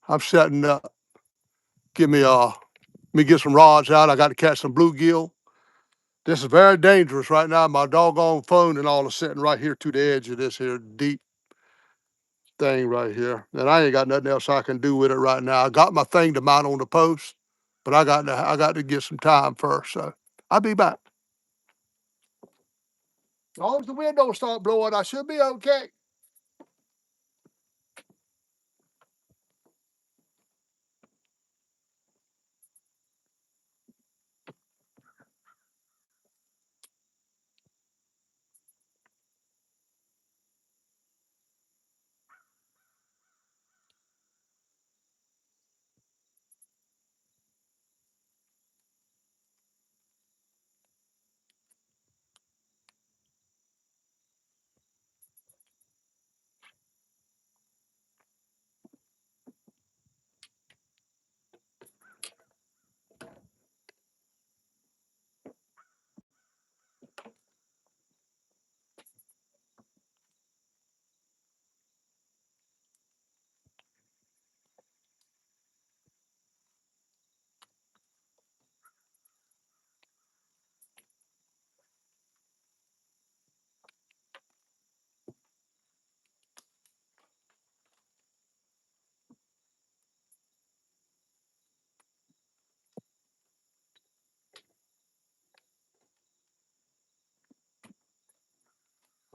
I'm setting up. Let me get some rods out. I got to catch some bluegill. This is very dangerous right now. My doggone phone and all is sitting right here to the edge of this here deep thing right here. And I ain't got nothing else I can do with it right now. I got my thing to mount on the post, but I got to get some time first. So I'll be back. As long as the wind don't start blowing, I should be okay.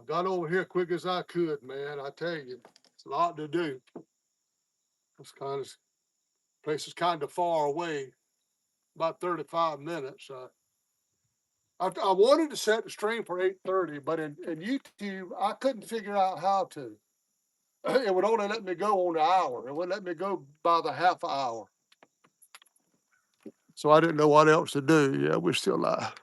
I got over here quick as I could, man. I tell you, it's a lot to do. This place is kind of far away, about 35 minutes. I wanted to set the stream for 8:30, but in YouTube, I couldn't figure out how to. It would only let me go on the hour. It wouldn't let me go by the half hour. So I didn't know what else to do. Yeah, we're still live.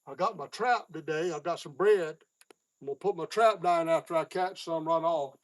I got my trap today. I got some bread. I'm gonna put my trap down after I catch some run off.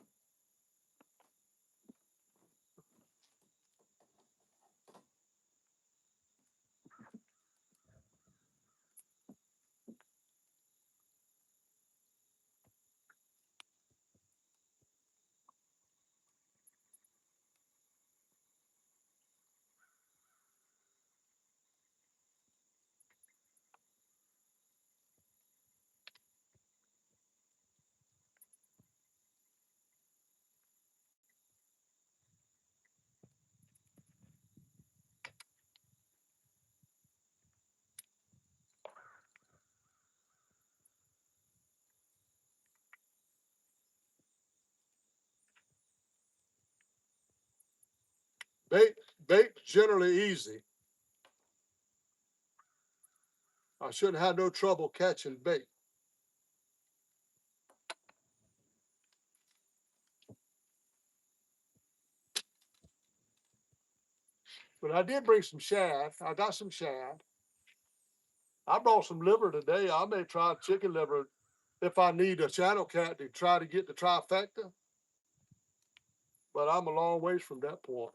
Bait's generally easy. I shouldn't have no trouble catching bait. But I did bring some shad. I got some shad. I brought some liver today. I may try chicken liver if I need a channel cat to try to get the trifecta. But I'm a long ways from that point.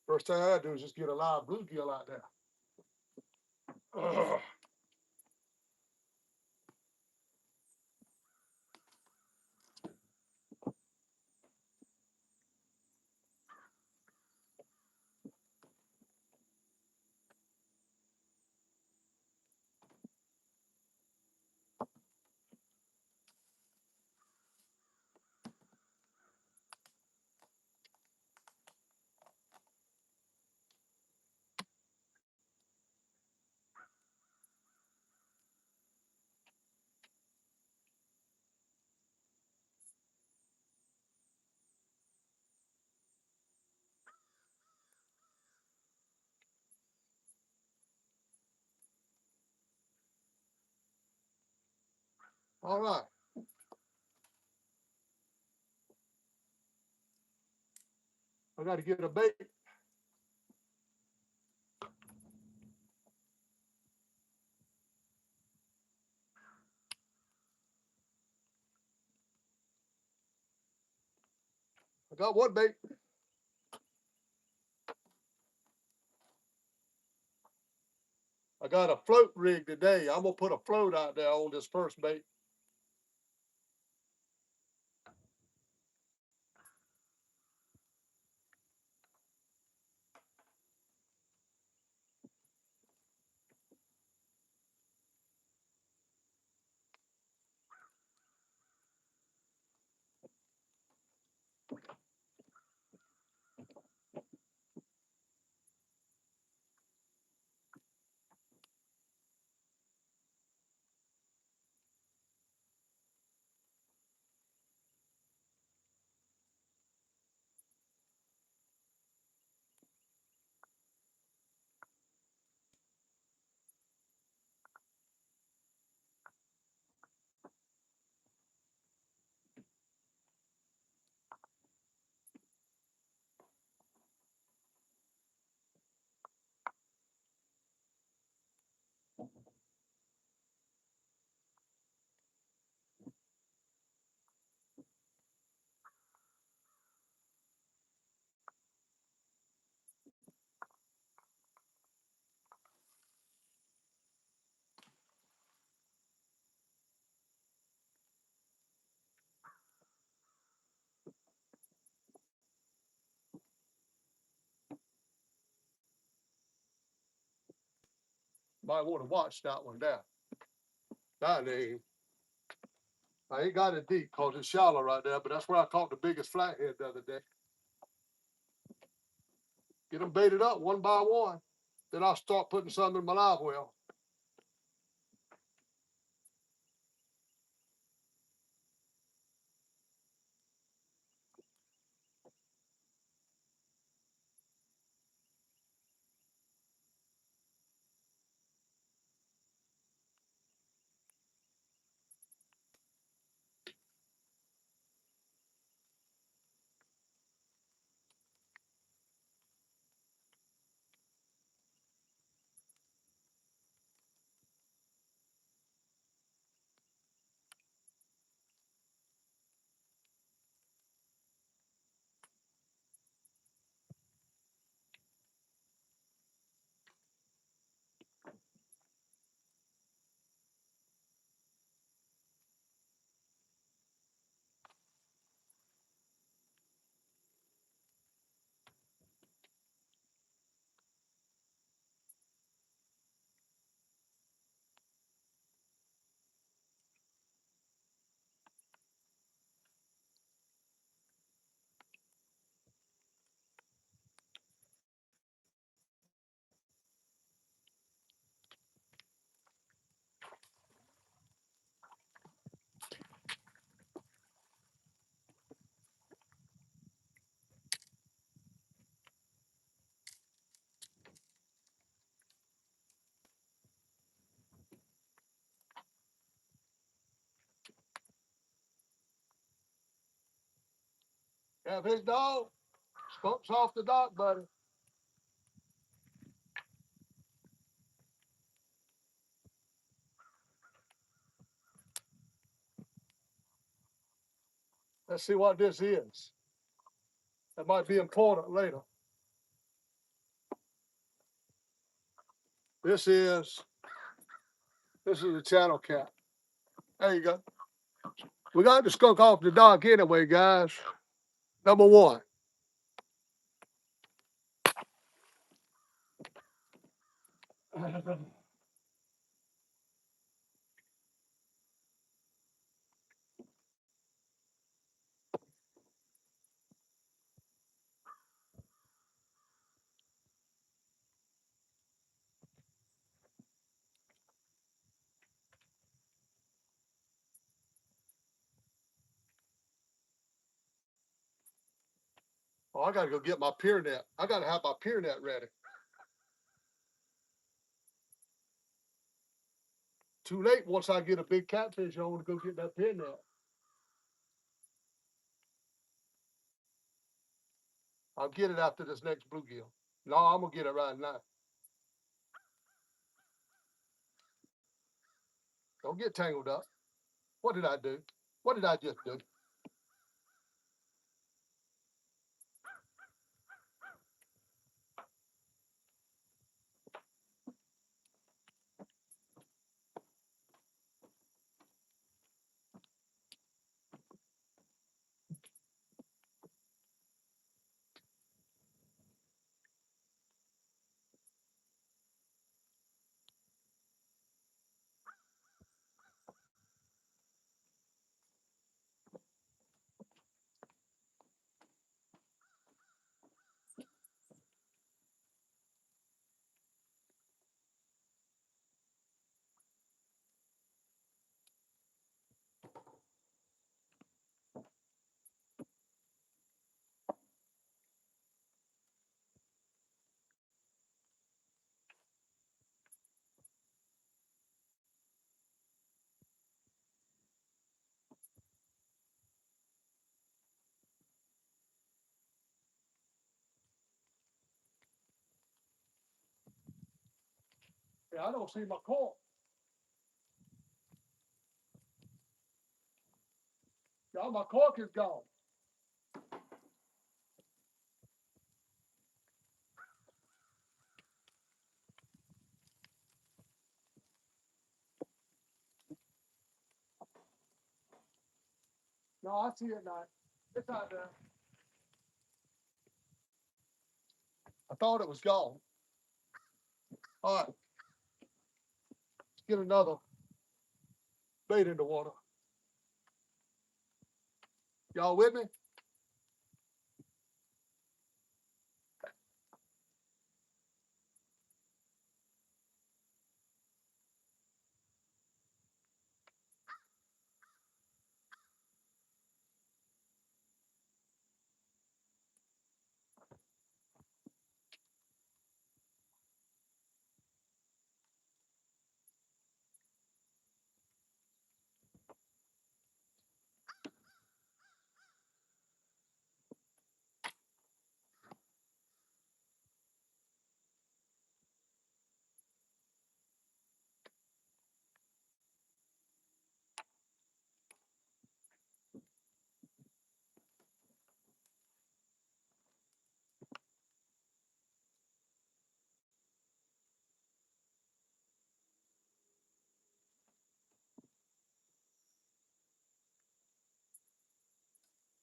First thing I gotta do is just get a live bluegill out there. Ugh. All right. I got to get a bait. I got one bait. I got a float rig today. I'm gonna put a float out there on this first bait. Might want to watch that one there. That ain't. I ain't got it deep because it's shallow right there, but that's where I caught the biggest flathead the other day. Get them baited up one by one. Then I'll start putting some in my live well. Have his dog. Skunk's off the dock, buddy. Let's see what this is. That might be important later. This is the channel cat. There you go. We got the skunk off the dock anyway, guys. Number one. Oh, I gotta go get my pier net. I gotta have my pier net ready. too late once I get a big catfish on to go get that pin net. I'll get it after this next bluegill. No, I'm gonna get it right now. Don't get tangled up. What did I do? What did I just do? Yeah, I don't see my cork. Y'all, my cork is gone. No, I see it now. It's out there. I thought it was gone. All right. Let's get another bait in the water. Y'all with me?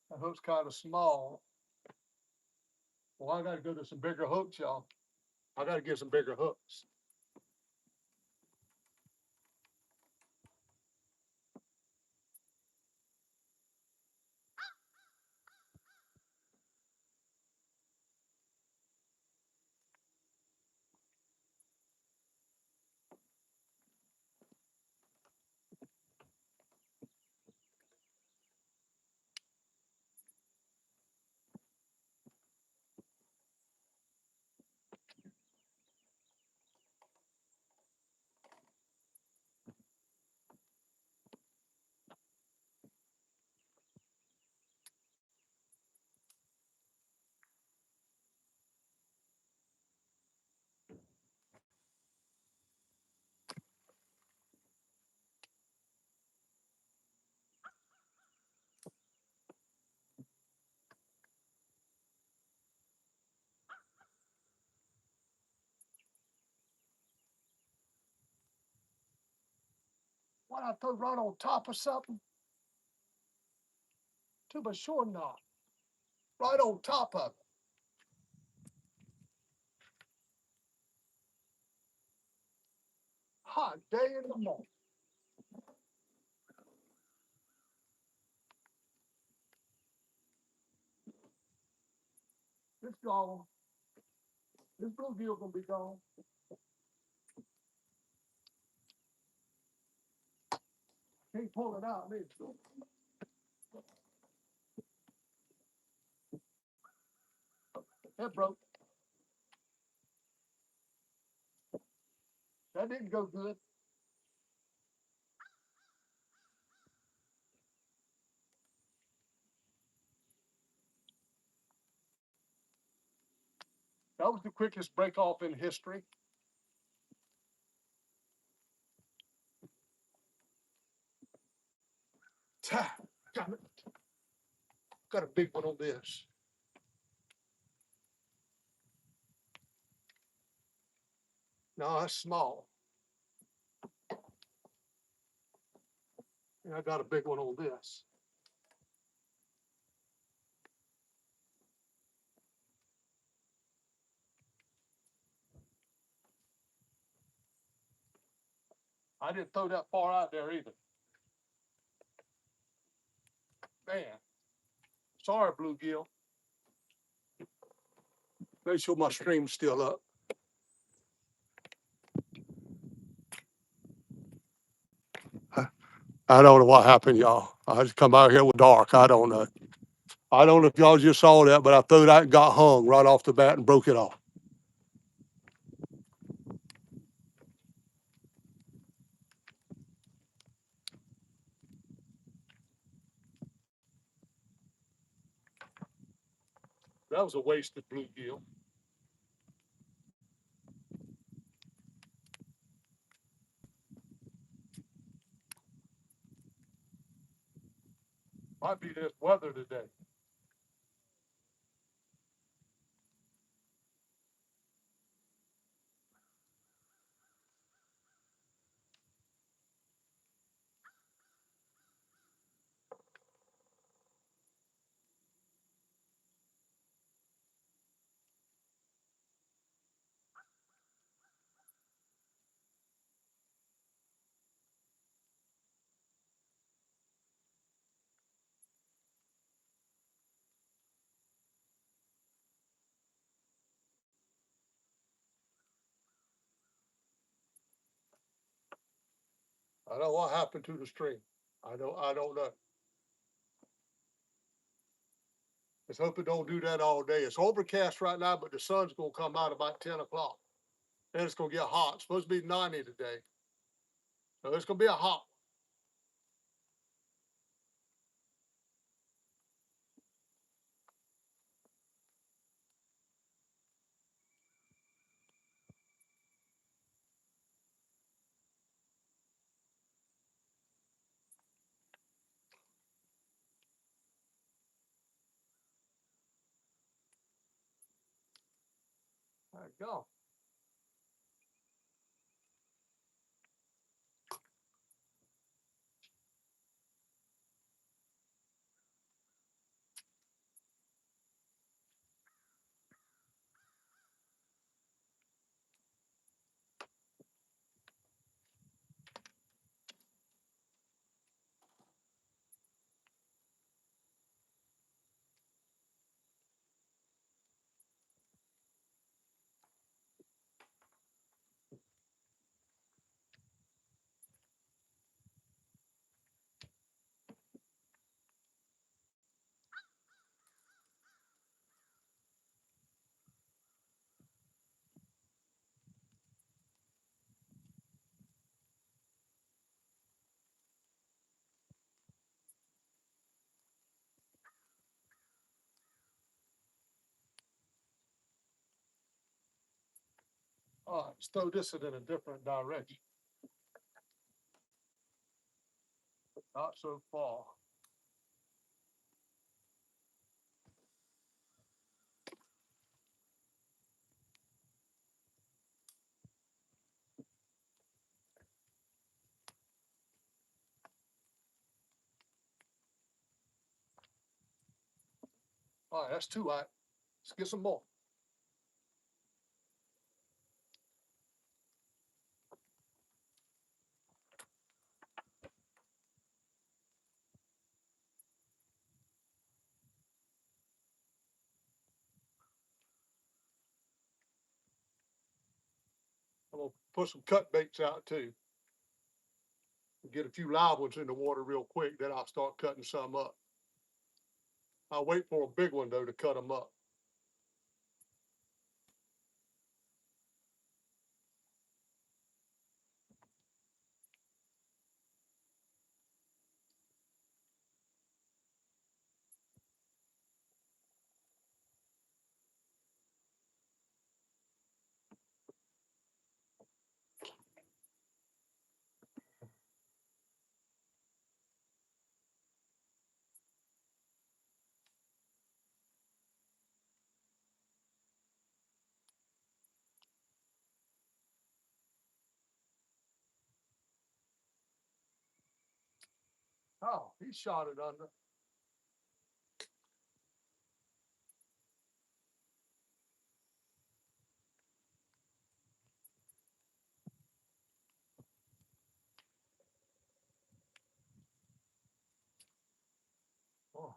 That hook's kind of small. Well, I gotta go to some bigger hooks, y'all. I gotta get some bigger hooks. What, I throw right on top of something? To my sure not. Right on top of it. Hot day in the morning. This gone. This bluegill gonna be gone. Can't pull it out, man. That broke. That didn't go good. That was the quickest break off in history. Got a big one on this. No, that's small. And I got a big one on this. I didn't throw that far out there either. Man, sorry, bluegill. Make sure my stream's still up. I don't know what happened, y'all. I just come out here with dark. I don't know. I don't know if y'all just saw that, but I threw that and got hung right off the bat and broke it off. That was a wasted bluegill. Might be this weather today. I don't know what happened to the stream. I don't know. Let's hope it don't do that all day. It's overcast right now, but the sun's gonna come out about 10 o'clock. And it's gonna get hot. It's supposed to be 90 today. So it's gonna be a hot one. There you go. All right, let's throw this in a different direction. Not so far. All right, that's two. All right, let's get some more. I'm gonna put some cut baits out too. Get a few live ones in the water real quick, then I'll start cutting some up. I'll wait for a big one though to cut them up. Oh, he shot it under. Oh,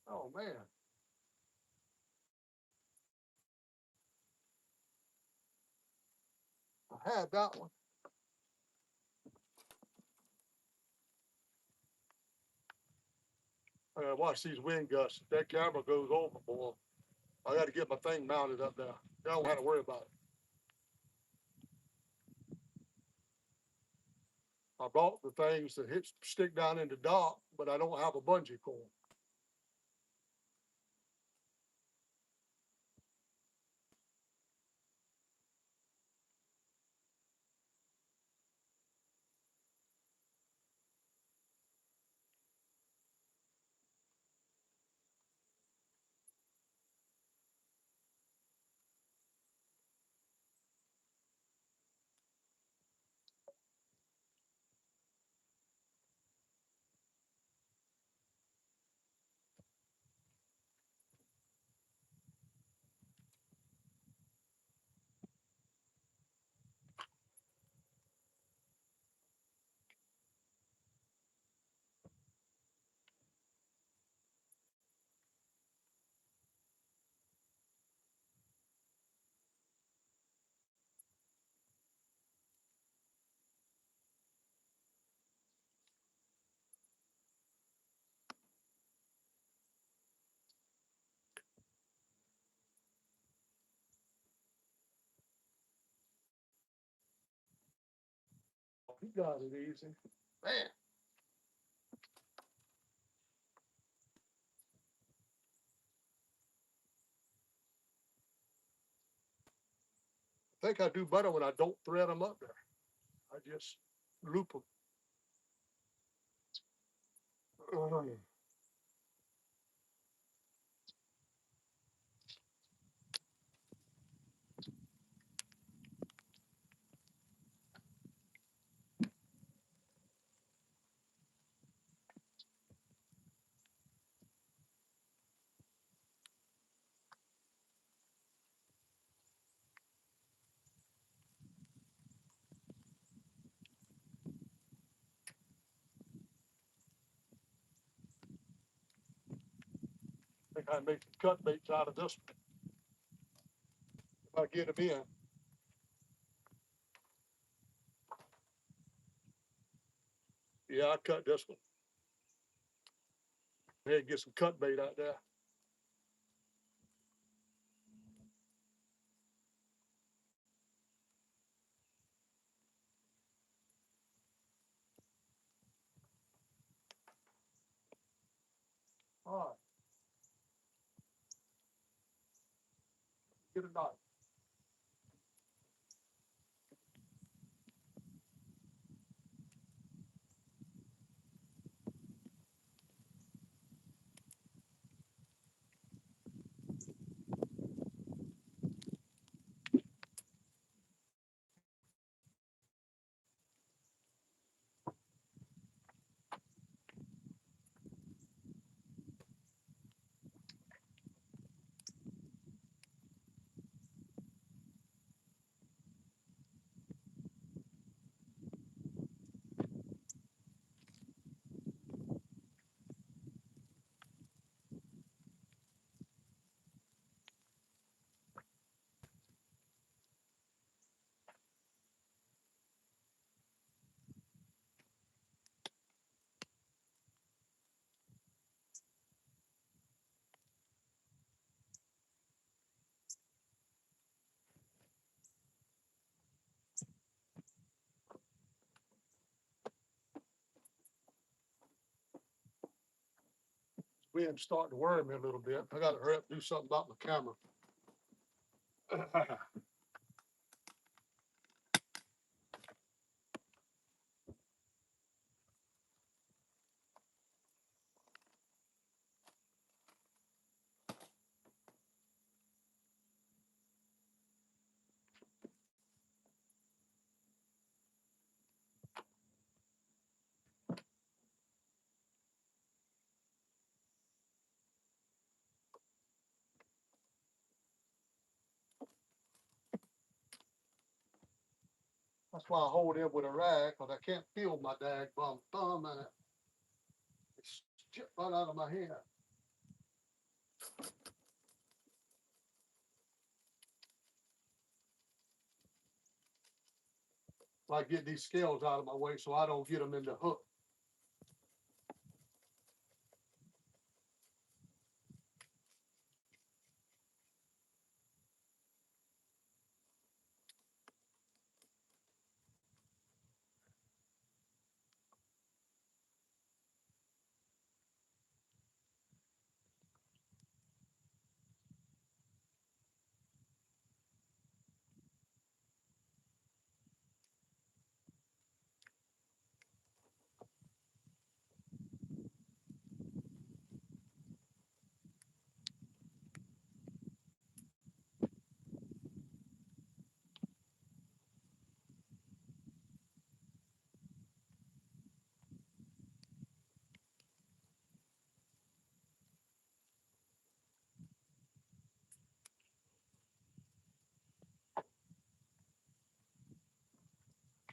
oh man. I had that one. Watch these wind gusts. If that camera goes overboard, I got to get my thing mounted up there. I don't have to worry about it. I bought the things that stick down in the dock, but I don't have a bungee cord. He got it easy. Man. I think I do better when I don't thread them up there. I just loop them. I think I make some cut baits out of this one. If I get them in. Yeah, I cut this one. Hey, get some cut bait out there. All right. Get a knife. Wind's starting to worry me a little bit. I gotta hurry up and do something about my camera. That's why I hold it with a rag, because I can't feel my daggum thumb and it's chipped right out of my hand. I get these scales out of my way so I don't get them in the hook.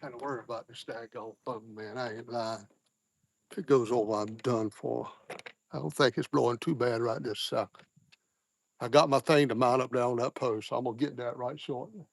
Kind of worry about this daggone thumb, man. I ain't lying. If it goes over, I'm done for. I don't think it's blowing too bad right this second. I got my thing to mount up there on that post, so I'm gonna get that right shortly.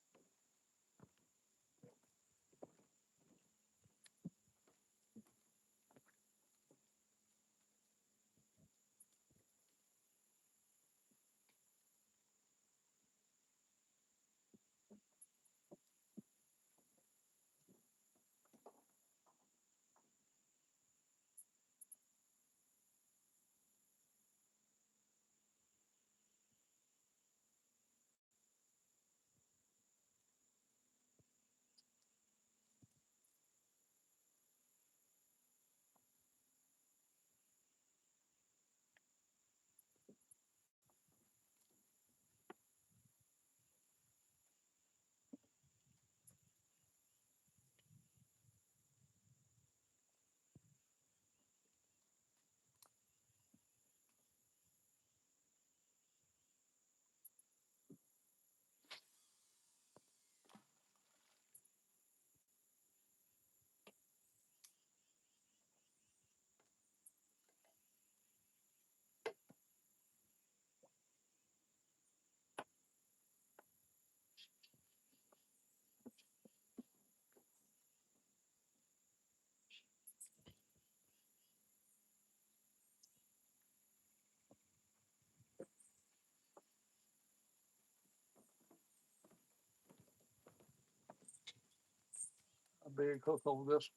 A big hook on this.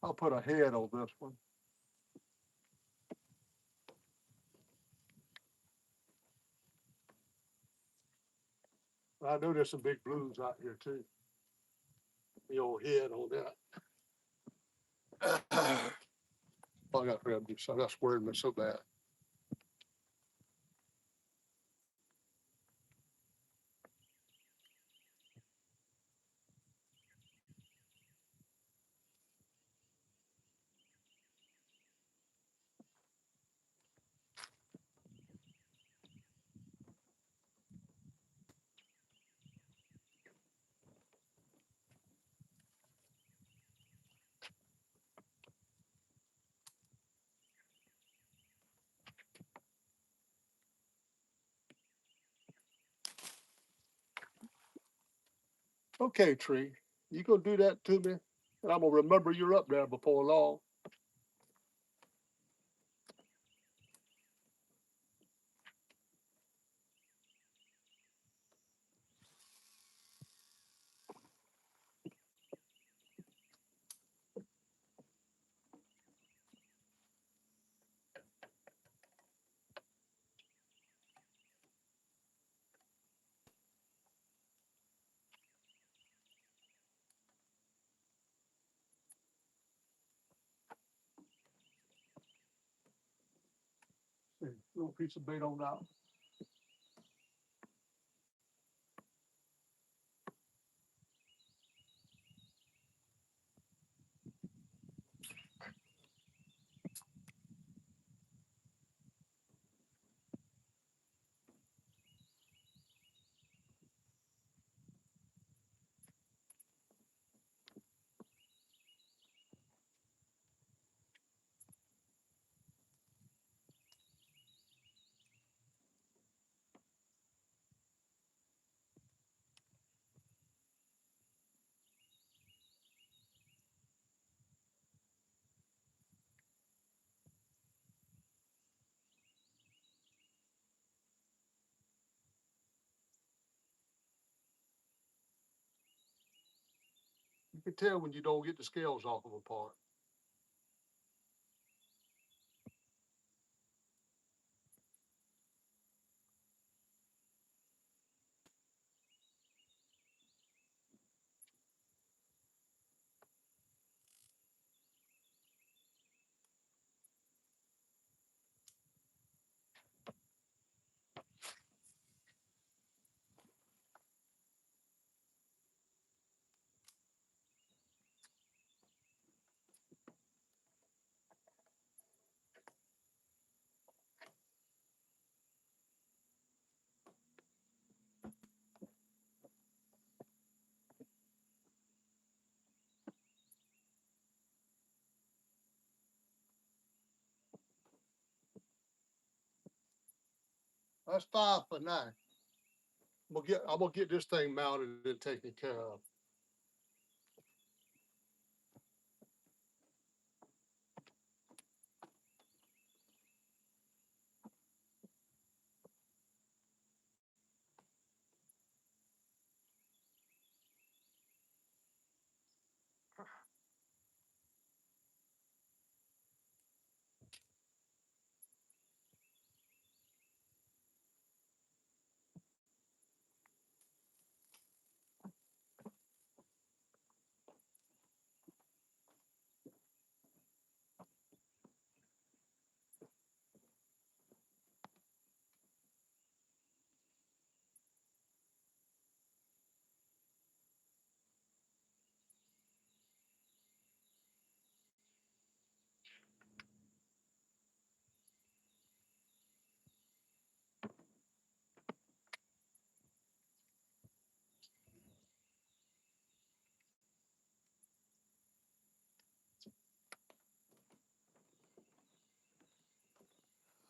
I'll put a head on this one. I know there's some big blues out here too. The old head on that. I got to do so. That's worried me so bad. Okay, Tree, you gonna do that to me, and I'm gonna remember you're up there before long. Little piece of bait on that. You can tell when you don't get the scales off of a part. That's 5 for 9. I'm gonna get this thing mounted and taken care of.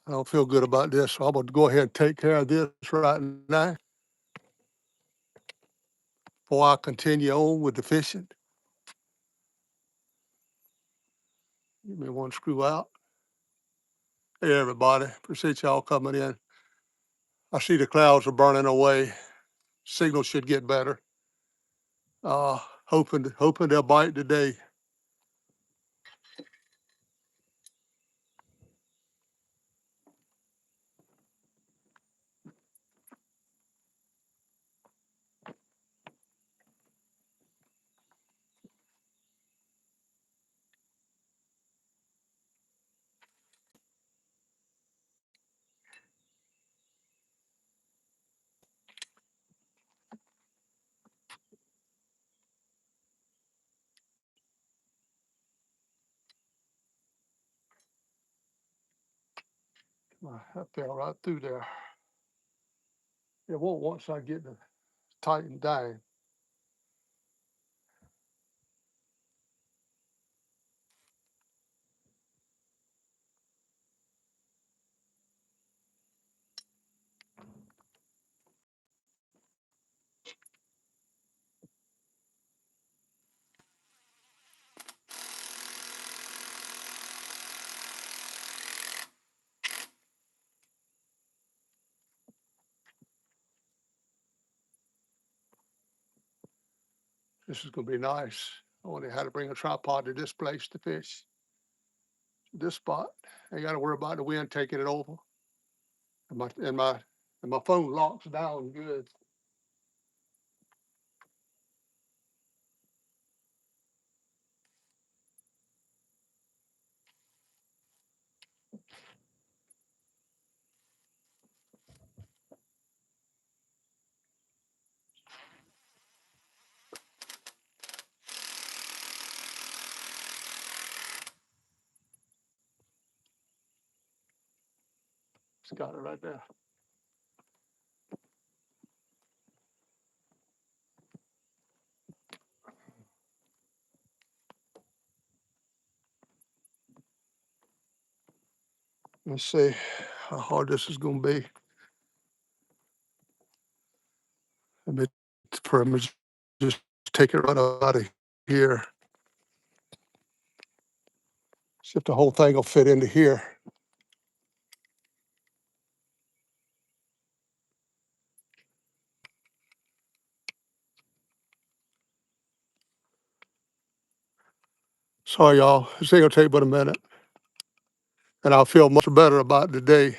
I don't feel good about this, so I'm gonna go ahead and take care of this right now before I continue on with the fishing. Give me one screw out. Hey everybody, appreciate y'all coming in. I see the clouds are burning away. Signal should get better. Hoping they'll bite today. That fell right through there. It won't once I get it tightened down. This is gonna be nice. I only had to bring a tripod to this place to fish. This spot. Ain't gotta worry about the wind taking it over. And my phone locks down good. It's got it right there. Let's see how hard this is going to be. A bit for him to just take it right out of here. See if the whole thing will fit into here. Sorry, y'all. This ain't gonna take but a minute, and I'll feel much better about today.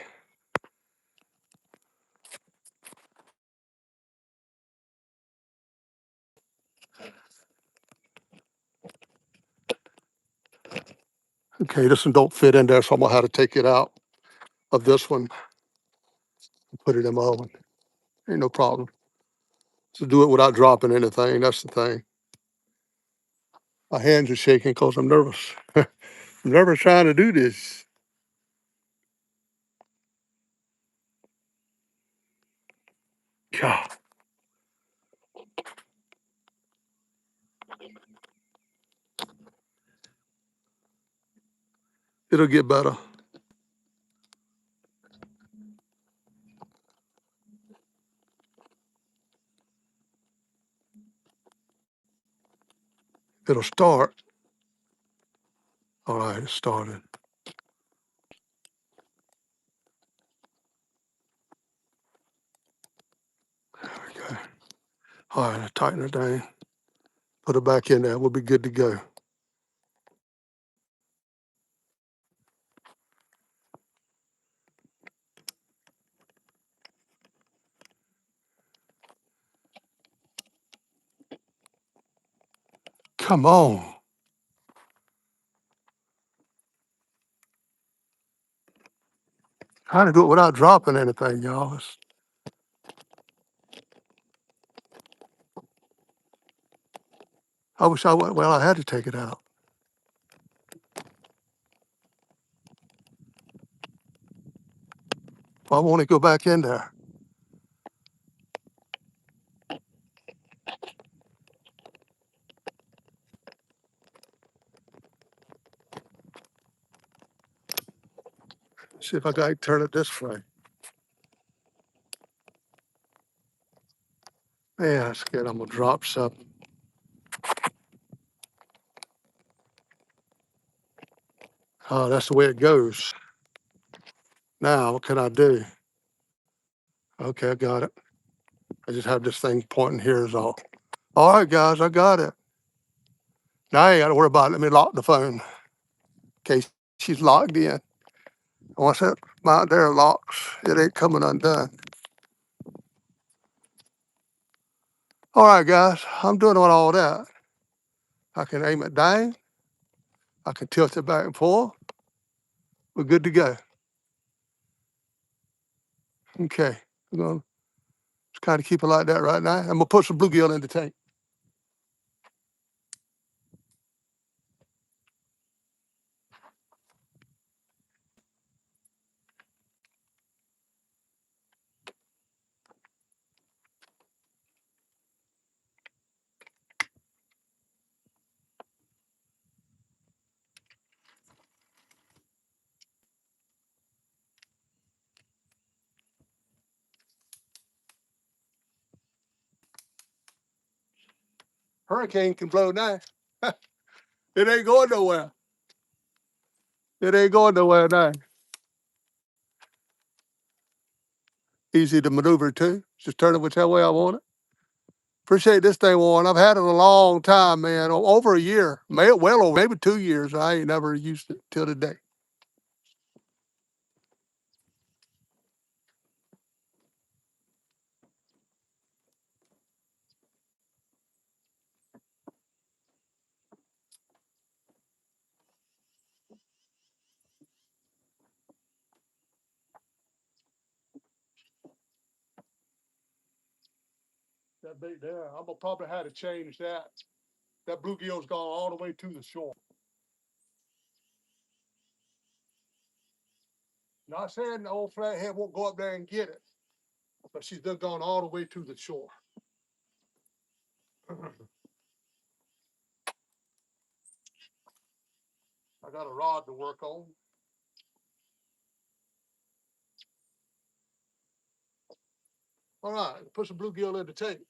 Okay, this one don't fit in there, so I'm gonna have to take it out of this one and put it in my oven. Ain't no problem. So do it without dropping anything. That's the thing. My hands are shaking because I'm nervous. I'm nervous trying to do this. God, it'll get better. It'll start. All right, it started. Okay. All right, tighten it down. Put it back in there. We'll be good to go. Come on. How to do it without dropping anything, y'all. I wish I went, well, I had to take it out. I want to go back in there. See if I can turn it this way. Man, I'm scared I'm gonna drop something. Oh, that's the way it goes. Now, what can I do? Okay, I got it. I just have this thing pointing here is all. All right, guys, I got it. Now I ain't got to worry about it. Let me lock the phone in case she's locked in. Once that mount there locks, it ain't coming undone. All right, guys, I'm doing all that. I can aim it down. I can tilt it back and forth. We're good to go. Okay, we're gonna just kind of keep it like that right now. I'm gonna put some bluegill in the tank. Hurricane can blow now. It ain't going nowhere. It ain't going nowhere now. Easy to maneuver too. Just turn it whichever way I want it. Appreciate this thing, Warren. I've had it a long time, man. Over a year. Well over maybe 2 years. I ain't never used it till today. That bait there, I'm gonna probably have to change that. That bluegill's gone all the way to the shore. Not saying the old flathead won't go up there and get it, but she's done gone all the way to the shore. I got a rod to work on. All right, put some bluegill in the tank.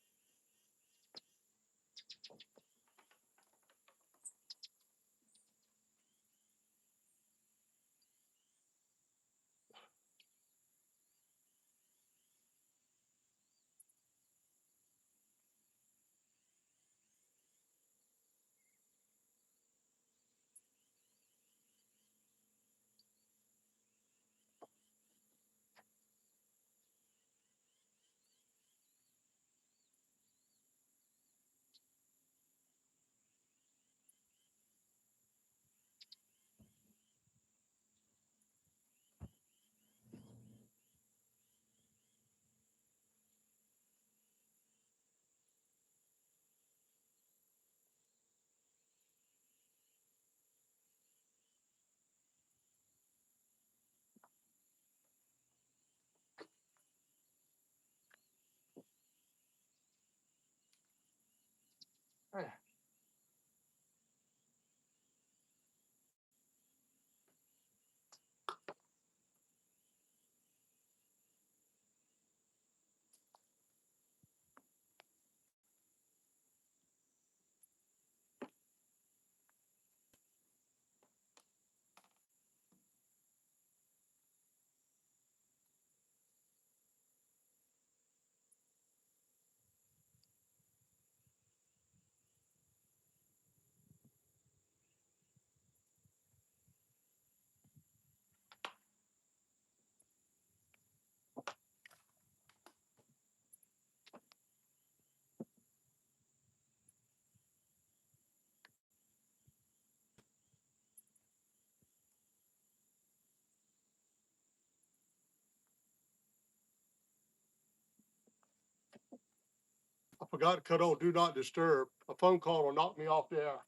Hey. I forgot to cut on do not disturb. A phone call will knock me off the air.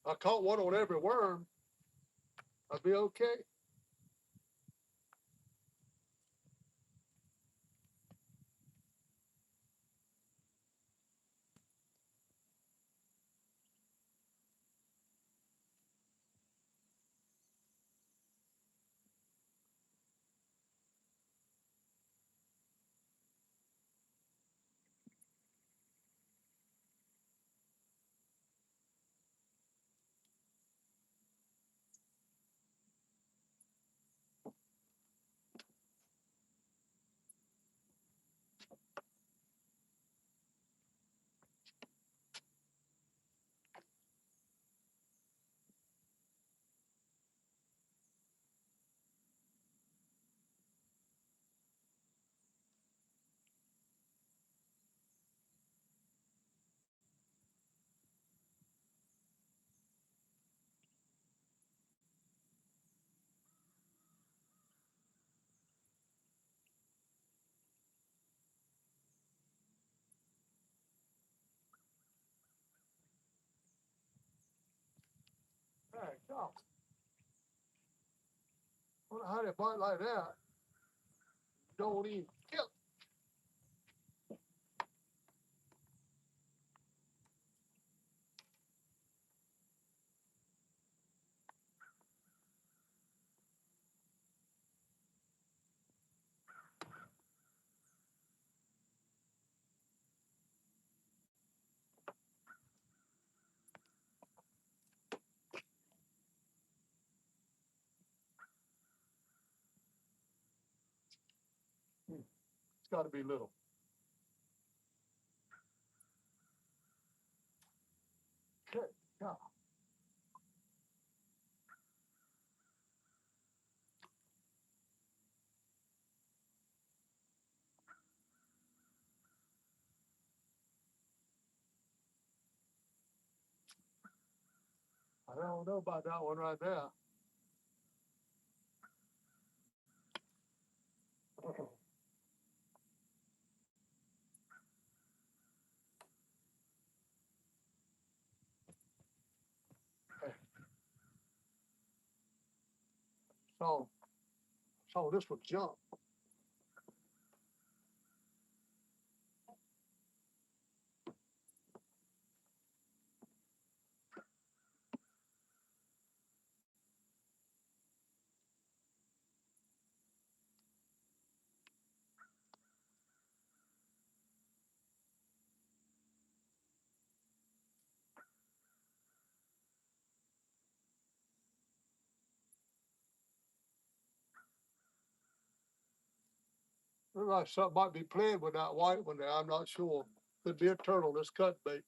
I caught one on every worm. I'd be okay. Hey, God. I wonder how they bite like that. Don't even kill. It's got to be little. Okay, God. I don't know about that one right there. So, so this was junk. Looks like something might be playing with that white one there. I'm not sure. Could be a turtle. This cut bait.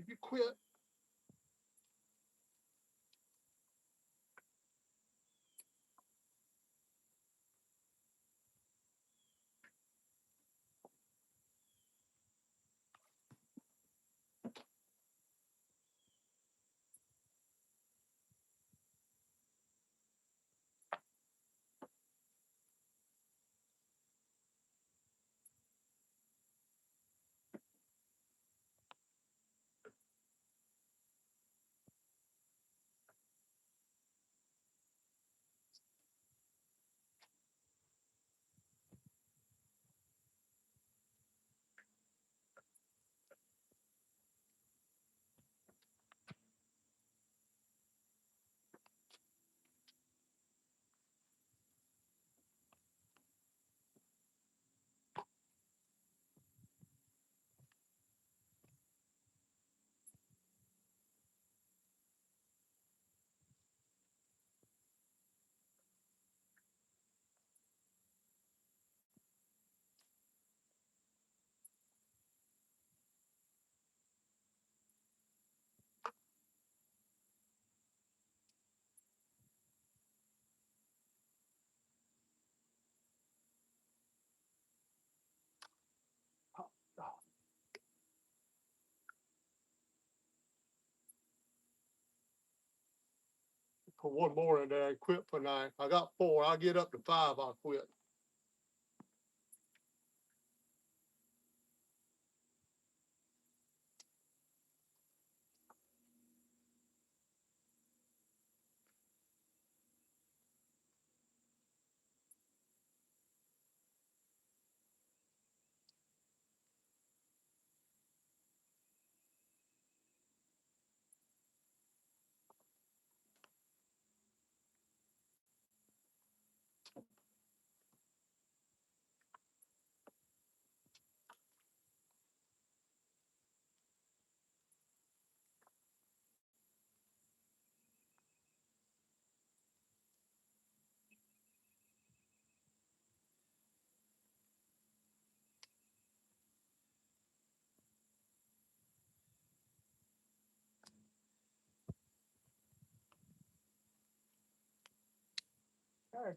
you quit. Put one more in there and quit for 9. I got 4. I'll get up to 5. I'll quit.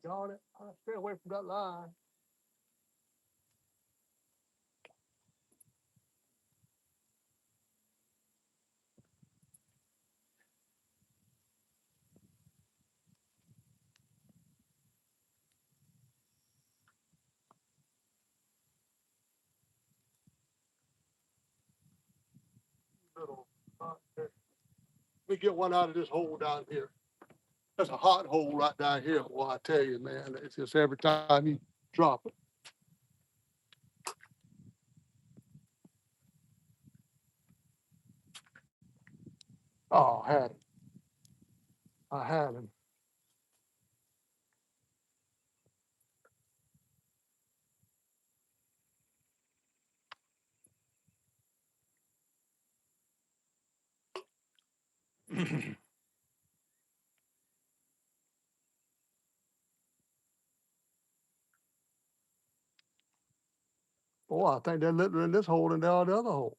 Darn it. I'll stay away from that line. Little, let me get one out of this hole down here. That's a hot hole right down here. Well, I tell you, man, it's just every time you drop it. Oh, I had him. I had him. Boy, I think they're literally in this hole and down the other hole.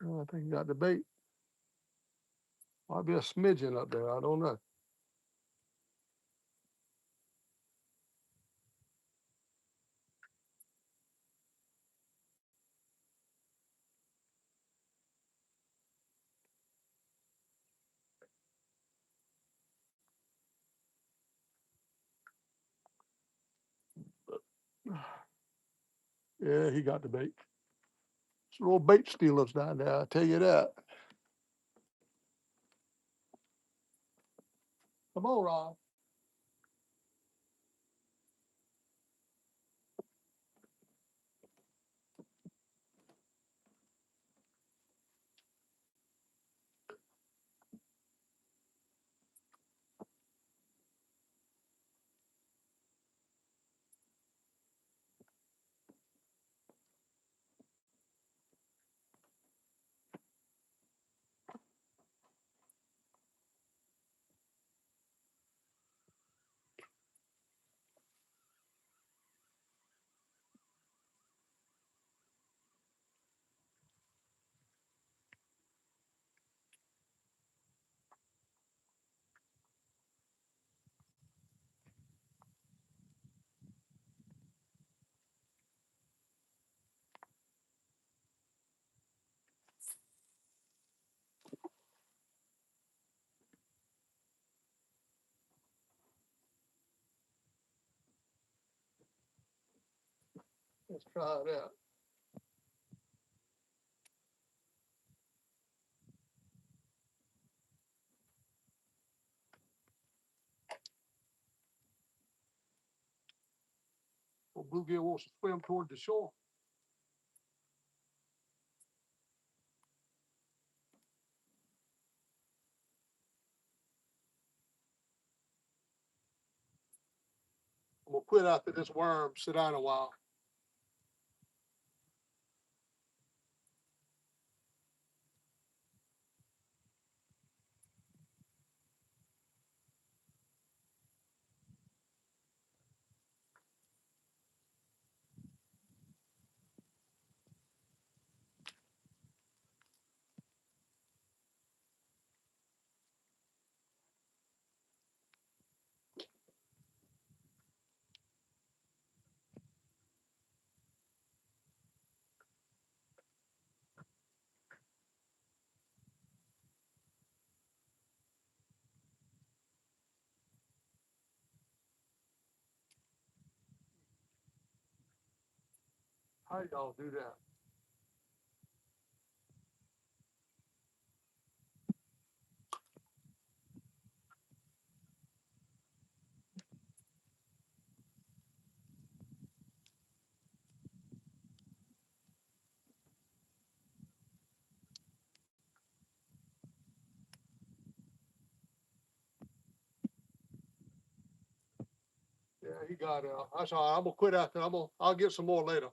Oh, I think you got the bait. Might be a smidgen up there. I don't know. Yeah, he got the bait. It's little bait stealers down there, I tell you that. Come on, Rob. Let's try that. Well, bluegill wants to swim toward the shore. I'm gonna quit after this worm sit down a while. How y'all do that? Yeah, he got out. That's all right. I'm gonna quit after. I'll get some more later.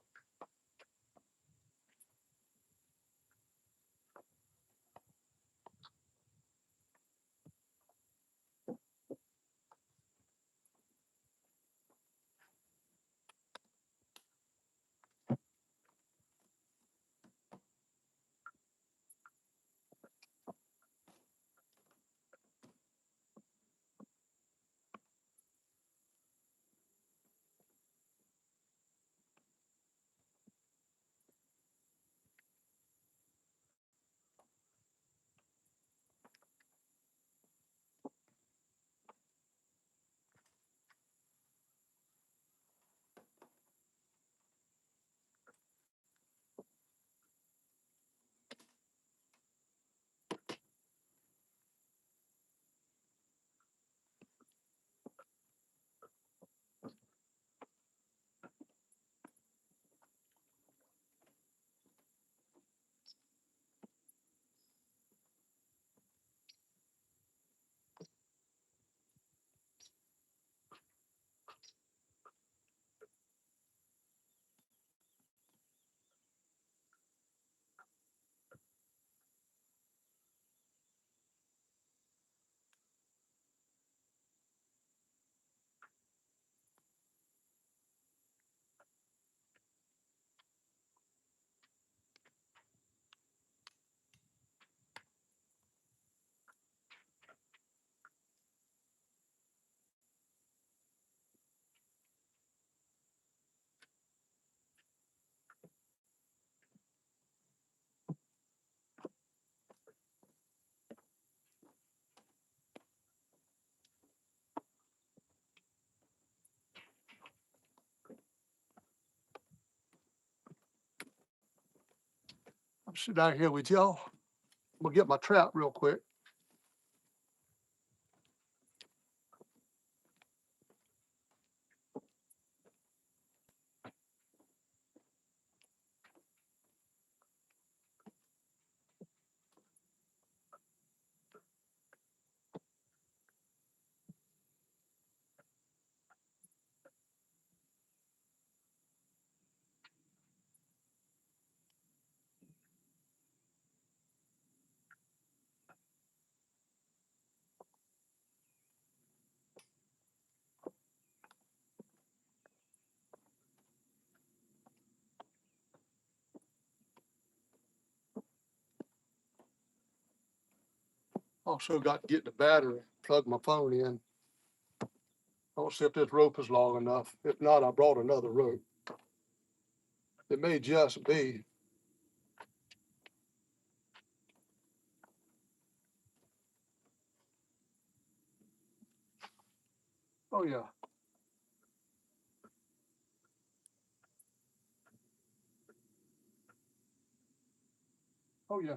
I'm sitting down here with y'all. I'm gonna get my trap real quick. Also got to get the battery, plug my phone in. I'll see if this rope is long enough. If not, I brought another rope. It may just be. Oh yeah. Oh yeah.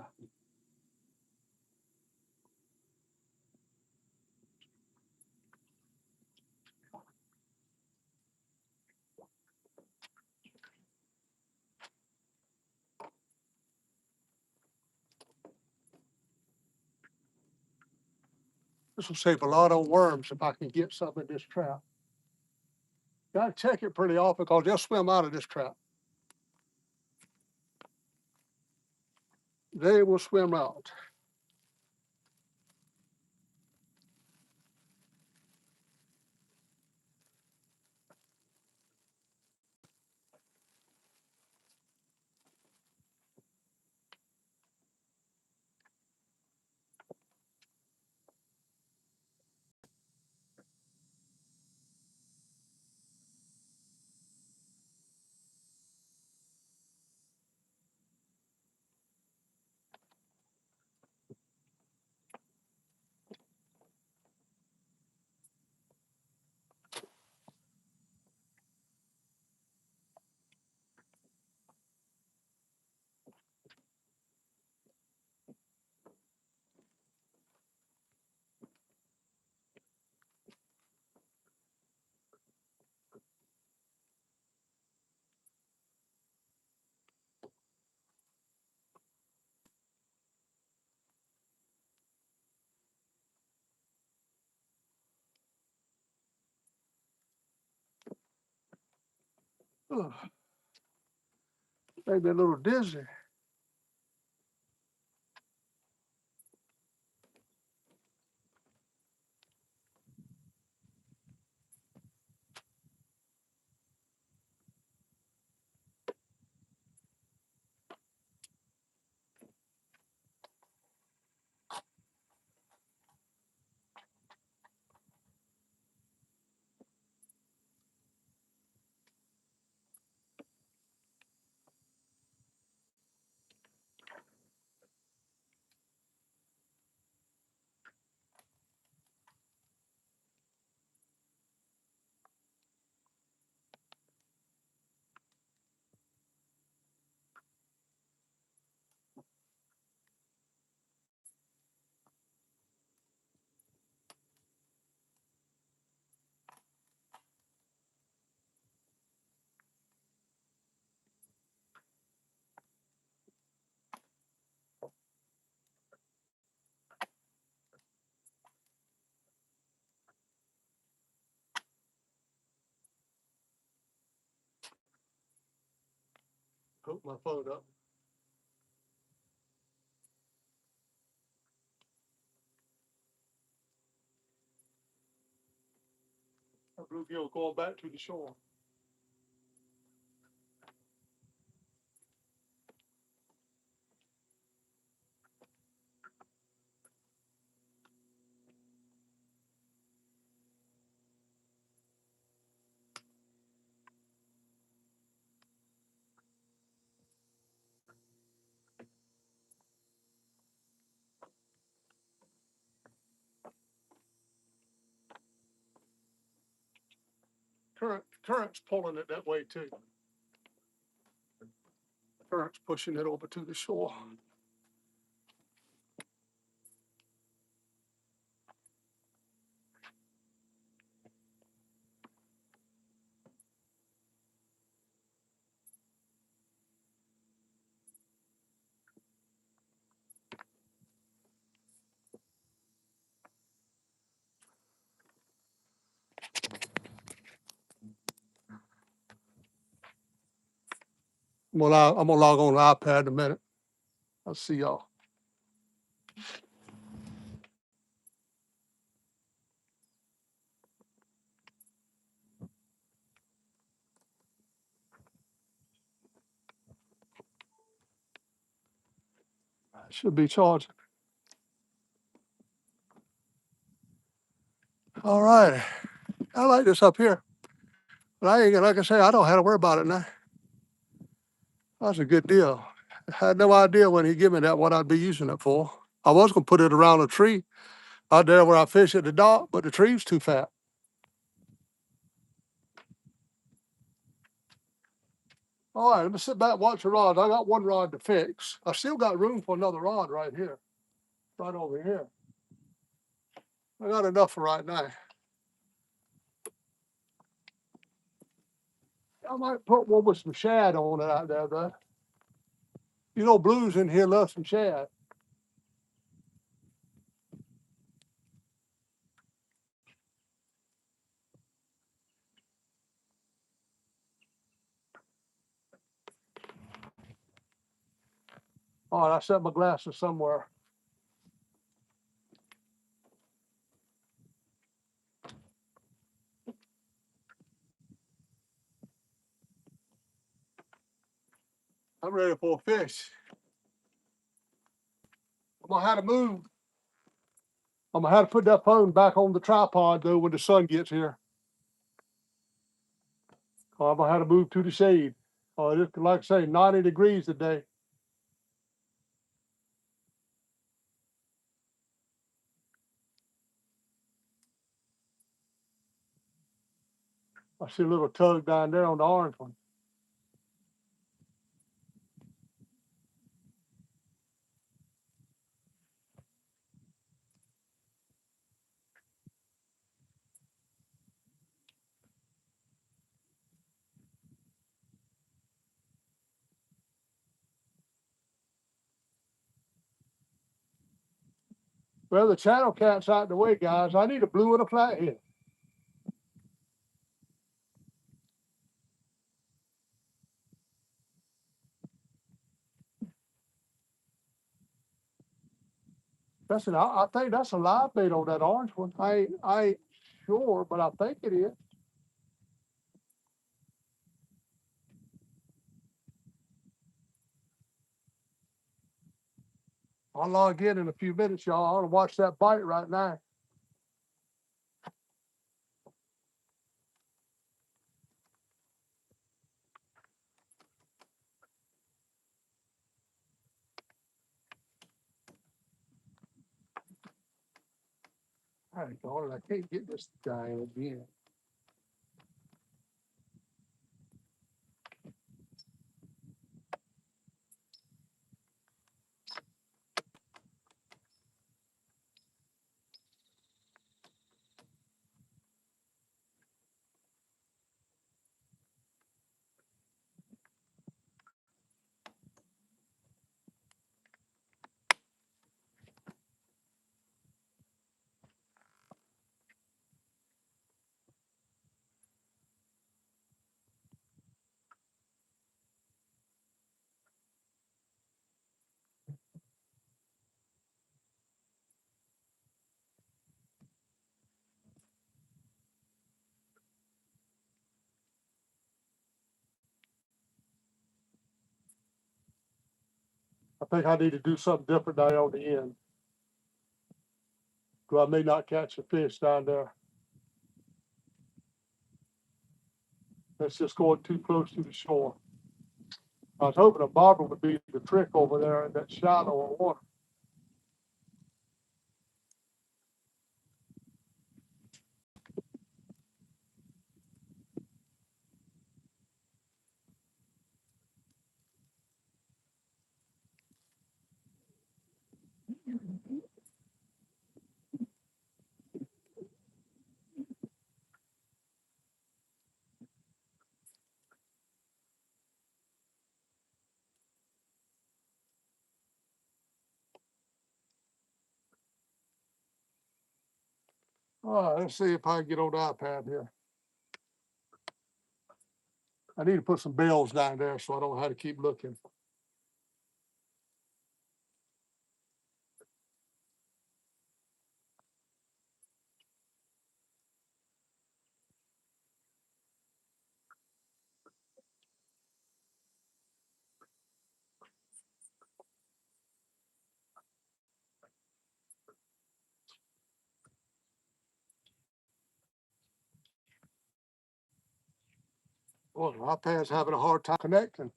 This will save a lot on worms if I can get some in this trap. Gotta check it pretty often because they'll swim out of this trap. They will swim out. Ugh. Maybe a little dizzy. Hook my phone up. A bluegill going back to the shore. Current's pulling it that way too. Current's pushing it over to the shore. I'm gonna log on the iPad in a minute. I'll see y'all. Should be charging. All right. I like this up here. But I ain't, like I say, I don't have to worry about it now. That's a good deal. I had no idea when he gave me that what I'd be using it for. I was gonna put it around a tree out there where I fish at the dock, but the tree's too fat. All right, let me sit back and watch the rods. I got one rod to fix. I still got room for another rod right here, right over here. I got enough for right now. I might put one with some shad on it out there, though. You know, blues in here love some shad. All right, I set my glasses somewhere. I'm ready for a fish. I'm gonna have to move. I'm gonna have to put that phone back on the tripod though when the sun gets here. I'm gonna have to move to the shade. Just like I say, 90 degrees today. I see a little tug down there on the orange one. Well, the channel cat's out the way, guys. I need a blue and a flathead. Listen, I think that's a live bait on that orange one. I ain't sure, but I think it is. I'll log in a few minutes, y'all. I want to watch that bite right now. All right, darn it, I can't get this guy again. I think I need to do something different down on the end. Because I may not catch a fish down there. That's just going too close to the shore. I was hoping a bobber would be the trick over there in that shallow water. All right, let's see if I can get on the iPad here. I need to put some bells down there so I don't have to keep looking. Well, the iPad's having a hard time connecting.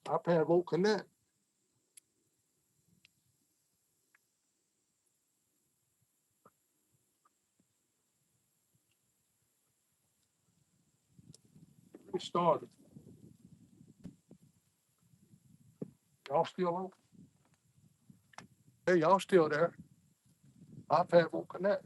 iPad won't connect. Restart it. Y'all still on? Hey, y'all still there? iPad won't connect.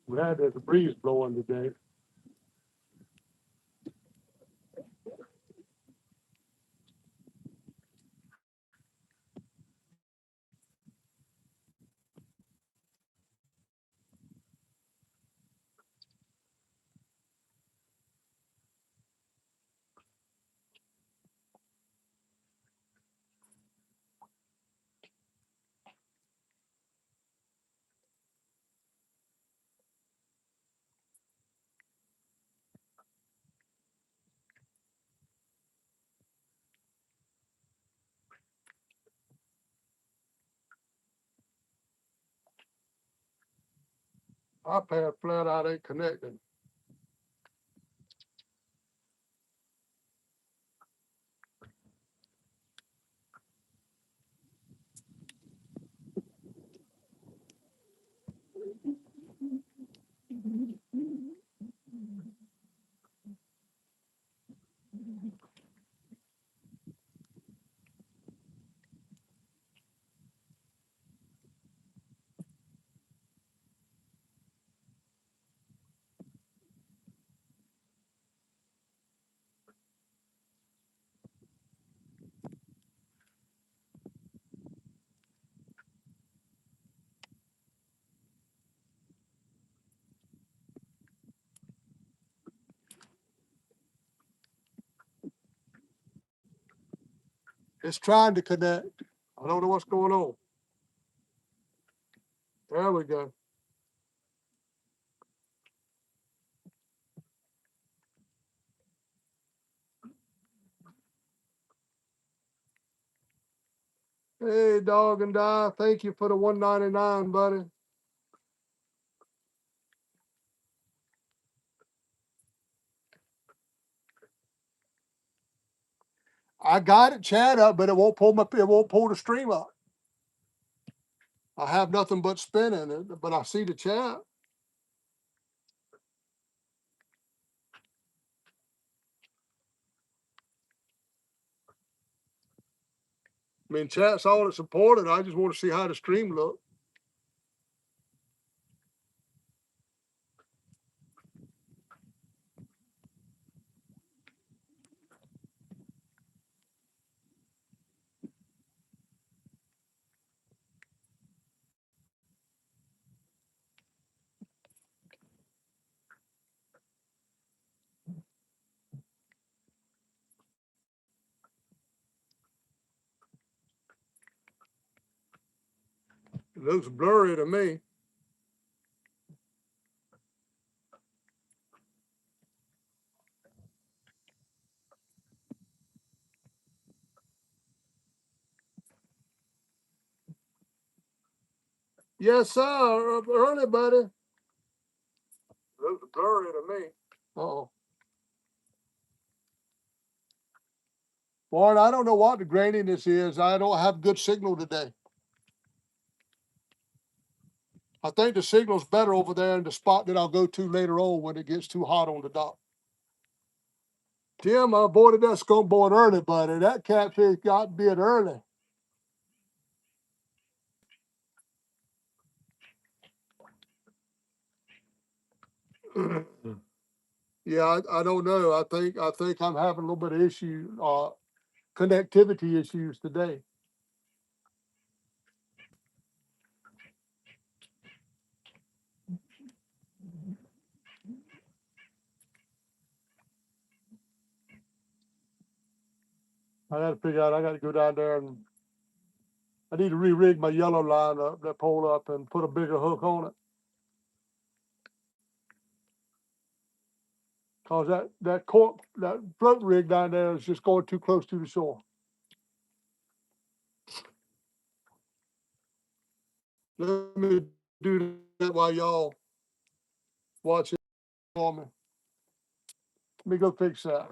We had a breeze blowing today. iPad flat out ain't connecting. It's trying to connect. I don't know what's going on. There we go. Hey, dog and die. Thank you for the $1.99, buddy. I got it chat up, but it won't pull the stream up. I have nothing but spin in it, but I see the chat. I mean, chat's all that's important. I just want to see how the stream look. It looks blurry to me. Yes, sir. Early, buddy. It looks blurry to me. Uh-oh. Warren, I don't know what the graininess is. I don't have good signal today. I think the signal's better over there in the spot that I'll go to later on when it gets too hot on the dock. Tim, I avoided that skunk board early, buddy. That catfish got bit early. Yeah, I don't know. I think I'm having a little bit of issue. connectivity issues today. I got to figure out. I got to go down there and I need to re-rig my yellow line up, that pole up, and put a bigger hook on it. Cause that float rig down there is just going too close to the shore. Let me do that while y'all watch it for me. Let me go fix that.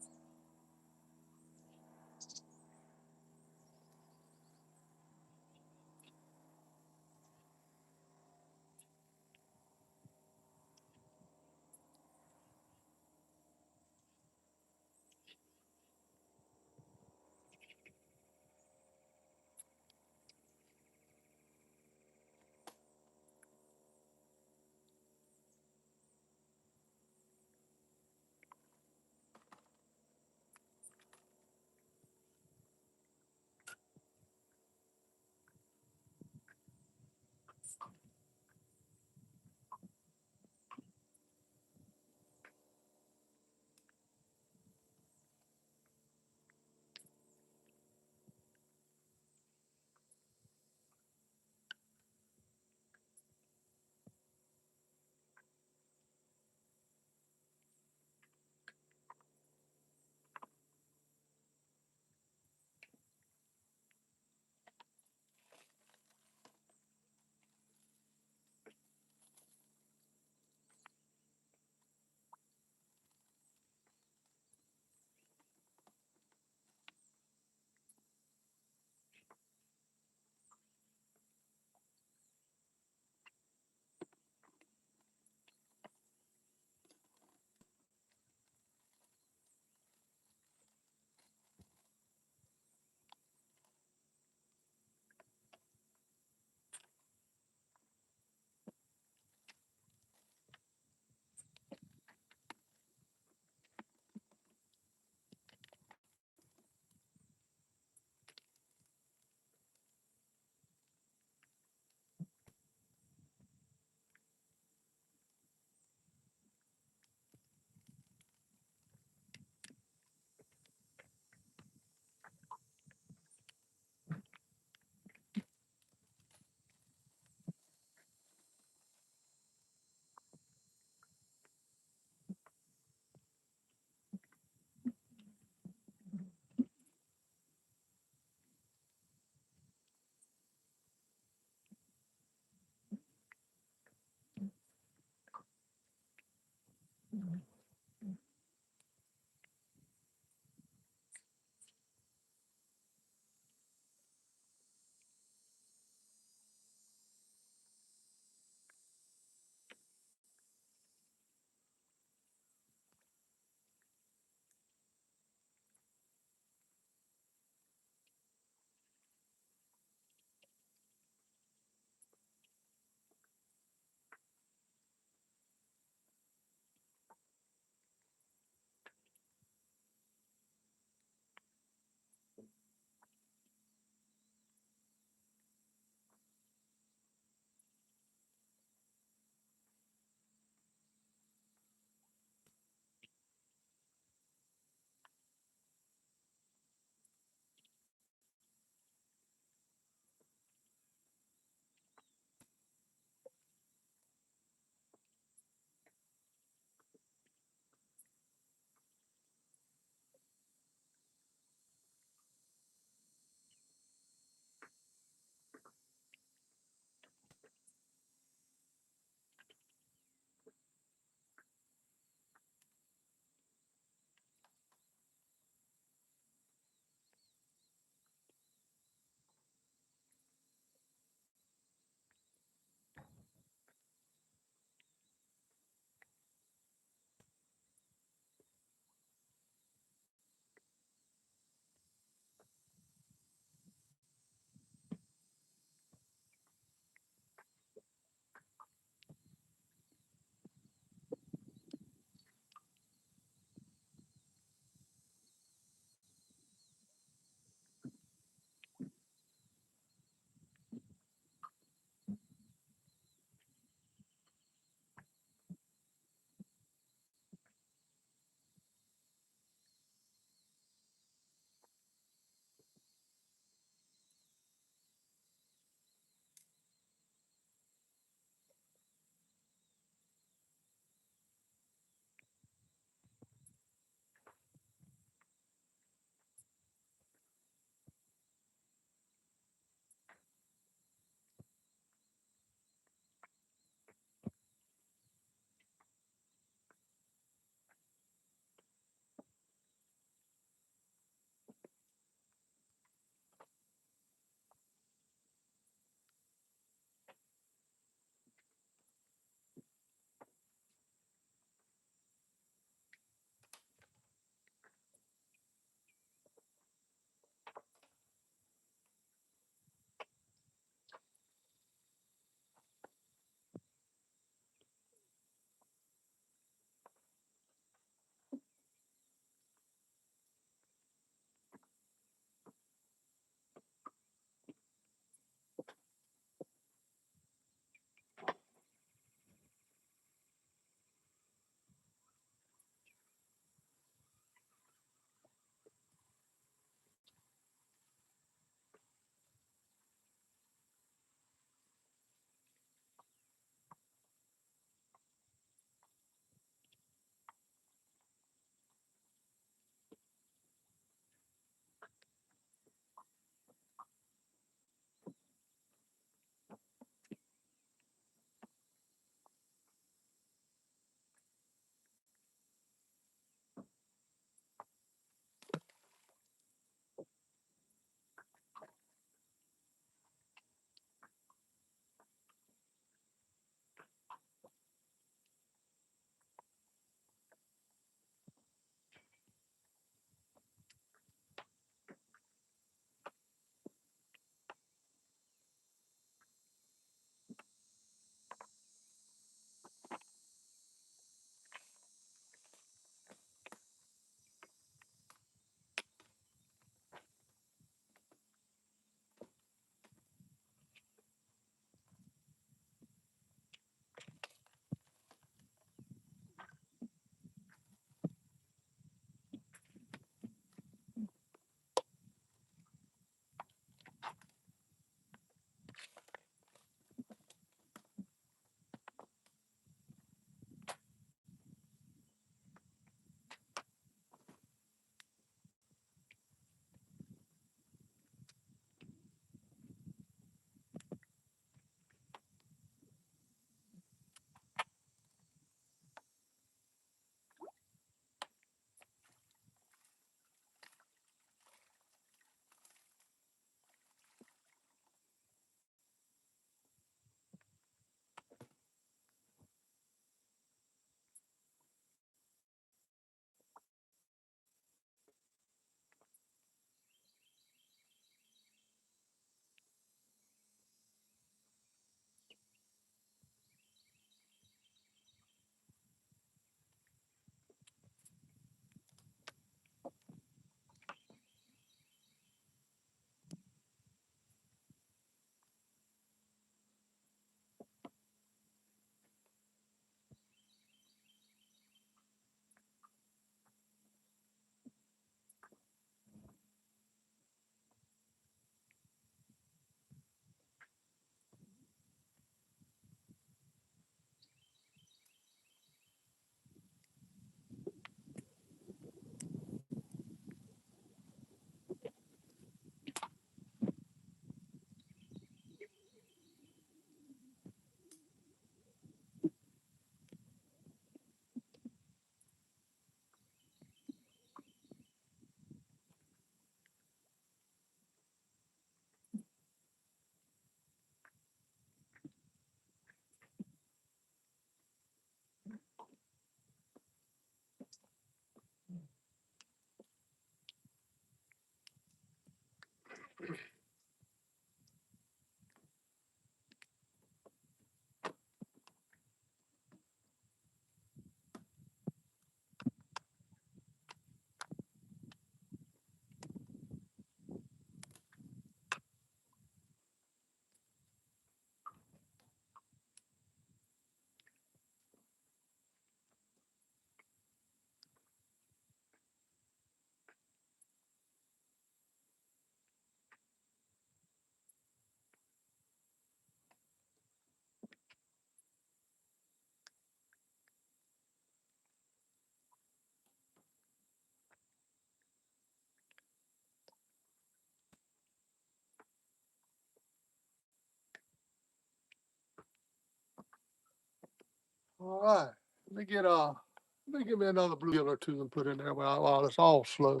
right. Let me give me another bluegill or two and put in there while it's all slow.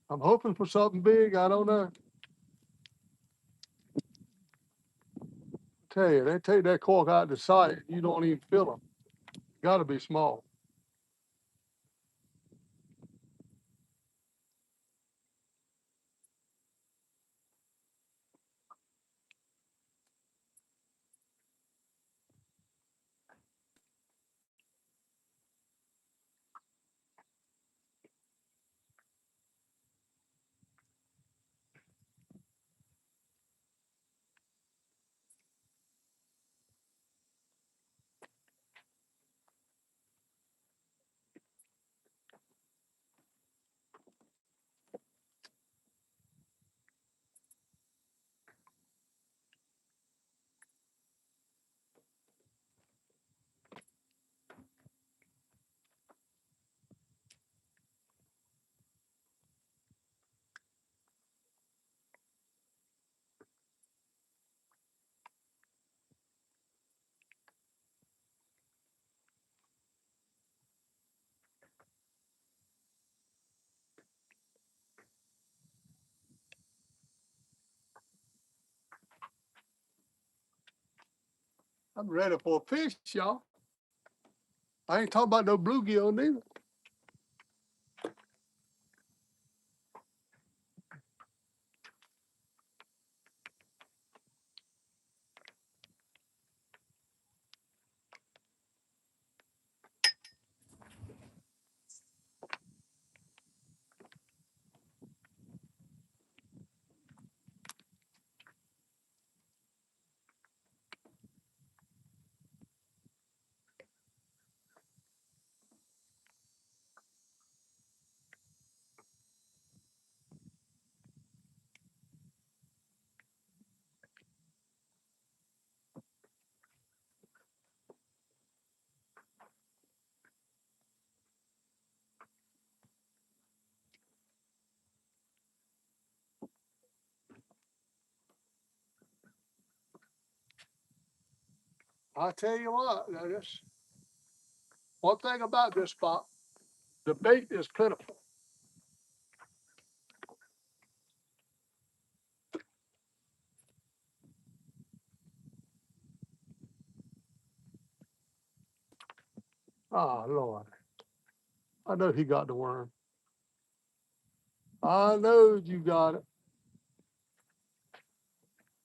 I'm hoping for something big. I don't know. Tell you, they take that cork out to sight. You don't even feel them. Got to be small. I'm ready for a fish, y'all. I ain't talking about no bluegill neither. I tell you what, now this one thing about this spot, the bait is plentiful. Oh Lord, I know he got the worm. I know you got it.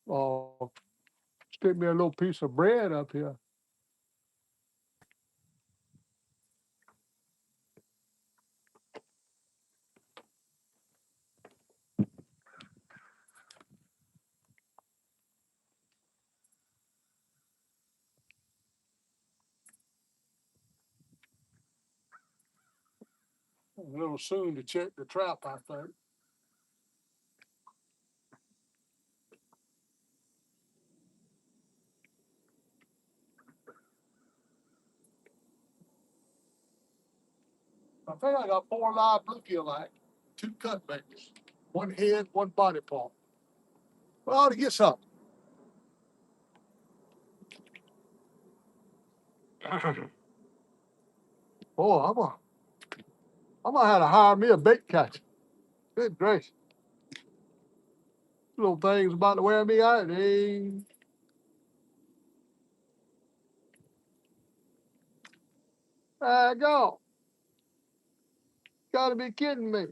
Oh, stick me a little piece of bread up here. A little soon to check the trap, I think. I think I got 4 live bluegill act, 2 cut baits, 1 head, 1 body part. Well, I ought to get something. Boy, I'm gonna have to hire me a bait catcher. Good gracious. Little things about to wear me out. They go. Gotta be kidding me.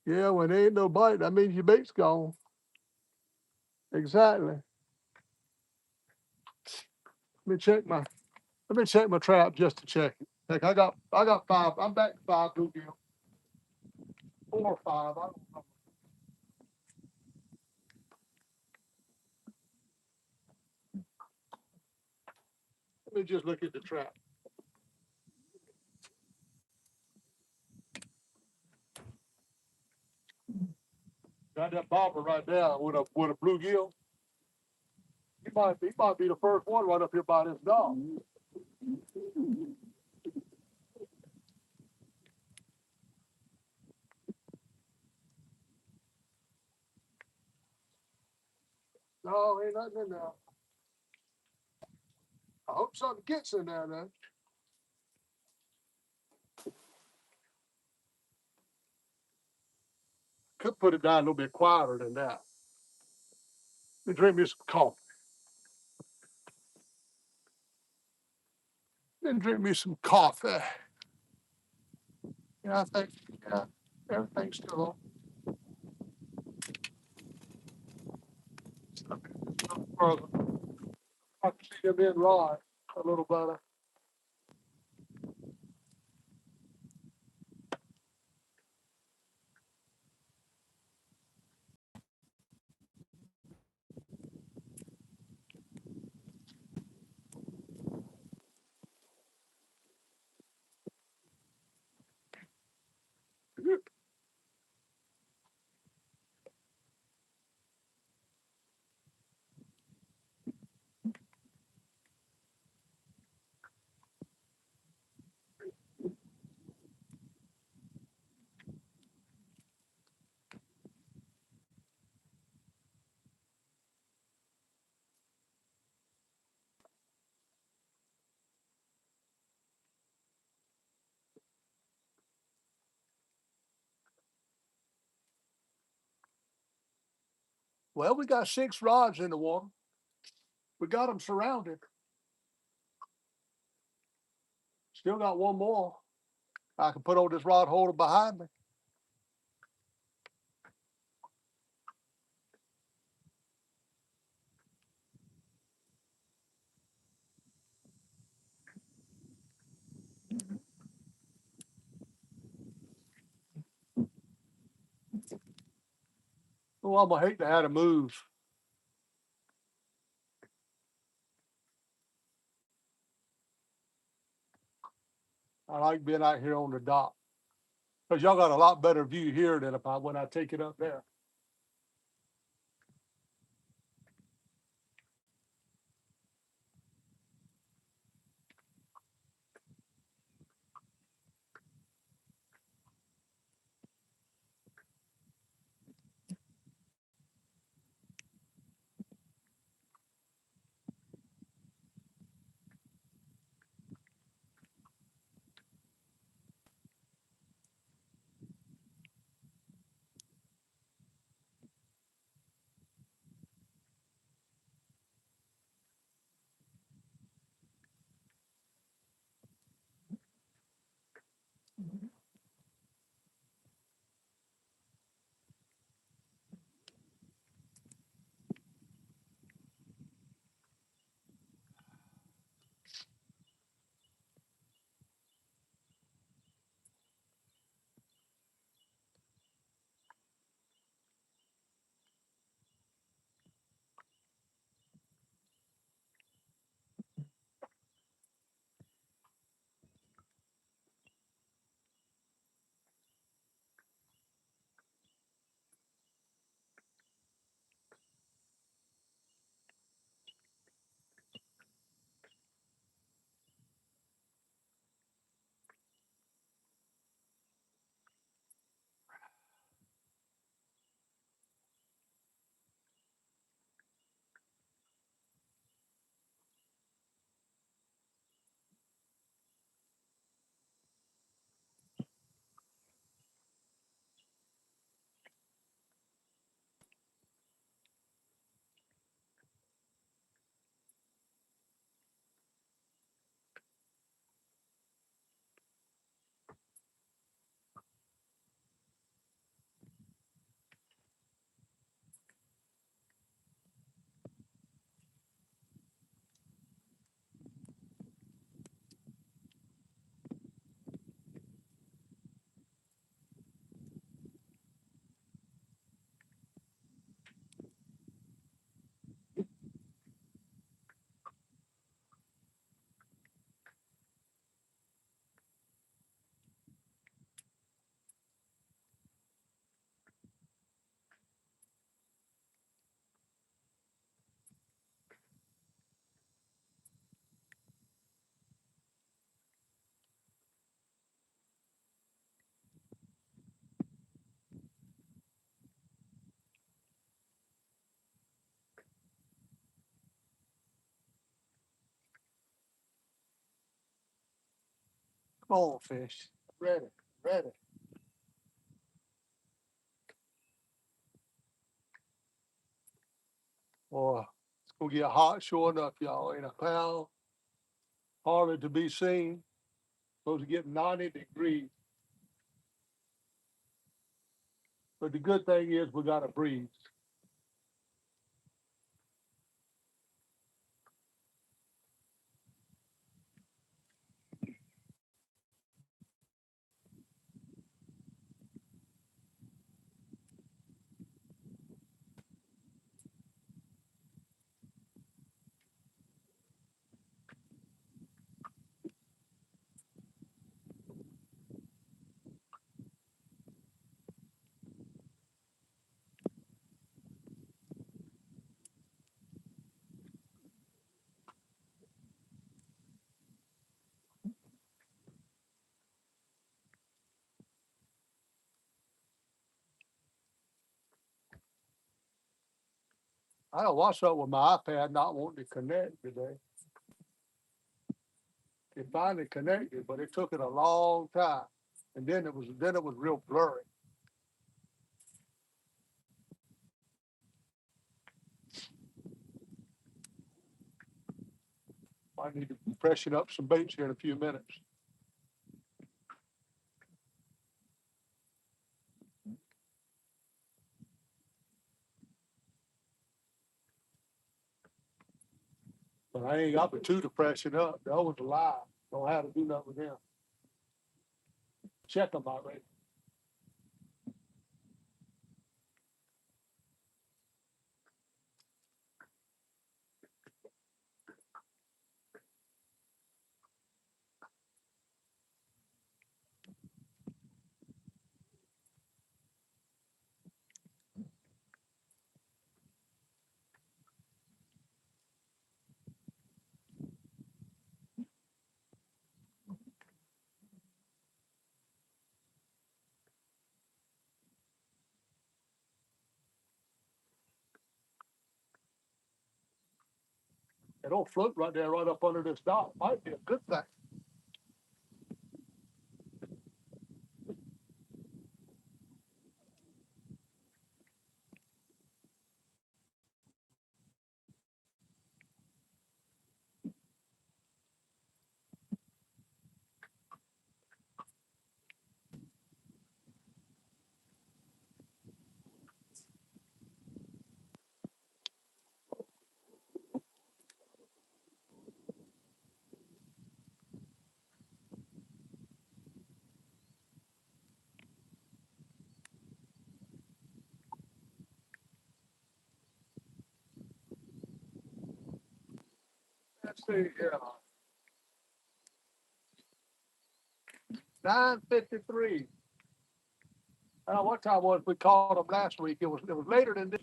Yeah, when there ain't no bite, that means your bait's gone. Exactly. Let me check my trap just to check it. Heck, I got 5. I'm back to 5 bluegill. 4 or 5. I don't know. Let me just look at the trap. Got that bobber right there with a bluegill. He might be the first one right up here by this dog. No, ain't nothing in there. I hope something gets in there then. Could put it down a little bit quieter than that. Let me drink me some coffee. Then drink me some coffee. Yeah, I think, yeah, everything's still on. Further. I can see them in right a little better. Well, we got 6 rods in the water. We got them surrounded. Still got one more I can put on this rod holder behind me. Oh, I'm gonna hate to have to move. I like being out here on the dock because y'all got a lot better view here than if when I take it up there. Come on, fish. Ready, ready. Boy, it's gonna get hot sure enough, y'all. In a cloud, hardly to be seen. Supposed to get 90 degrees. But the good thing is we got a breeze. I don't know what's up with my iPad not wanting to connect today. It finally connected, but it took it a long time. And then it was real blurry. I need to freshen up some baits here in a few minutes. But I ain't got the two to freshen up. The other one's alive. Don't have to do nothing with them. Check them already. They don't float right there, right up under this dock. Might be a good thing. Let's see here. 9:53. I don't know what time was we called them last week. It was later than this.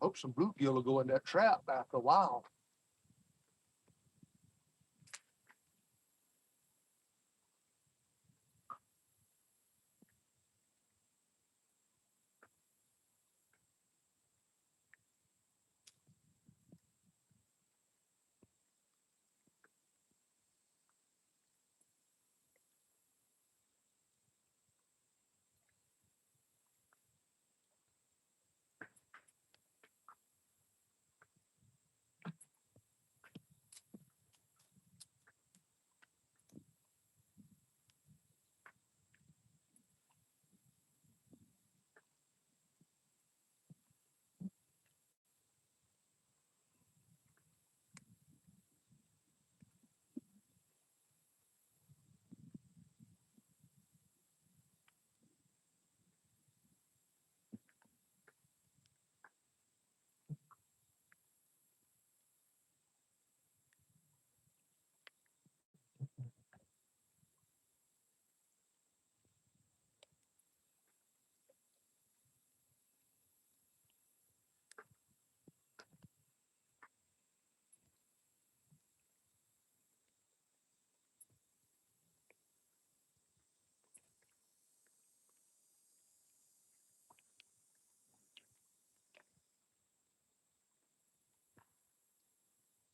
I hope some bluegill will go in that trap after a while.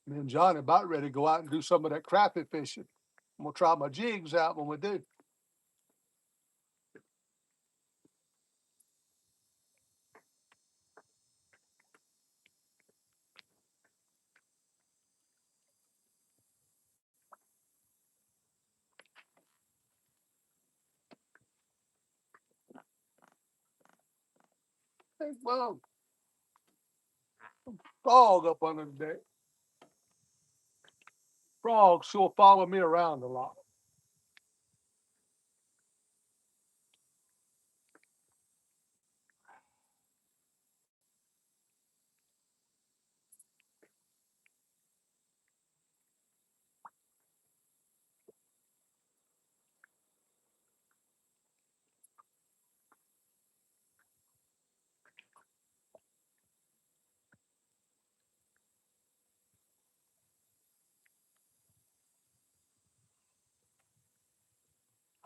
Me and Johnny about ready to go out and do some of that crappie fishing. I'm gonna try my jigs out when we do. Hey, well, frog up under the deck. Frogs sure follow me around a lot.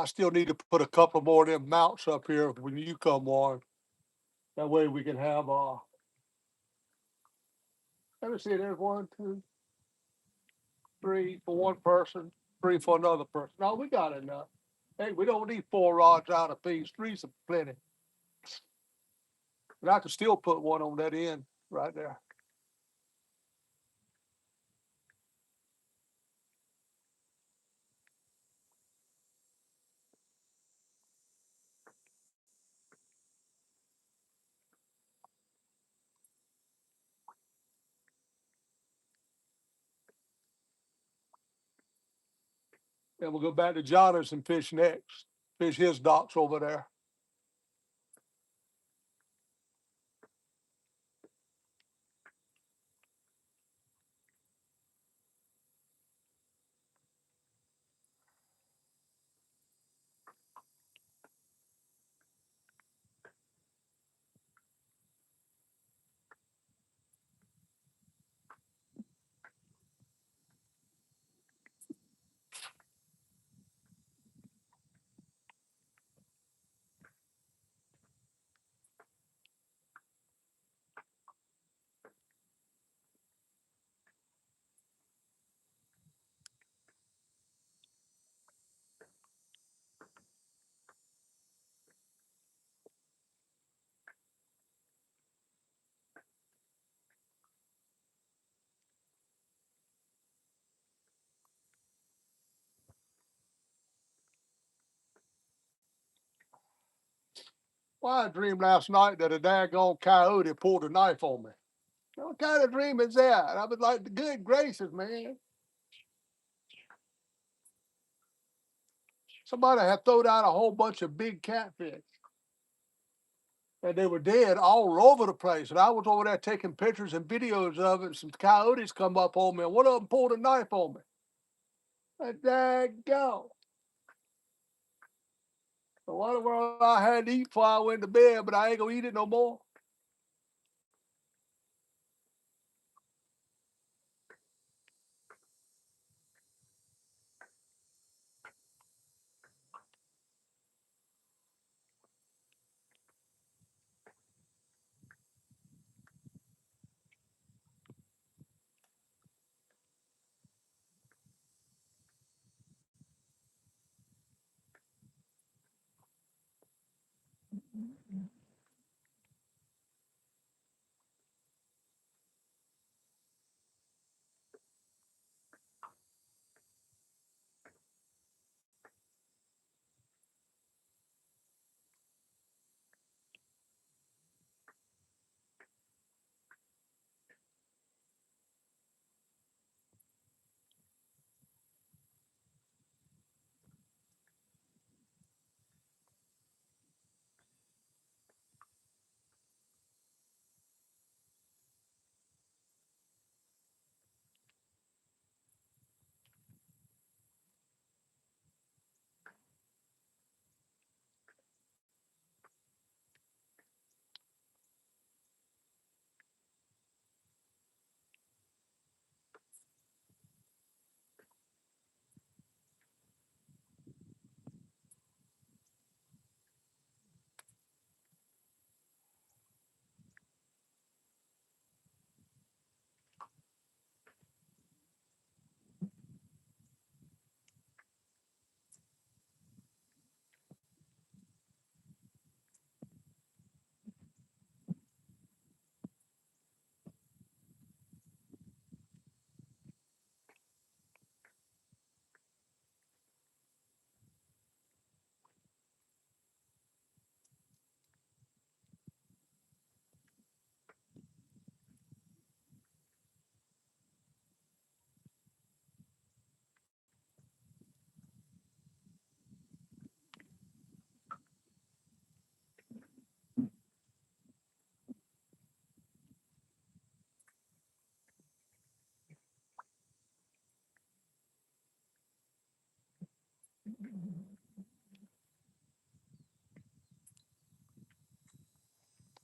I still need to put a couple more of them mounts up here when you come on. That way we can have let me see, there's 1, 2, 3 for one person, 3 for another person. No, we got enough. Hey, we don't need 4 rods out of piece. 3's plenty. But I could still put one on that end right there. Then we'll go back to Johnny's and fish next. Fish his docks over there. Well, I dreamed last night that a daggone coyote pulled a knife on me. What kind of dream is that? I was like, good gracious, man. Somebody had thrown out a whole bunch of big catfish. And they were dead all over the place. And I was over there taking pictures and videos of it. And some coyotes come up on me, and one of them pulled a knife on me. Daggone. So what the world I had to eat before I went to bed, but I ain't gonna eat it no more.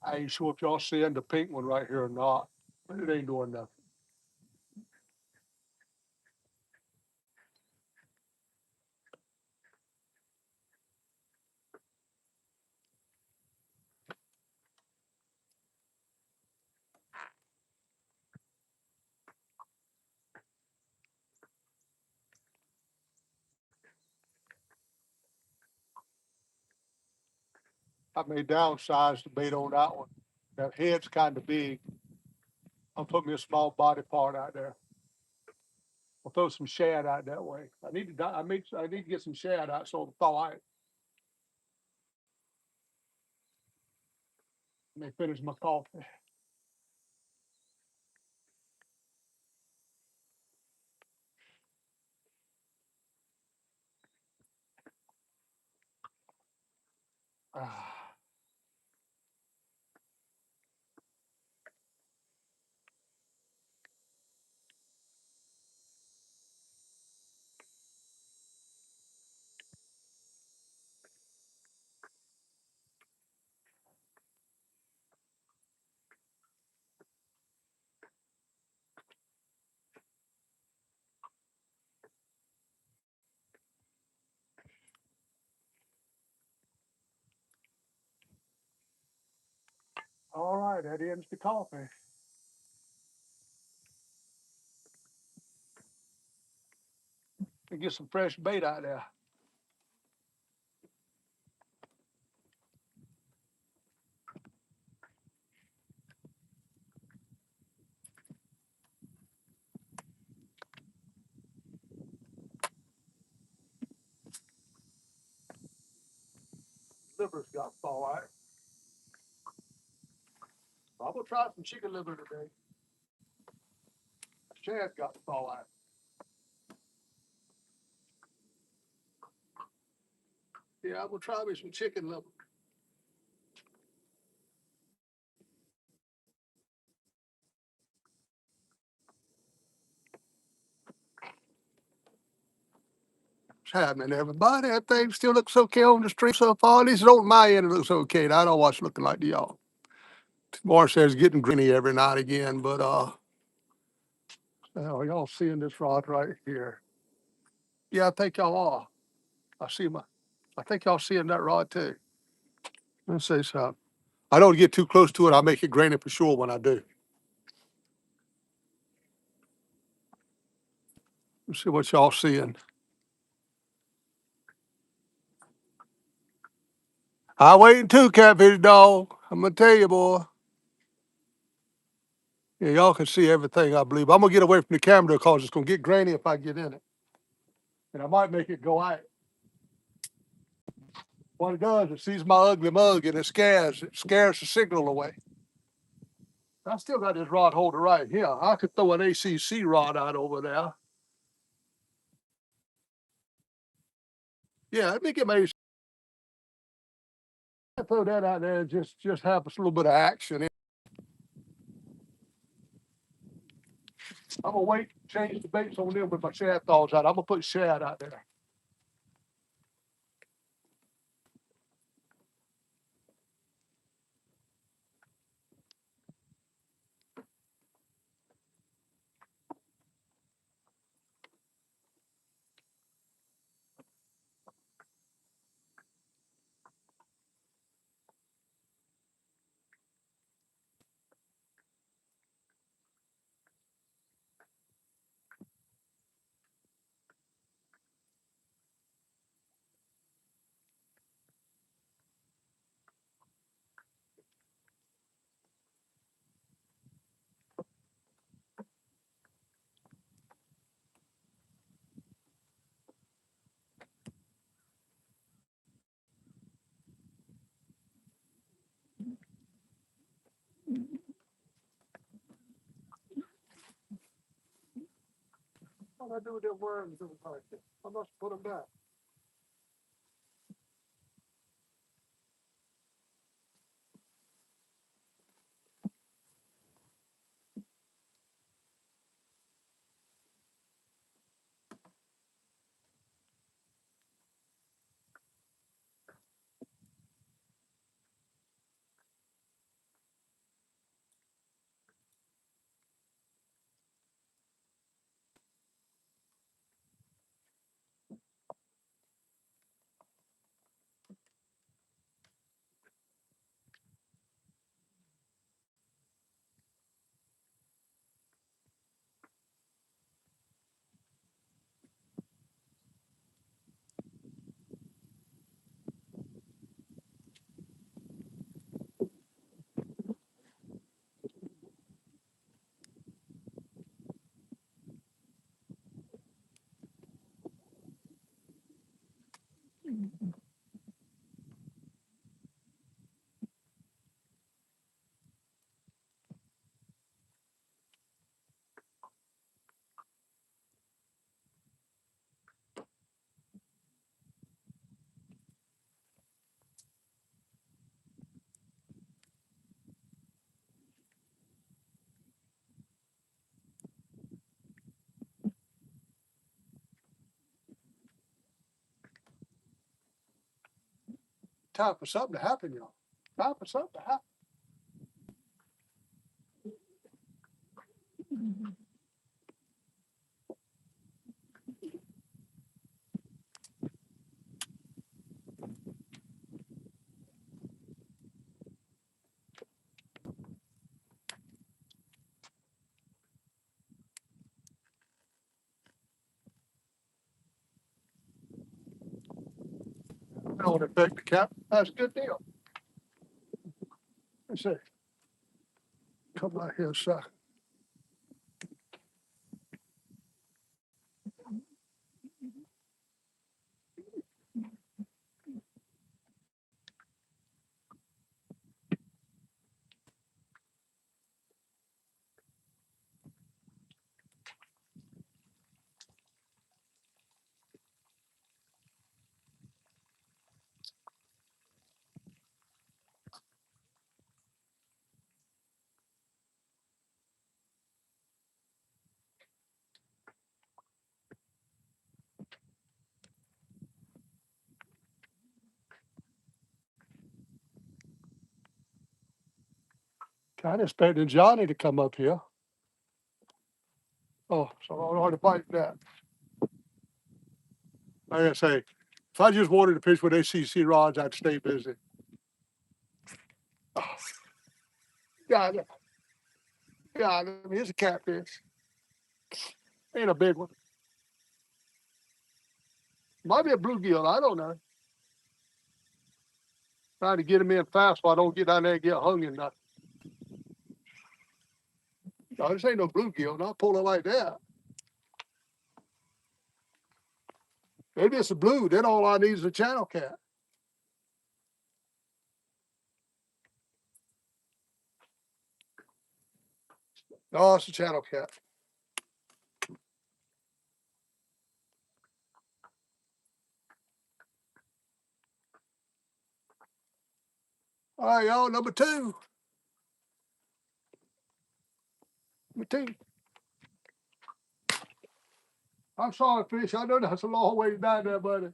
I ain't sure if y'all seeing the pink one right here or not, but it ain't doing nothing. I may downsize the bait on that one. That head's kind of big. I'll put me a small body part out there. I'll throw some shad out that way. I need to get some shad out so it'll thaw out. Let me finish my coffee. Ah. All right, that ends the coffee. And get some fresh bait out there. Liver's got to thaw out. I'm gonna try some chicken liver today. Shad's got to thaw out. Yeah, I'm gonna try me some chicken liver. What's happening, everybody? That thing still looks okay on the stream so far. At least on my end, it looks okay. I don't know what's looking like to y'all. Morris says it's getting greeny every now and again, but oh, y'all seeing this rod right here? Yeah, I think y'all are. I think y'all seeing that rod too. Let's say something. I don't get too close to it. I'll make it grainy for sure when I do. Let's see what y'all seeing. I waiting too, catfish dog. I'm gonna tell you, boy. Yeah, y'all can see everything, I believe. I'm gonna get away from the camera because it's gonna get grainy if I get in it. And I might make it go out. What it does, it sees my ugly mug and it scares the signal away. I still got this rod holder right here. I could throw an ACC rod out over there. Yeah, let me get my throw that out there and just have a little bit of action. I'm gonna wait, change the baits on them with my shad thaws out. I'm gonna put shad out there. What do I do with them worms? I must put them back. Time for something to happen, y'all. Time for something to happen. I want to affect the cap. That's a good deal. Let's see. Come out here a second. Kind of expecting Johnny to come up here. Oh, so I already bite that. Like I say, if I just wanted to fish with ACC rods, I'd stay busy. Oh, got it. Got it. Here's a catfish. Ain't a big one. Might be a bluegill. I don't know. Trying to get him in fast so I don't get down there and get hung in nothing. No, this ain't no bluegill. Not pull it like that. Maybe it's a blue. Then all I need is a channel cat. No, it's a channel cat. All right, y'all. Number two. Number two. I'm sorry, fish. I know that's a long way down there, buddy.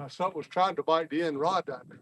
My son was trying to bite the end rod down there.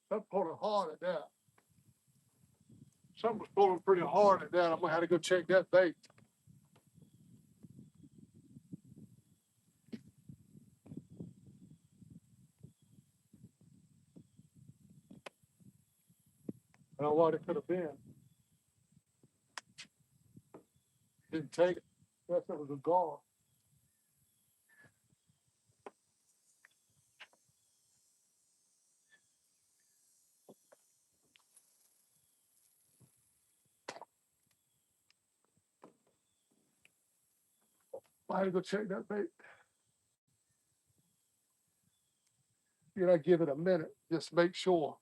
Something pulling hard at that. Something was pulling pretty hard at that. I'm gonna have to go check that bait. I don't know what it could have been. Didn't take it. Guess it was a gar. I had to go check that bait. I give it a minute. Just make sure.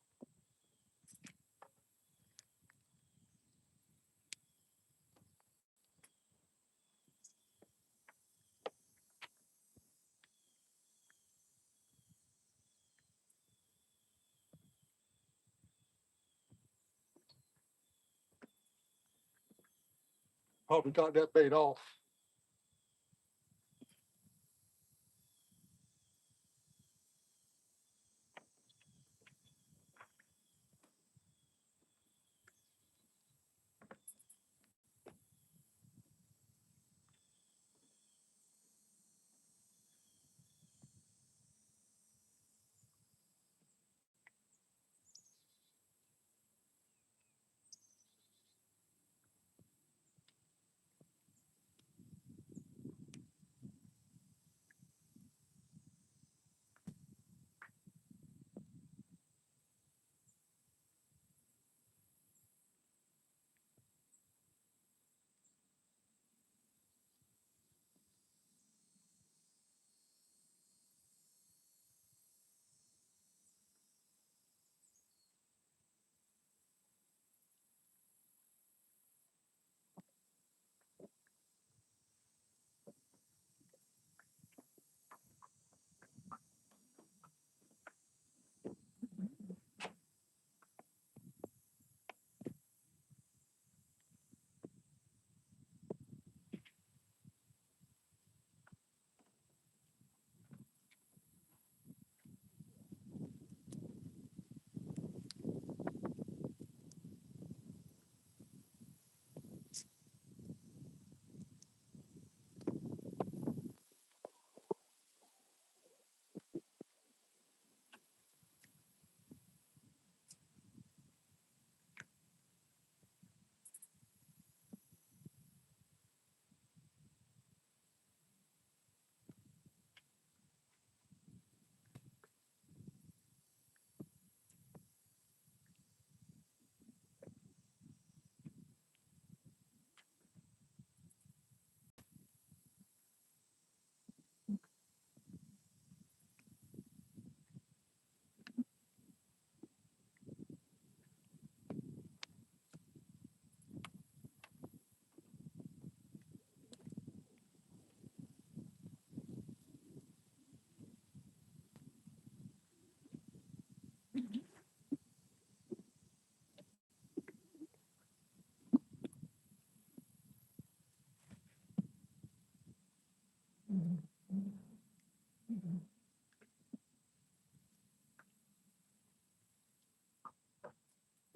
Probably got that bait off.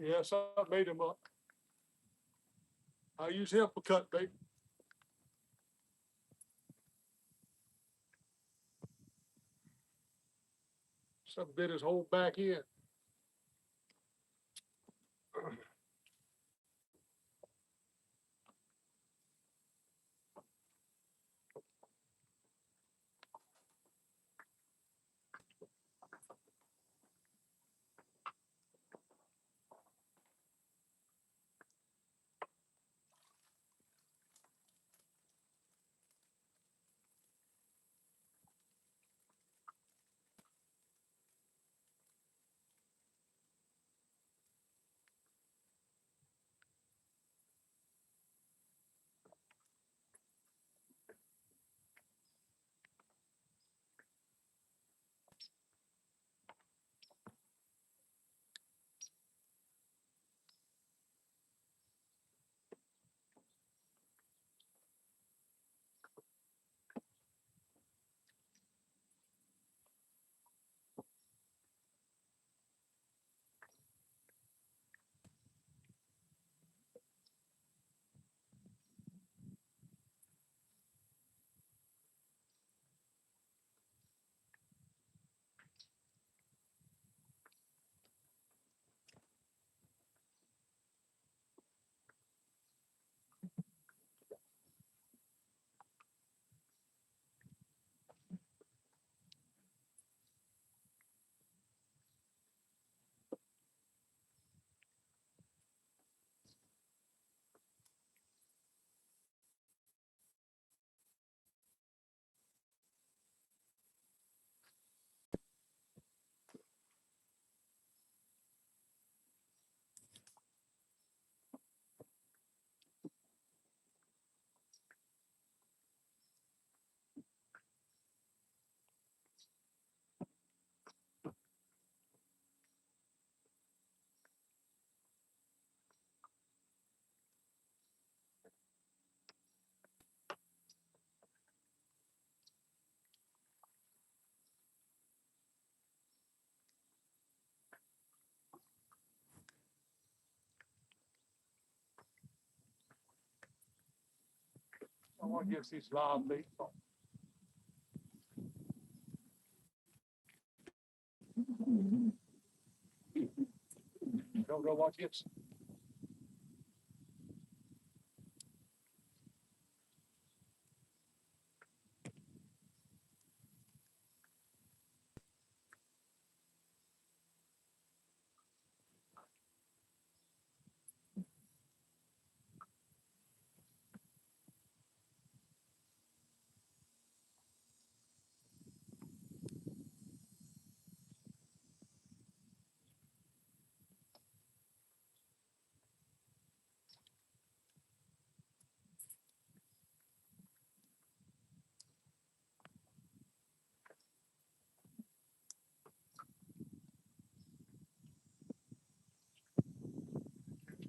Yes, I made him up. I use him for cut bait. Something bit his whole back end. want to get these live bait on. Don't know what gets.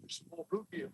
Small bluegill.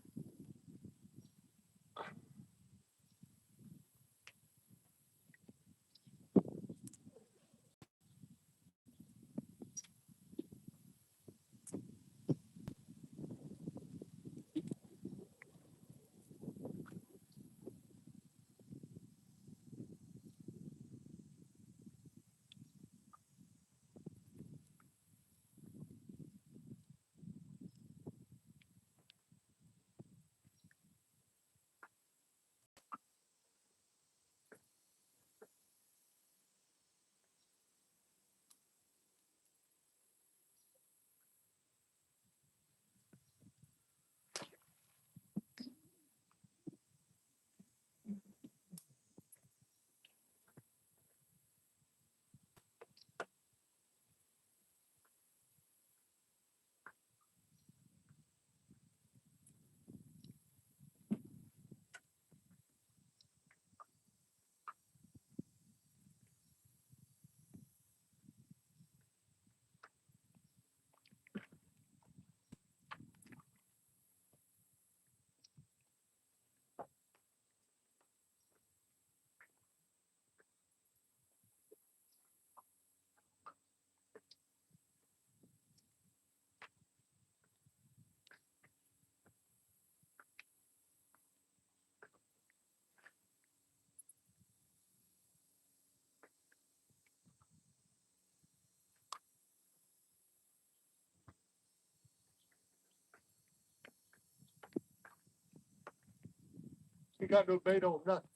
You got no bait on nothing.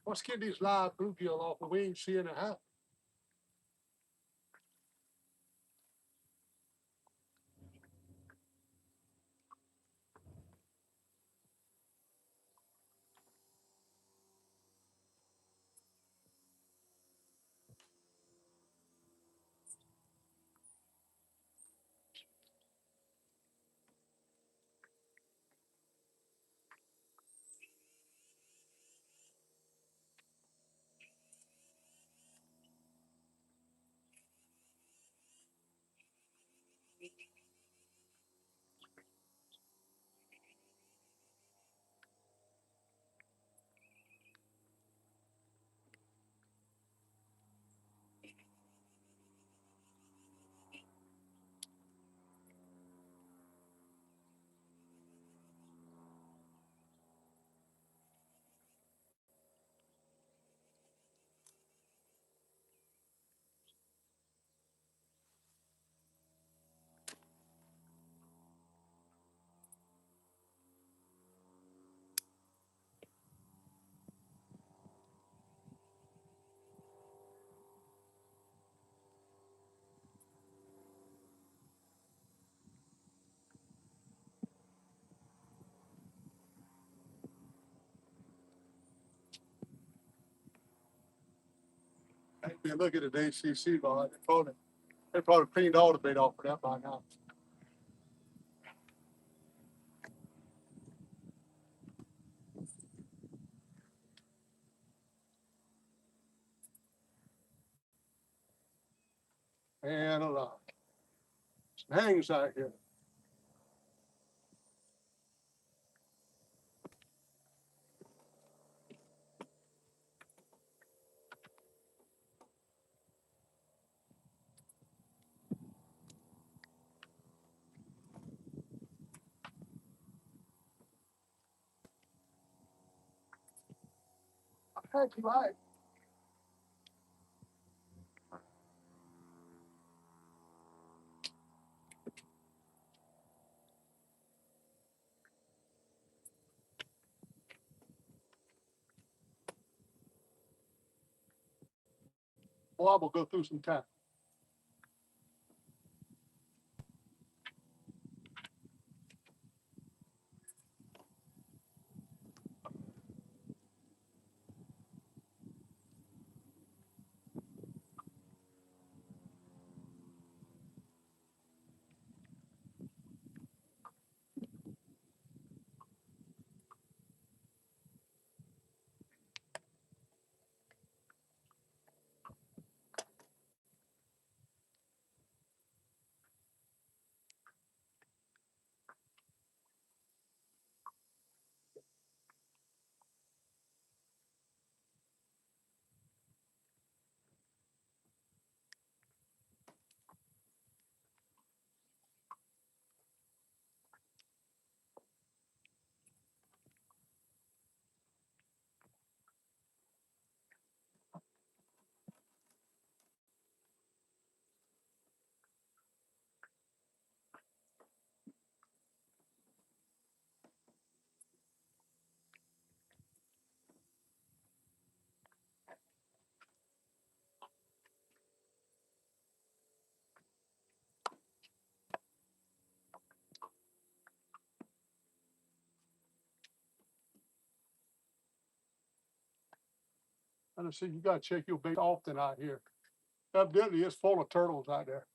Let's get these live bluegill off, and we ain't seeing it happen. Hey, man, look at the ACC line. They probably cleaned all the bait off of that by now. And a lot. Some hangs out here. Heck, you right. Well, I'm gonna go through some time. I just see you gotta check your bait often out here. Evidently, it's full of turtles out there.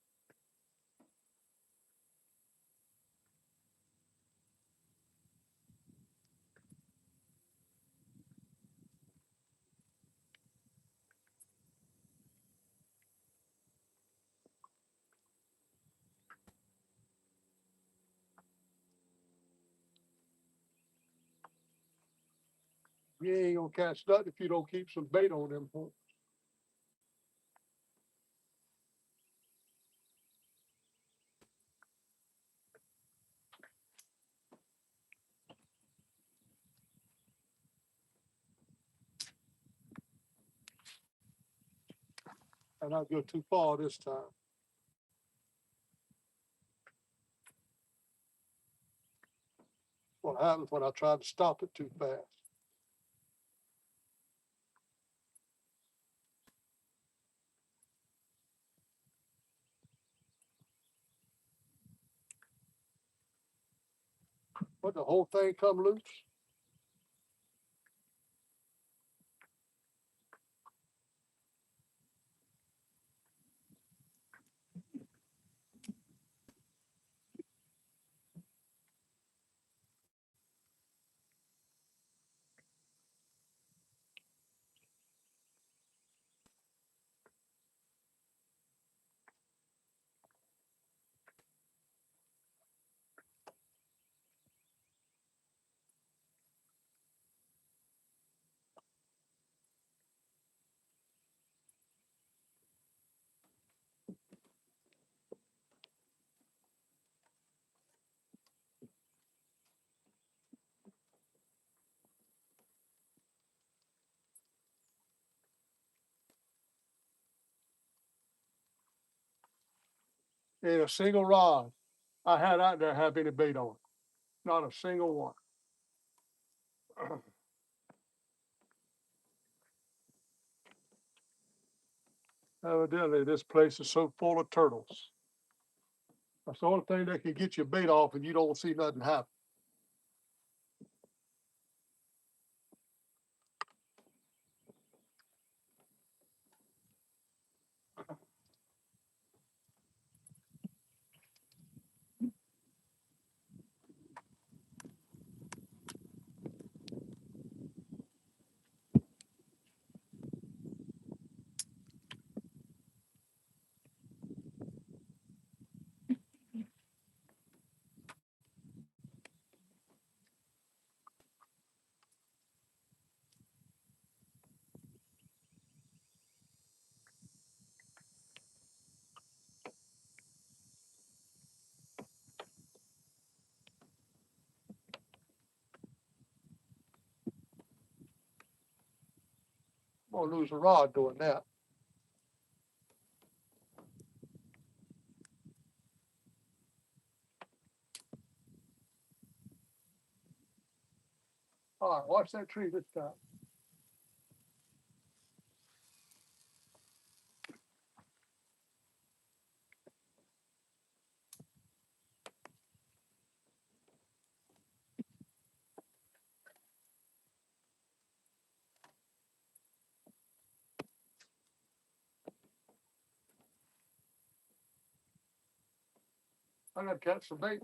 You ain't gonna catch nothing if you don't keep some bait on them. And I go too far this time. What happens when I try to stop it too fast? What, the whole thing come loose? Ain't a single rod I had out there have any bait on it. Not a single one. Evidently, this place is so full of turtles. That's the only thing that can get your bait off and you don't see nothing happen. Gonna lose a rod doing that. All right, watch that tree this time. I gotta catch some bait.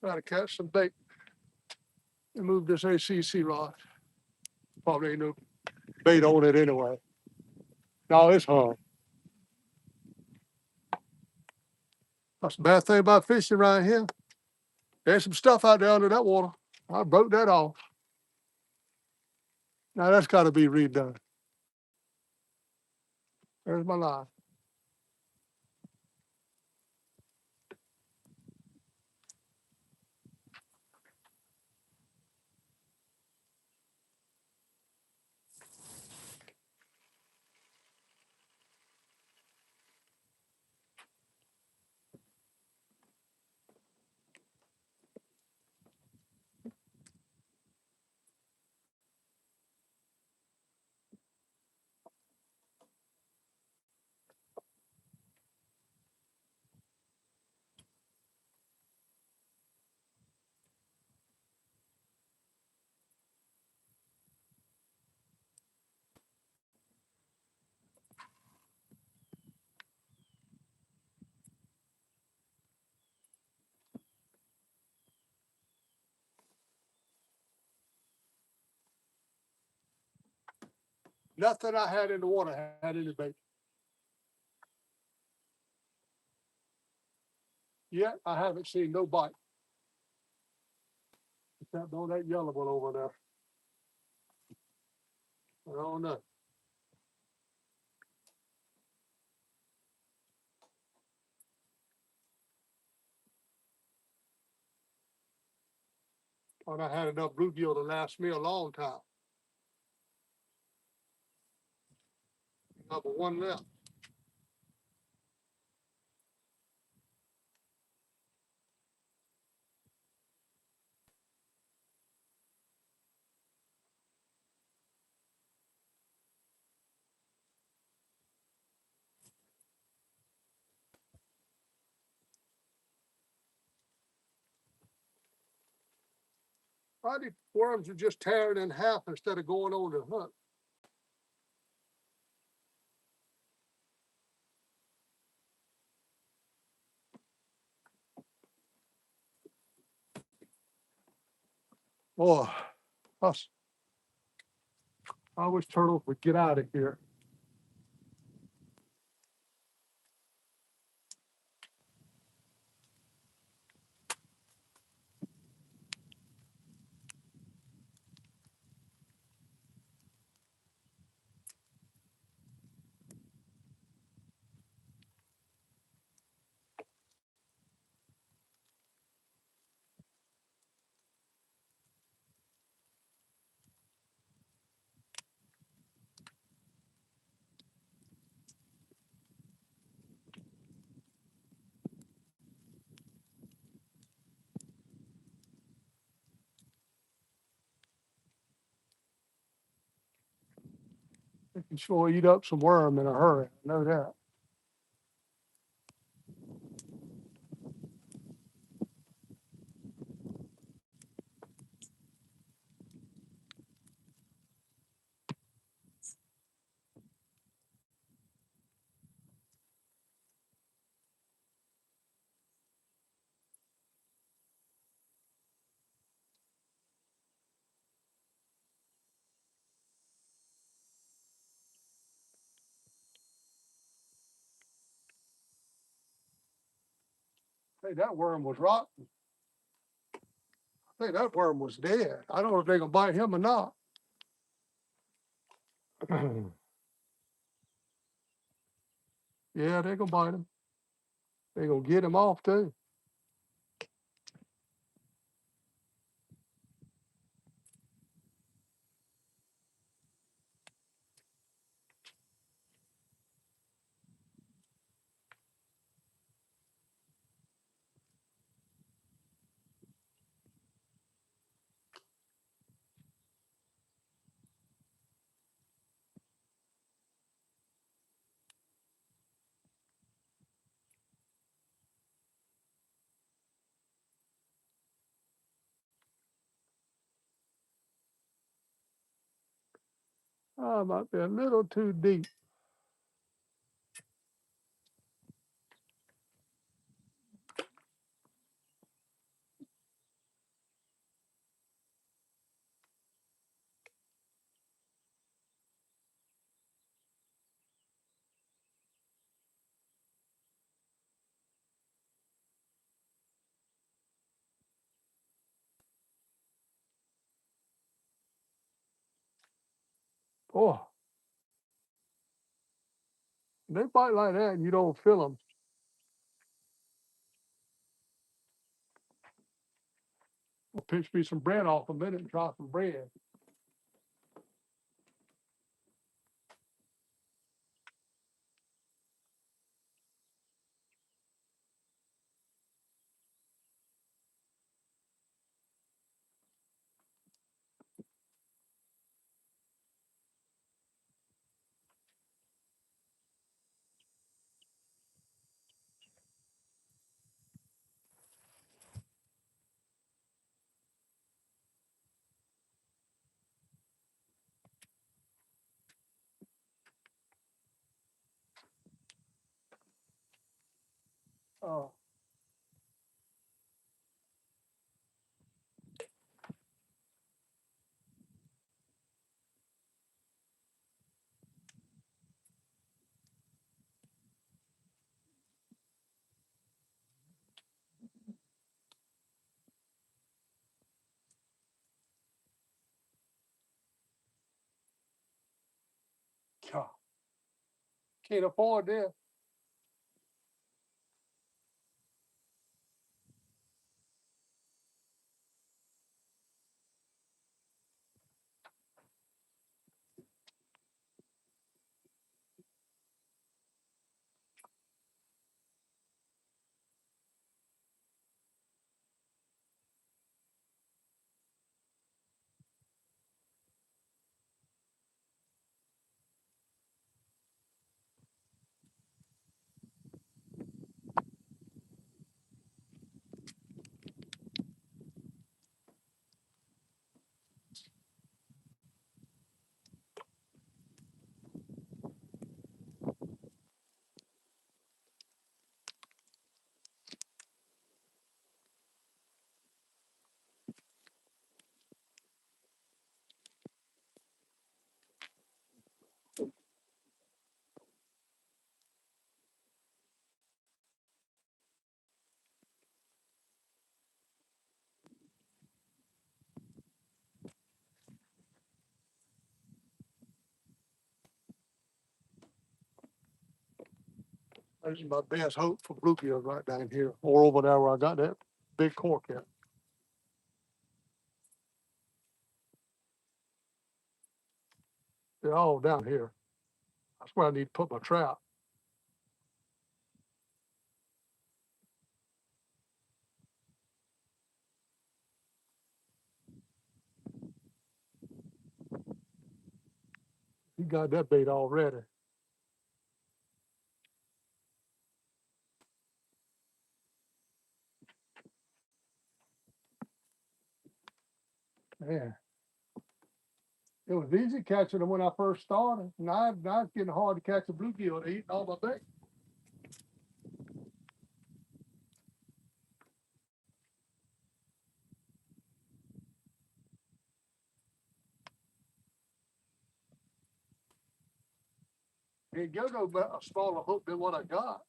Gotta catch some bait and move this ACC rod. Probably ain't no bait on it anyway. No, it's hung. That's the bad thing about fishing right here. There's some stuff out there under that water. I broke that off. Now that's gotta be redone. There's my line. Nothing I had in the water had any bait. Yet I haven't seen no bite. Except on that yellow one over there. I don't know. Thought I had enough bluegill to last me a long time. Number one left. Why these worms are just tearing in half instead of going on to hunt? Boy, I wish turtles would get out of here. They can sure eat up some worm in a hurry. I know that. Hey, that worm was rotten. Hey, that worm was dead. I don't know if they gonna bite him or not. Yeah, they gonna bite him. They gonna get him off too. Oh, might be a little too deep. Oh, they bite like that and you don't feel them. I'll pinch me some bread off a minute and try some bread. Oh, God. Can't afford this. This is my best hope for bluegills right down here, or over there where I got that big cork at. They're all down here. That's where I need to put my trap. He got that bait already. Man, it was easy catching them when I first started. Now it's getting hard to catch a bluegill. They're eating all my bait. Ain't got no a smaller hook than what I got.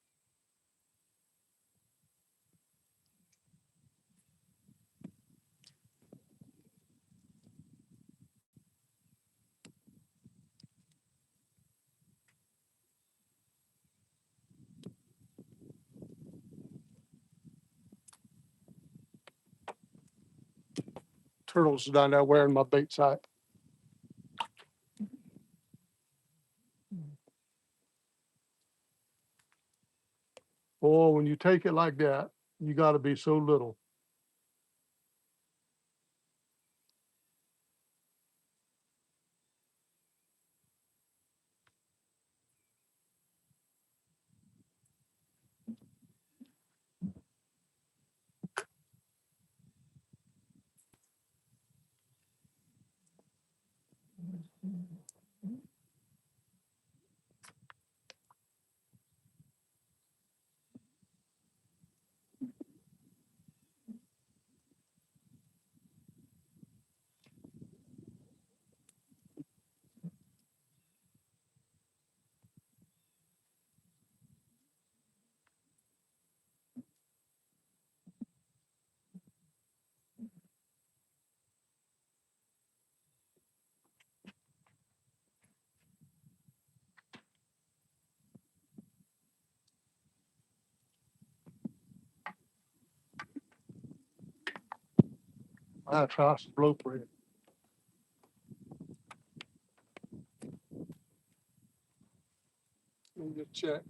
Turtles down there wearing my bait sight. Boy, when you take it like that, you got to be so little. I'll try some blueprint. Let me just check.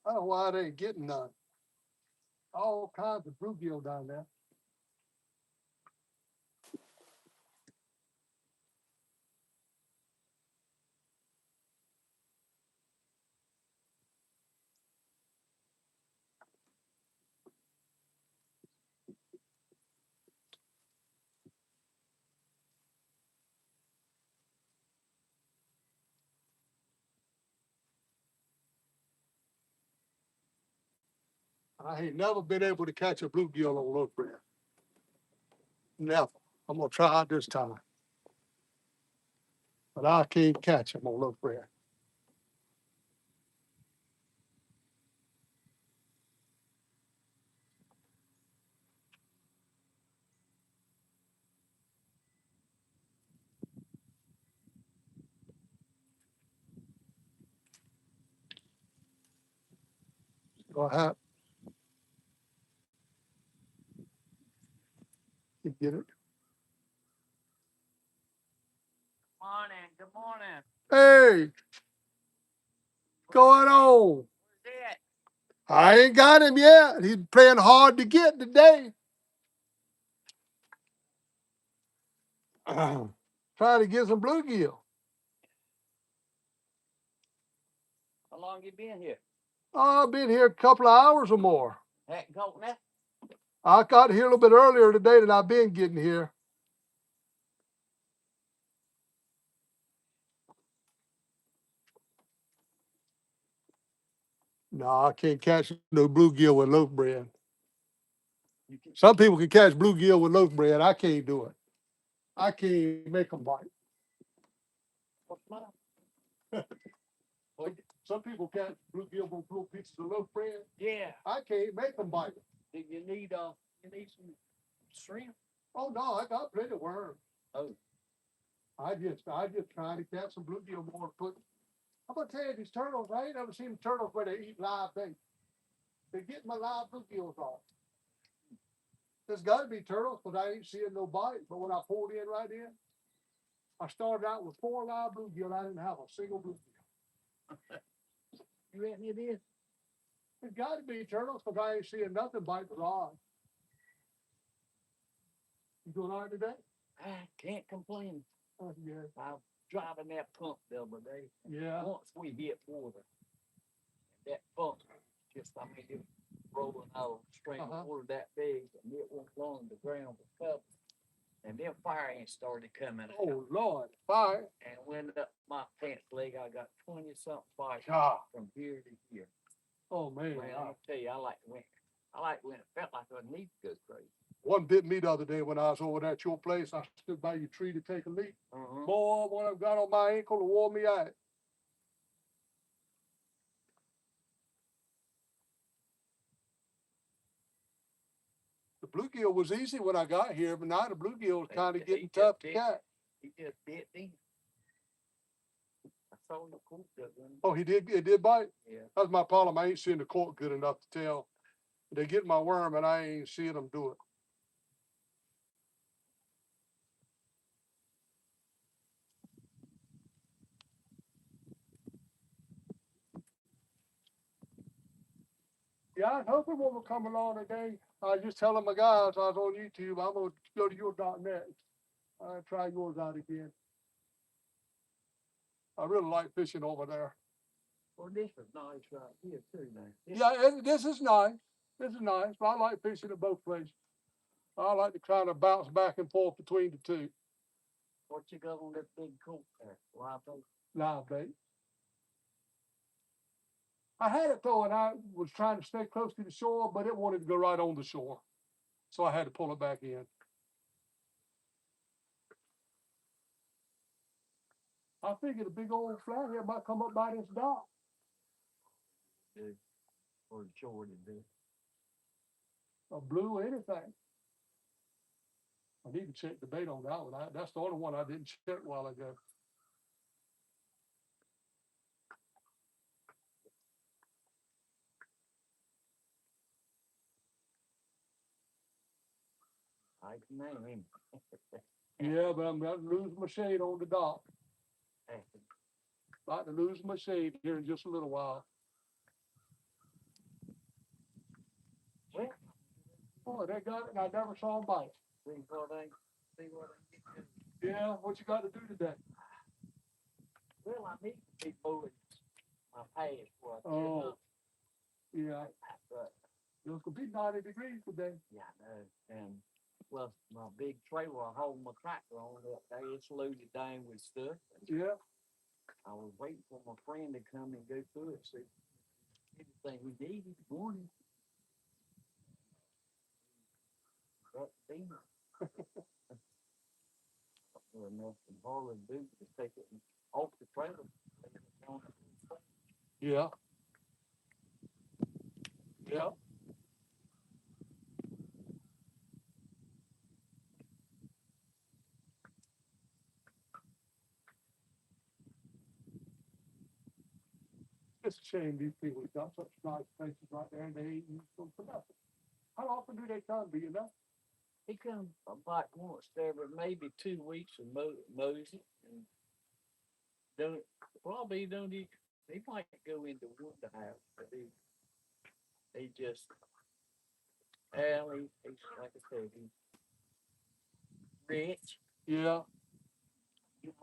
I don't know why they ain't getting none. All kinds of bluegill down there. I ain't never been able to catch a bluegill on low breath. Never. I'm gonna try it this time. But I can't catch them on low breath. So I have to get it. Morning, good morning. Hey, going on? Where's that? I ain't got him yet. He's playing hard to get today. Trying to get some bluegill. How long you been here? Oh, I've been here a couple of hours or more. Heck, go now. I got here a little bit earlier today than I've been getting here. No, I can't catch no bluegill with loaf bread. Some people can catch bluegill with loaf bread. I can't do it. I can't make them bite. What's the matter? Some people catch bluegill with little pieces of loaf bread. Yeah. I can't make them bite. Do you need some shrimp? Oh no, I got plenty of worms. Oh. I just trying to catch some bluegill more. I'm gonna tell you, these turtles, I ain't never seen turtles where they eat live bait. They get my live bluegills off. There's gotta be turtles, but I ain't seeing no bite. But when I pulled in right in, I started out with 4 live bluegill. I didn't have a single bluegill. You reckon it is? There's gotta be turtles, because I ain't seeing nothing bite the rod. You doing all right today? I can't complain. Oh, yeah. I was driving that pump the other day. Yeah. Once we hit water, that pump just, it was rolling out a stream of water that big, and it went along the ground was covered. And then fire ants started coming out. Oh Lord, fire. And went up my pants leg. I got 20-something bites from here to here. Oh man. Man, I'll tell you, I like when it felt like I need to go crazy. One bit me the other day when I was over there at your place. I stood by your tree to take a leak. Boy, when I got on my ankle, it wore me out. The bluegill was easy when I got here, but now the bluegill is kind of getting tough to catch. He just bit me. I saw the cork good one. Oh, he did. It did bite. Yeah. That's my problem. I ain't seeing the cork good enough to tell. They get my worm, and I ain't seeing them do it. Yeah, I was hoping one would come along today. I was just telling my guys I was on YouTube. I'm gonna go to your.net. I'll try yours out again. I really like fishing over there. Well, this is nice right here too, man. Yeah, this is nice. This is nice. I like fishing at both places. I like to kind of bounce back and forth between the two. What you got on that big cork there? Live bait? Live bait. I had it though, and I was trying to stay close to the shore, but it wanted to go right on the shore. So I had to pull it back in. I figured a big old flathead might come up by this dock. do, or the shore to do. A blue, anything. I need to check the bait on that one. That's the only one I didn't check a while ago. I can name him. Yeah, but I'm about to lose my shade on the dock. About to lose my shade here in just a little while. Well, Oh, they got it, and I never saw them bite. see what I get to. Yeah, what you got to do today? Well, I need to be moving my past where I Oh, yeah. but It's gonna be 90 degrees today. yeah, I know. And plus my big trailer I hold my tractor on up there, it's loaded down with stuff. Yeah. I was waiting for my friend to come and go through it, see anything we needed. Morning. But nothing hardly do to take it off the trailer. Yeah. Yeah. It's a shame these people have got such nice places right there and they ain't used them for nothing. How often do they come, do you know? He come about once every maybe 2 weeks and mows it and don't probably don't he might go into one house, but he just he's like I said, he's rich. Yeah. You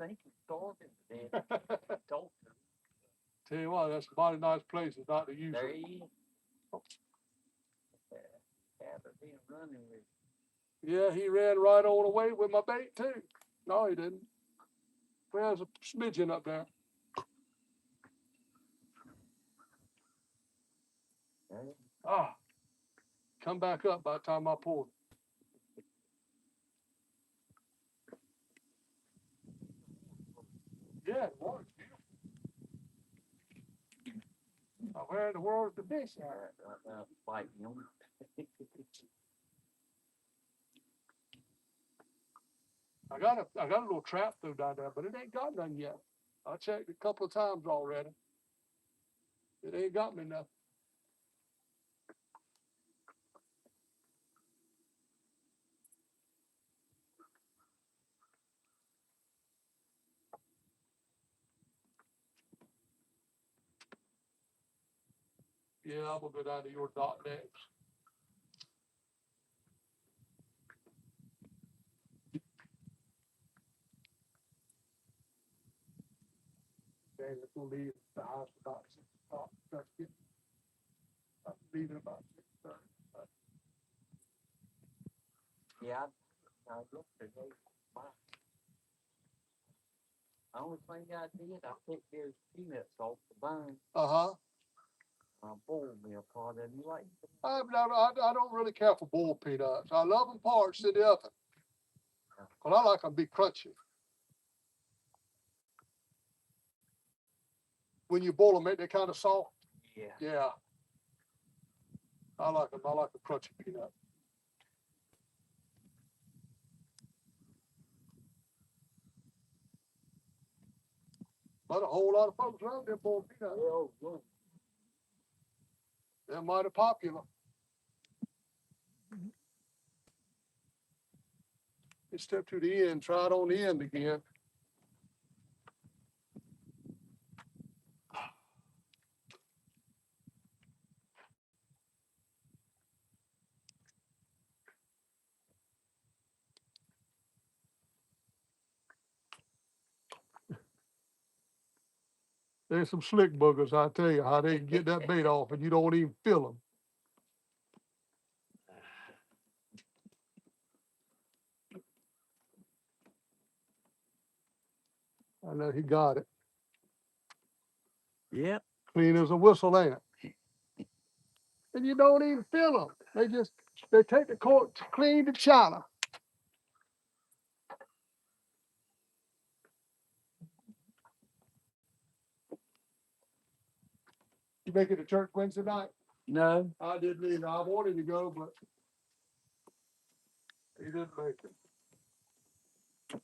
think he's starving, but then don't. Tell you what, that's a mighty nice place. It's not the usual. There he is. Have been running with. Yeah, he ran right on away with my bait too. No, he didn't. There's a smidgen up there. Ah, come back up by the time I pulled. Yeah, the water's beautiful. Now, where in the world's the fish at? Fighting them. I got a little trap through down there, but it ain't got none yet. I checked a couple of times already. It ain't got me nothing. Yeah, I'm gonna go down to your dock next. Okay, let's go leave the house about 6 o'clock. I'm leaving about 6:30. Yeah, I looked today. The only thing I did, I took those peanuts off the vine. Uh-huh. I boiled me a pot of them like. I don't really care for boiled peanuts. I love them parched in the oven. But I like them to be crunchy. When you boil them, ain't they kind of soft? Yeah. Yeah. I like them. I like a crunchy peanut. But a whole lot of folks love them boiled peanuts. Oh, good. They're mighty popular. Let's step to the end, try it on the end again. There's some slick boogers, I tell you, how they can get that bait off and you don't even feel them. I know he got it. Yep. Clean as a whistle, ain't it? And you don't even feel them. They take the cork to clean the china. you make it to church Wednesday night? No, I didn't either. I wanted to go, but he didn't make it.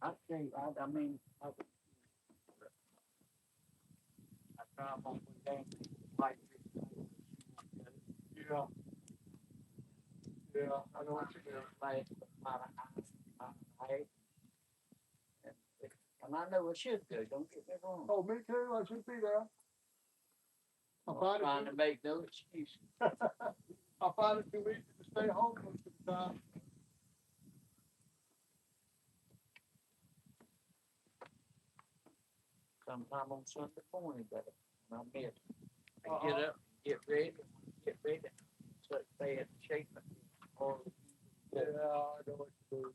I think, I mean, I try on one day, like, Yeah. Yeah, I know what you mean. like, and I know it should go, don't get me wrong. Oh, me too. I should be there. I I'm find trying to it. make no excuse. I find it too easy to stay home most of the time. Sometime on Sunday morning, but I'm here. I get up, get ready, start staying shape. Or Yeah, I know what you do.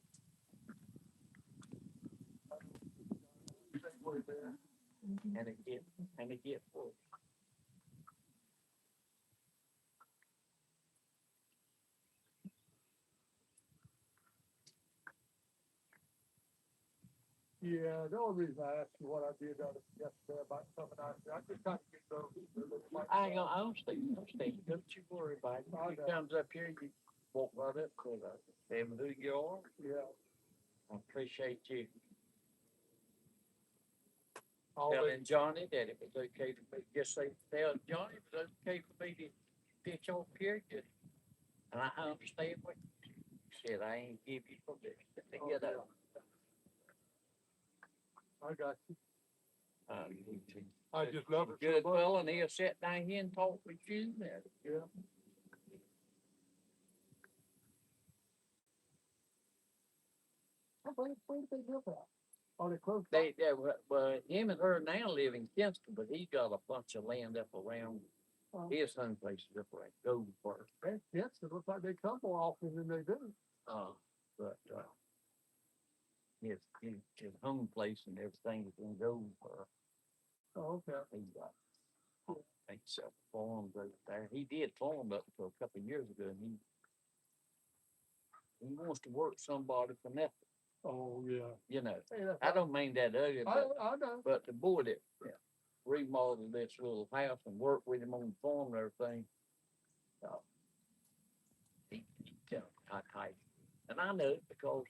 and it get full. Yeah, the only reason I asked you what I did yesterday about coming out here, I just kind of get those. I ain't gonna, I don't stay, don't you worry about it. He comes up here, you walk right up to the, tell him who you are. Yeah. I appreciate you Always. telling Johnny that it was okay for me, just say, tell Johnny it was okay for me to pitch off here. And I understand what you said, I ain't give you permission to get up. I got you. You too. I just love it. Good so much. fella, and he'll sit down here and talk with you. Yeah. Where did they live at? Oh, they close. Well, him and her now live in Kinston, but he got a bunch of land up around his home places up around Goldsboro. Yes, it looks like they come more often than they do. But his home place and everything is in Goldsboro. Oh, okay. He got several farms over there. He did farm up for a couple of years ago, and he wants to work somebody for nothing. Oh, yeah. You know, Hey, I don't mean that ugly, I know. but the boy that remodeled this little house and worked with him on the farm and everything, he tell me how tight. And I know it because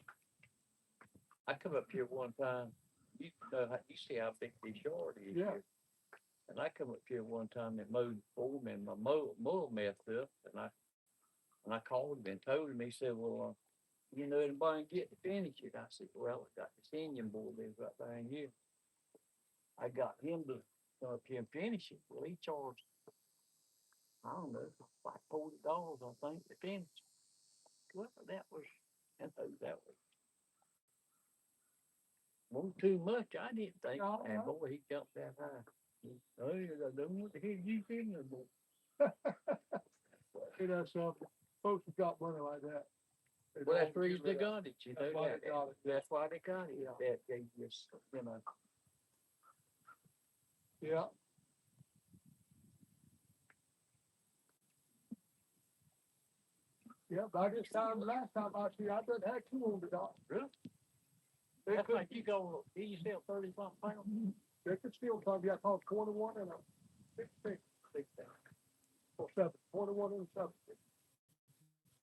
I come up here one time. You know, you see how big this yard is. Yeah. Here. And I come up here one time and mowed for me, and my mower messed up, and I called him and told him. He said, "Well, you know anybody can get to finish it?" I said, "Well, I got this Indian boy lives right down here. I got him to come up here and finish it." Well, he charged, I don't know, like $40, I think, to finish it. Well, that was wasn't too much, I didn't think. No, And no. boy, he jumped that high. Oh, I don't know what the hell you thinking of, boy. You know, so folks have got money like that. Well, that's the reason they got it, you know. That's why they got it. That's why they got it. That they just, you know. Yeah. Yeah, by this time, last time I see, I done had $200. Really? They That's could, like you go, you sell 30-something pounds. they could still tell me I called 21 and a 16. Big thing. Or 7, 21 and 7.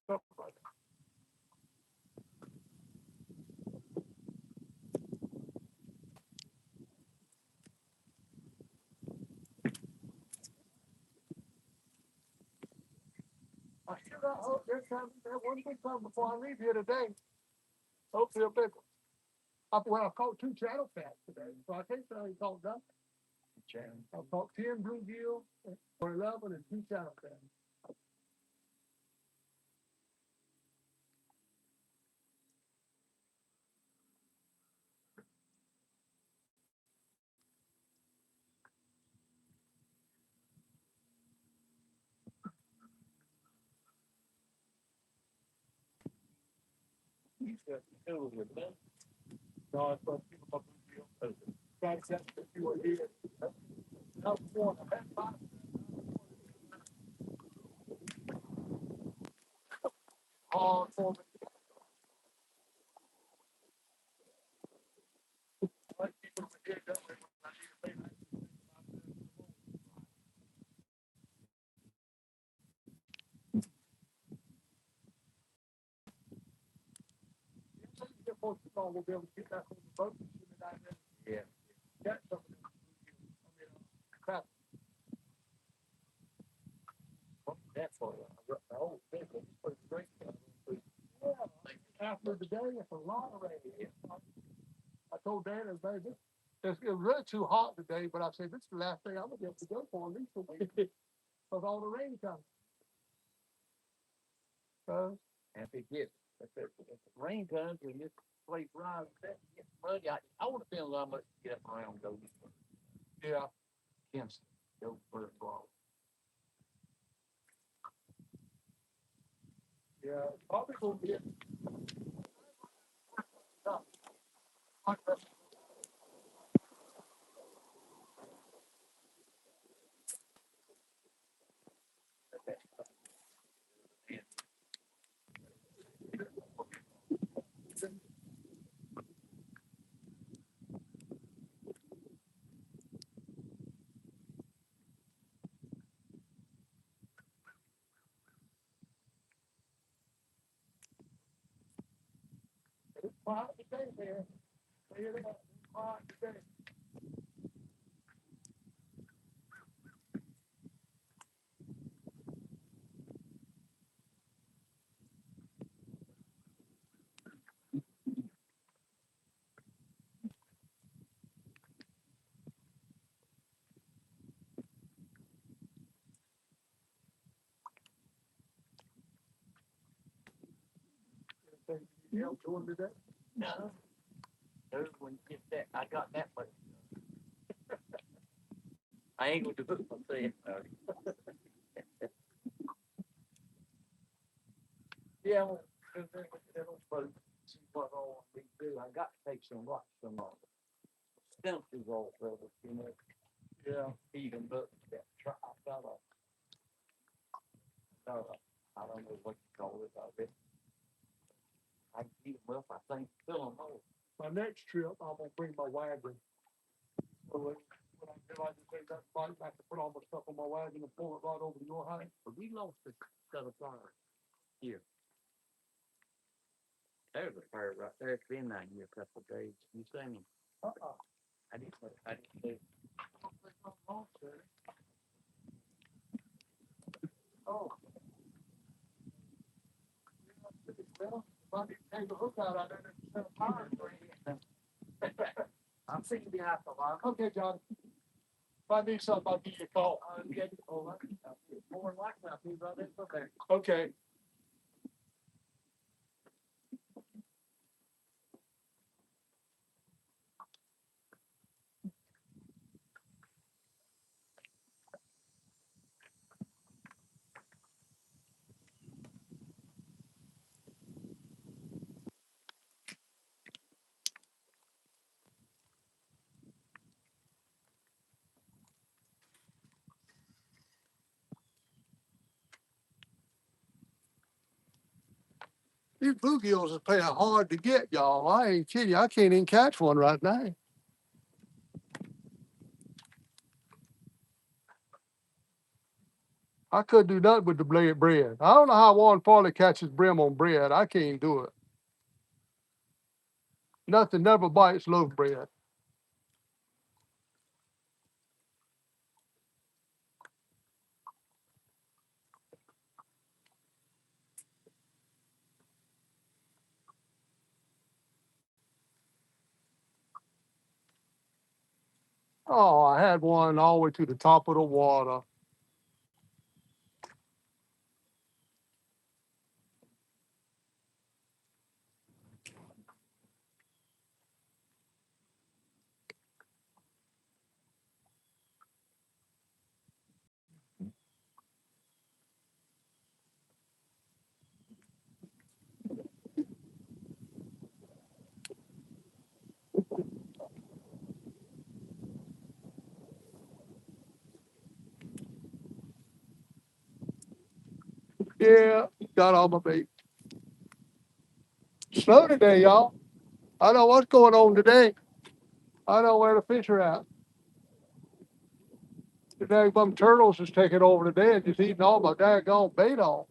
Something like that. I still got hope this time. That one big time before I leave here today. Hopefully a big one. Well, I caught 2 channel cats today, so I can't say I caught nothing. I caught 10 bluegill, or 11, and 2 channel cats. You got to do with that. No, it's supposed to be my bluegill. That's that you were here. That's one. I had 5. Hard for me. Like people would get done when I need to pay. before too long, we'll be able to get back on the boat and shoot it out there. Yeah. Catch some of them. I mean, crap. That's what the whole thing was pretty great. Yeah, after the day, it's a lot of rain. I told Dan, baby, it was really too hot today, but I said, this is the last day I'm gonna be able to go for at least a week because all the rain comes. So, And if it gets, if the rain comes and this place rises, that gets muddy. I want to feel how much to get up around those. yeah. Kinston, those bird balls. Yeah, probably gonna get. It's quiet today, man. Clear it up. It's quiet today. Anything you help doing today? No. There's when you get that, I got that much. I ain't gonna do it myself. Yeah, well, see what all we do. I got to take some stencils off of it, you know. Yeah. Feed them up. That try. I don't know what you call it. I can heat them up. I think fill them up. My next trip, I'm gonna bring my wagon. So when I get out to take that bike, I can put all my stuff on my wagon and pull it right over to your house. But we lost a set of fire here. There's a fire right there. It's been down here a couple of days. You seen him? I didn't see. Oh. Well, if I need to take the hook out, I don't have to fire for you. I'm seeing you out the lot. Okay, John. If I need something, I'll give you a call. More likely, I'll be right in there. Okay. These bluegills are paying hard to get, y'all. I ain't kidding you. I can't even catch one right now. I couldn't do nothing with the blade bread. I don't know how Warren Farley catches brim on bread. I can't do it. Nothing never bites loaf bread. Oh, I had one all the way to the top of the water. Yeah, got all my bait. Slow today, y'all. I don't know what's going on today. I don't know where the fish are at. The daggum turtles is taking over today and just eating all my daggone bait off.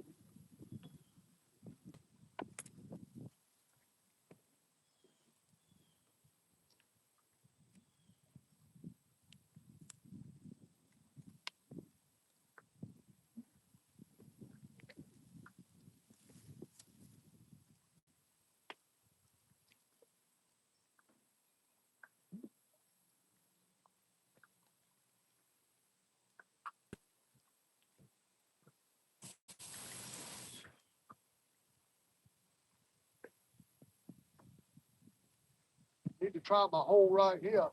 need to try my hole right here.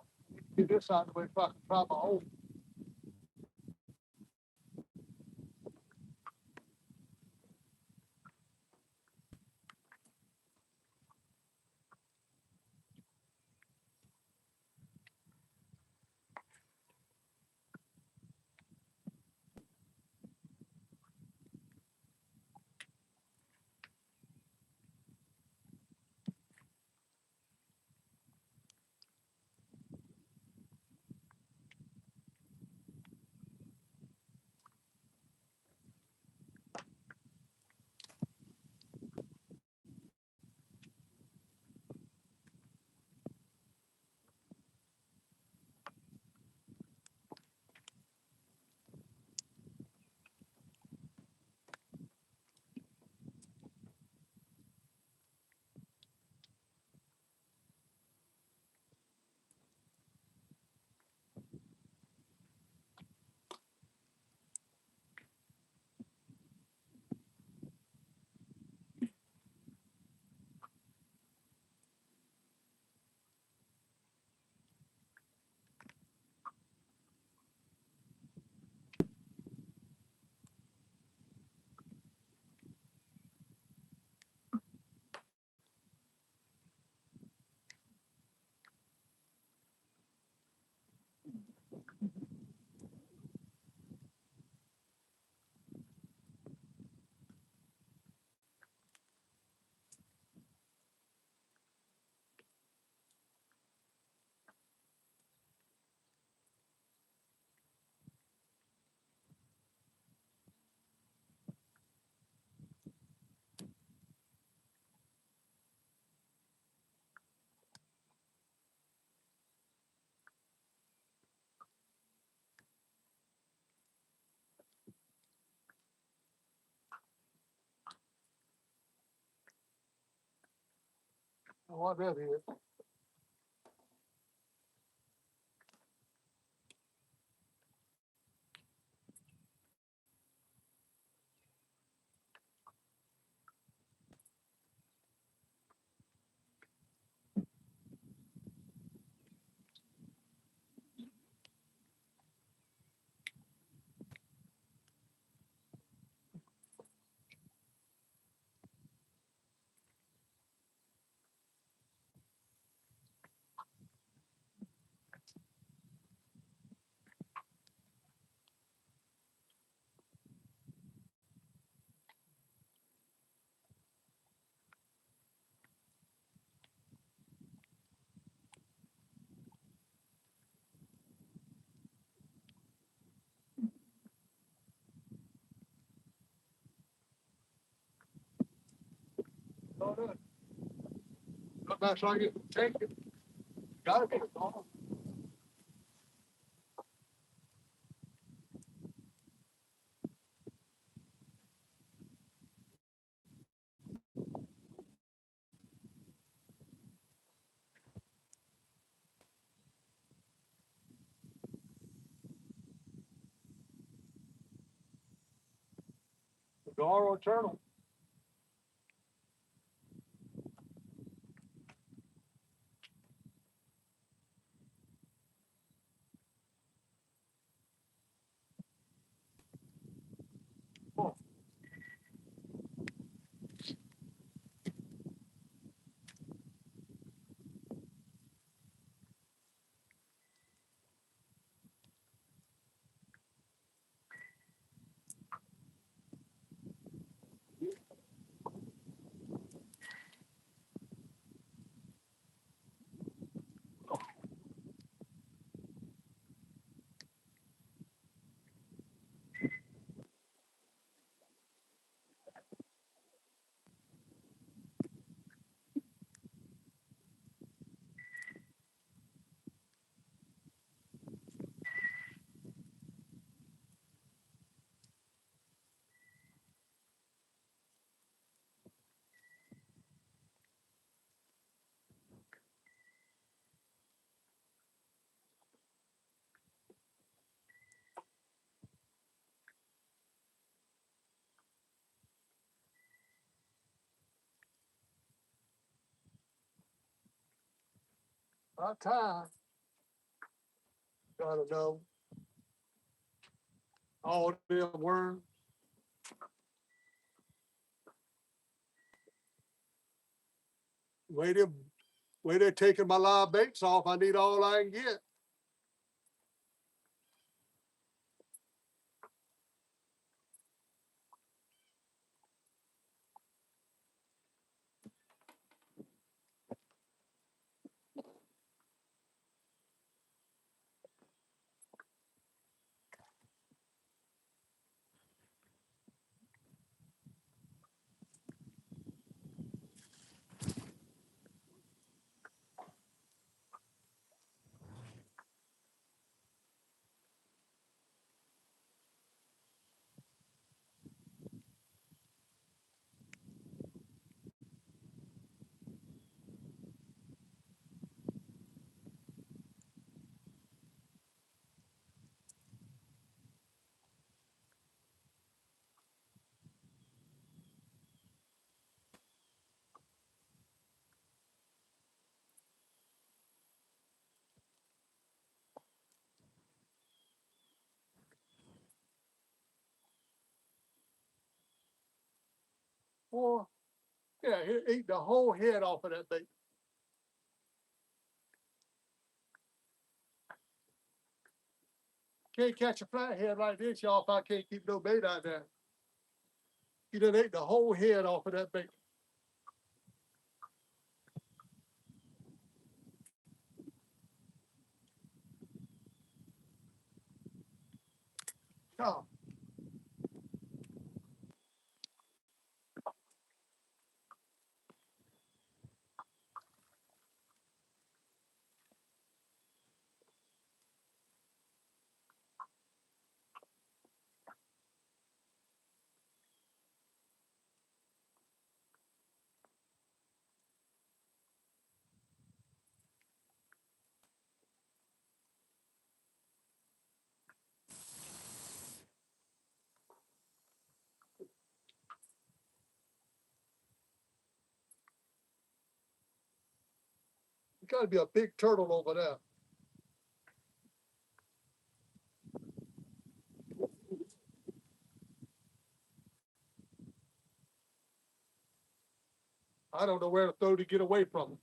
Get this out of the way if I can try my hole. What that is? Look back so I can take it. Gotta be gone. The gar or turtle. Oh, About time. Gotta know. All them worms. Way they're taking my live baits off. I need all I can get. Boy, yeah, he eat the whole head off of that bait. Can't catch a flathead like this, y'all, if I can't keep no bait out there. He done ate the whole head off of that bait. Oh, there's gotta be a big turtle over there. I don't know where to throw to get away from him.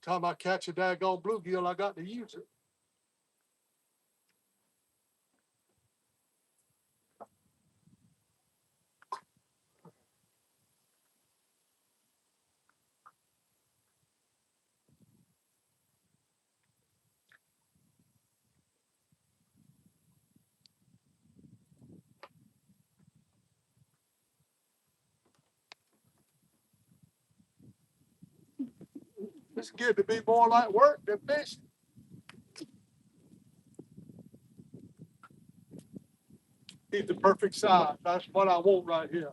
Time I catch a daggone bluegill, I got to use it. This is getting to be more like work than fishing. He's the perfect size. That's what I want right here.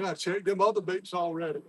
I checked them other baits already.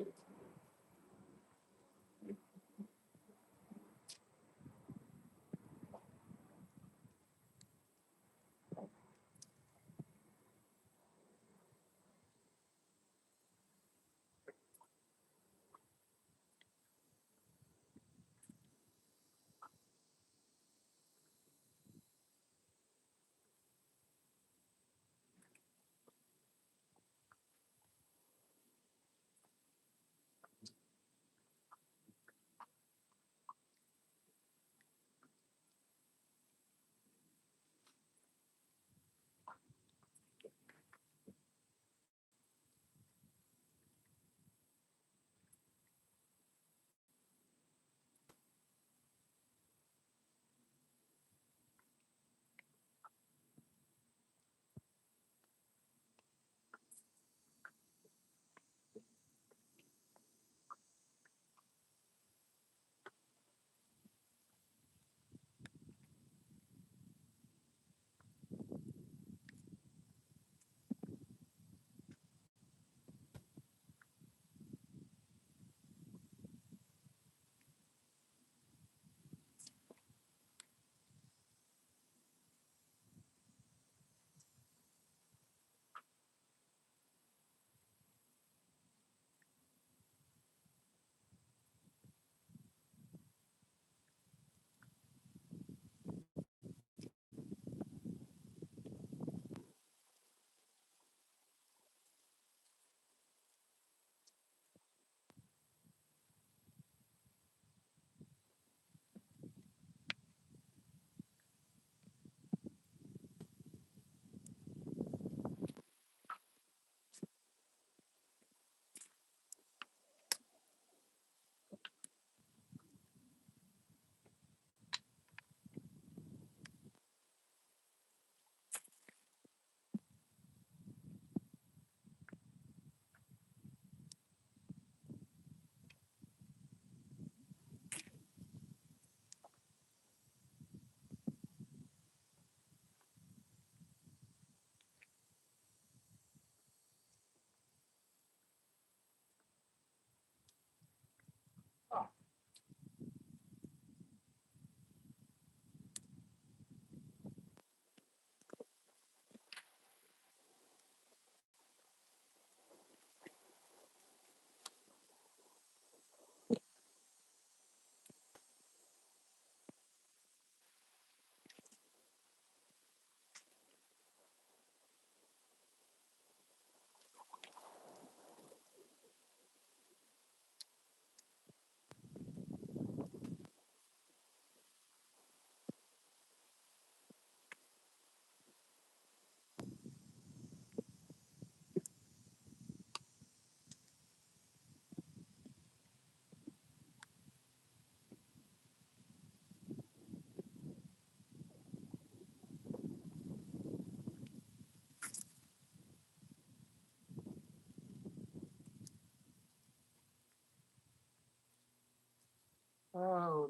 Oh,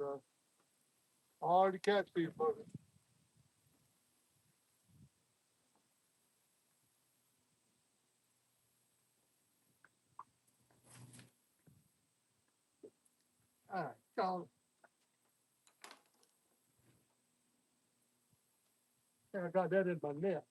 no. All the catfish, brother. All right, Charlie. I got that in my net.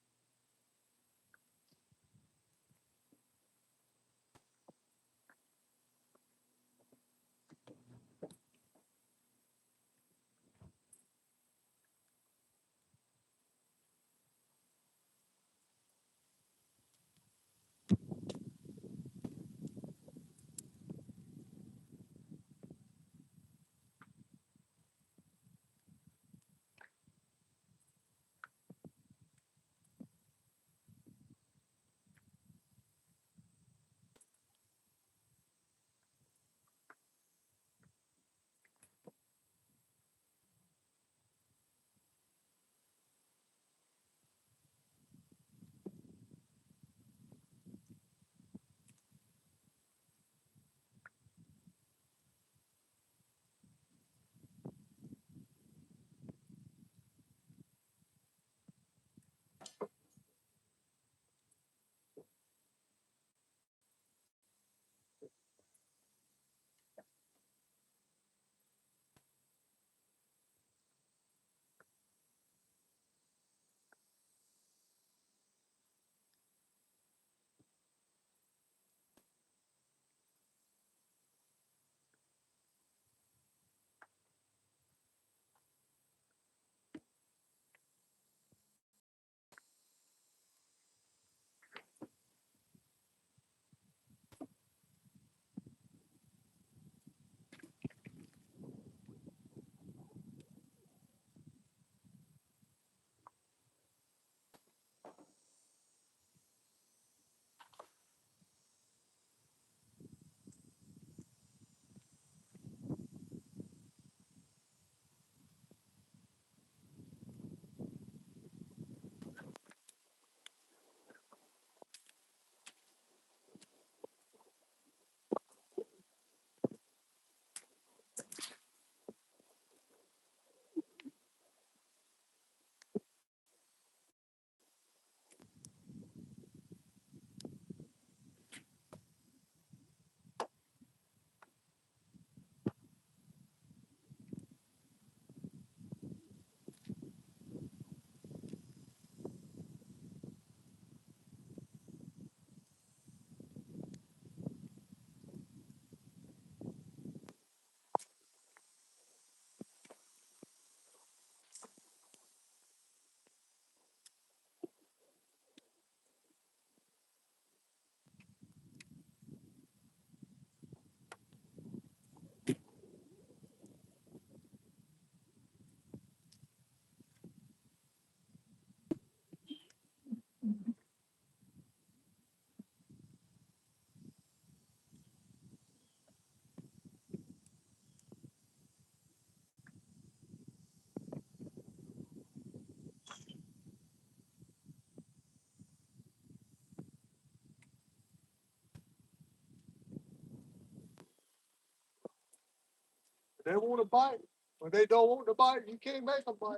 They want to bite. When they don't want to bite, you can't make them bite.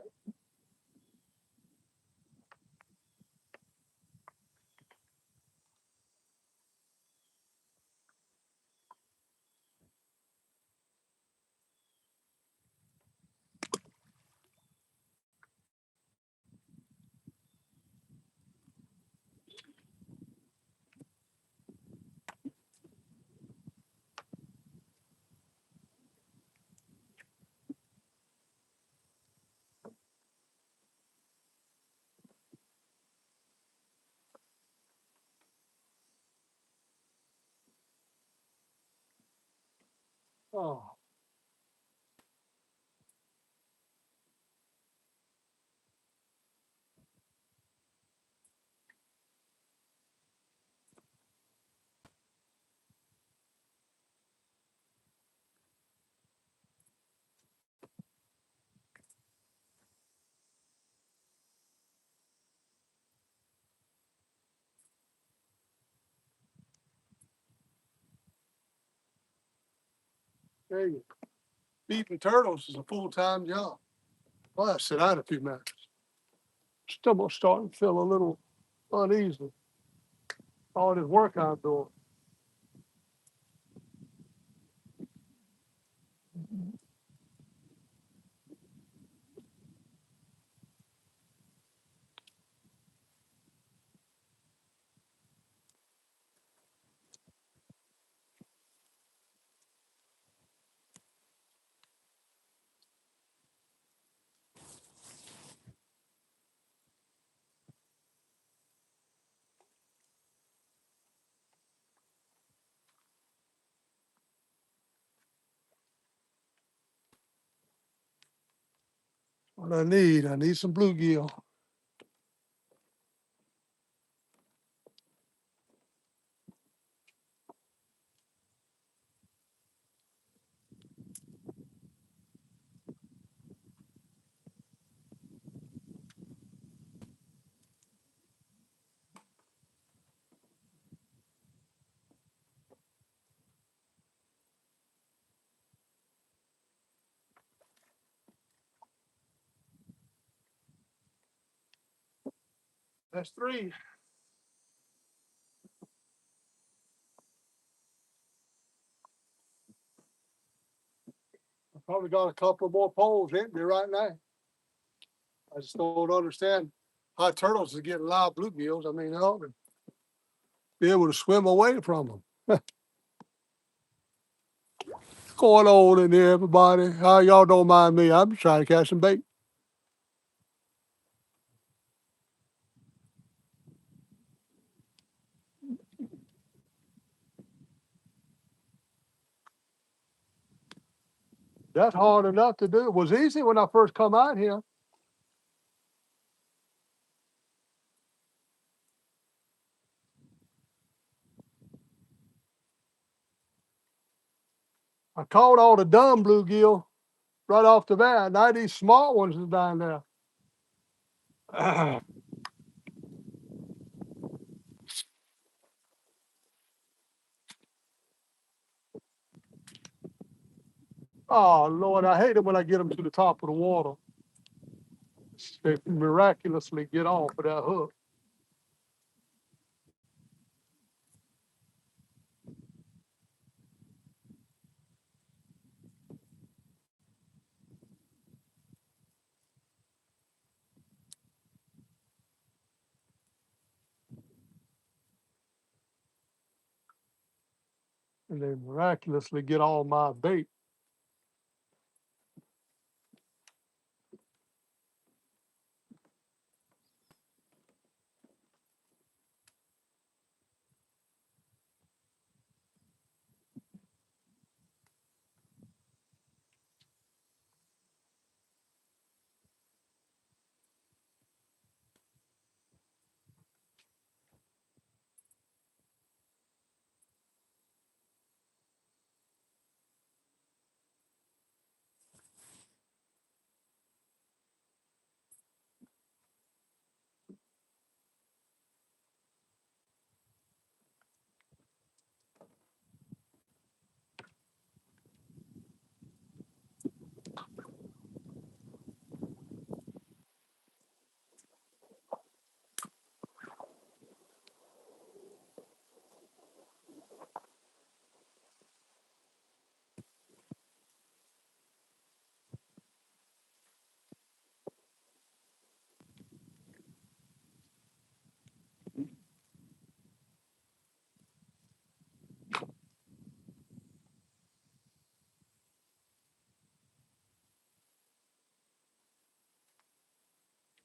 Oh. Hey, feeding turtles is a full-time job. Well, I sit down a few minutes. Still starting to feel a little uneasy. All this work I'm doing. What I need some bluegill. That's three. I probably got a couple more poles empty right now. I just don't understand how turtles are getting live bluegills. I mean, they ought to be able to swim away from them. What's going on in there, everybody? How y'all don't mind me? I'm just trying to catch some bait. That's hard enough to do. It was easy when I first come out here. I caught all the dumb bluegill right off the bat. Now these small ones is down there. Oh Lord, I hate it when I get them to the top of the water. They miraculously get off of that hook. And they miraculously get all my bait.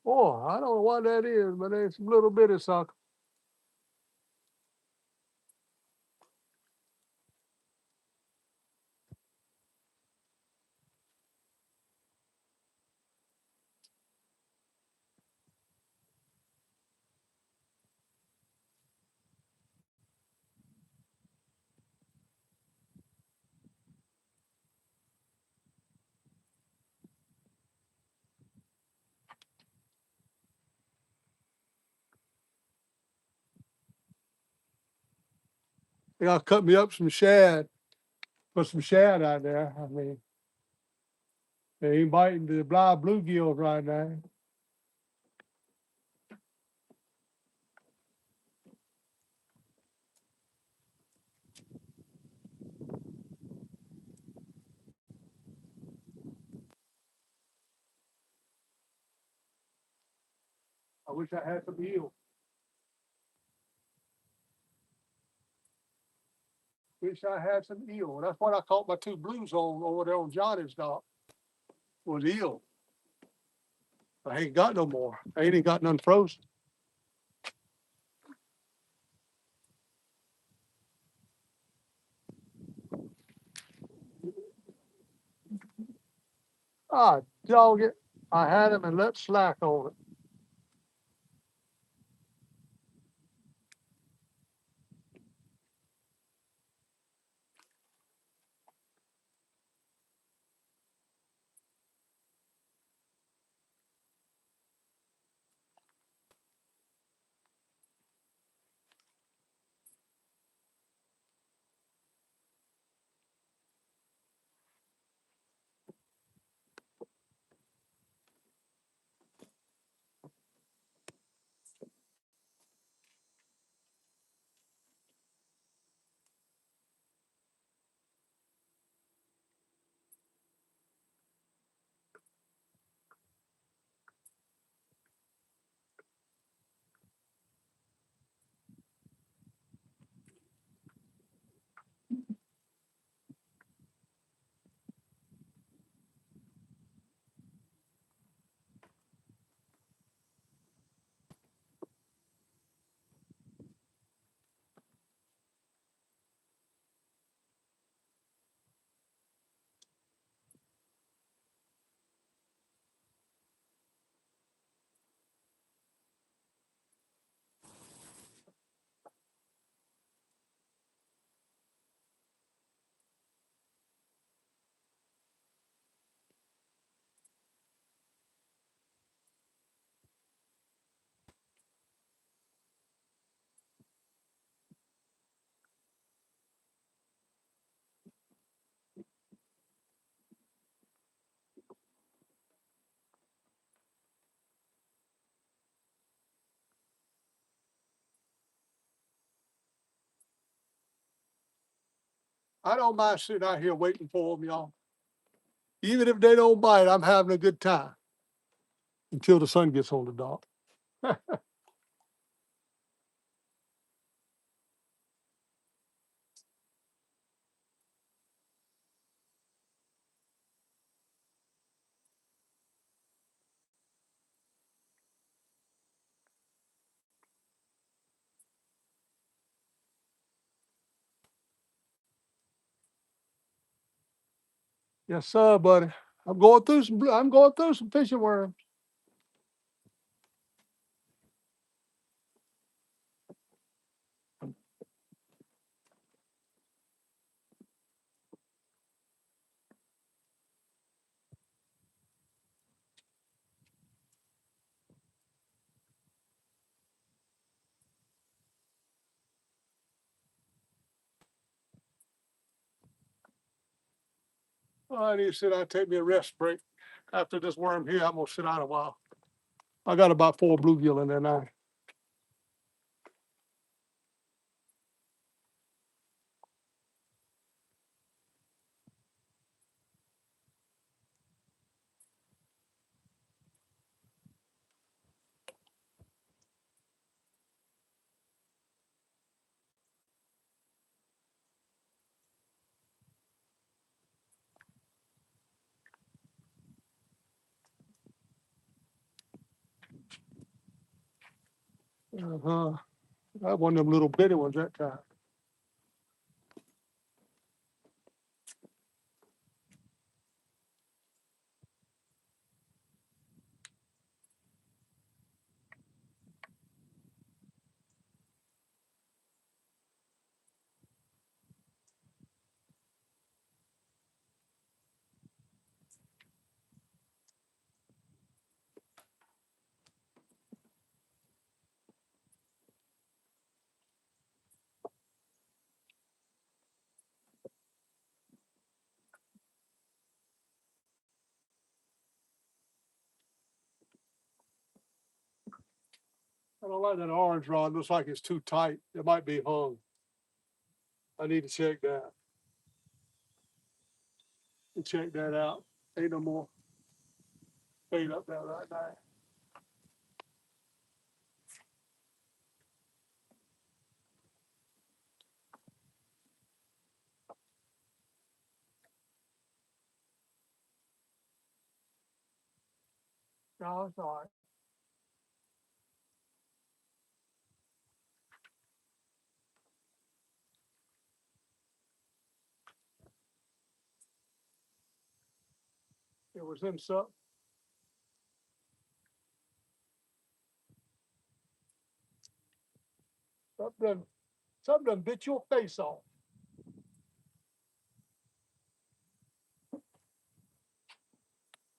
Oh, I don't know what that is, but it's a little bitty sucker. They gotta cut me up some shad, put some shad out there. I mean, they ain't biting the blind bluegills right now. I wish I had some eel. Wish I had some eel. That's what I caught my two blues on over there on Johnny's dock. Was eel. I ain't got no more. I ain't even got none frozen. Ah, dog it. I had him and let slack on it. I don't mind sitting out here waiting for them, y'all. Even if they don't bite, I'm having a good time until the sun gets on the dock. Yes, sir, buddy. I'm going through some fishing worms. Oh, I need to sit down, take me a rest break. After this worm here, I'm gonna sit out a while. I got about 4 bluegill in there now. Uh-huh. I had one of them little bitty ones that time. I don't like that orange rod. Looks like it's too tight. It might be hung. I need to check that. Check that out. Ain't no more bait up there right now. No, it's all right. It was in something. Something done bit your face off.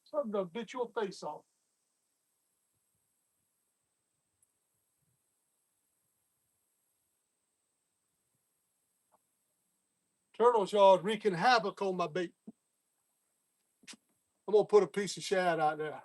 Something done bit your face off. Turtle jaws wreaking havoc on my bait. I'm gonna put a piece of shad out there.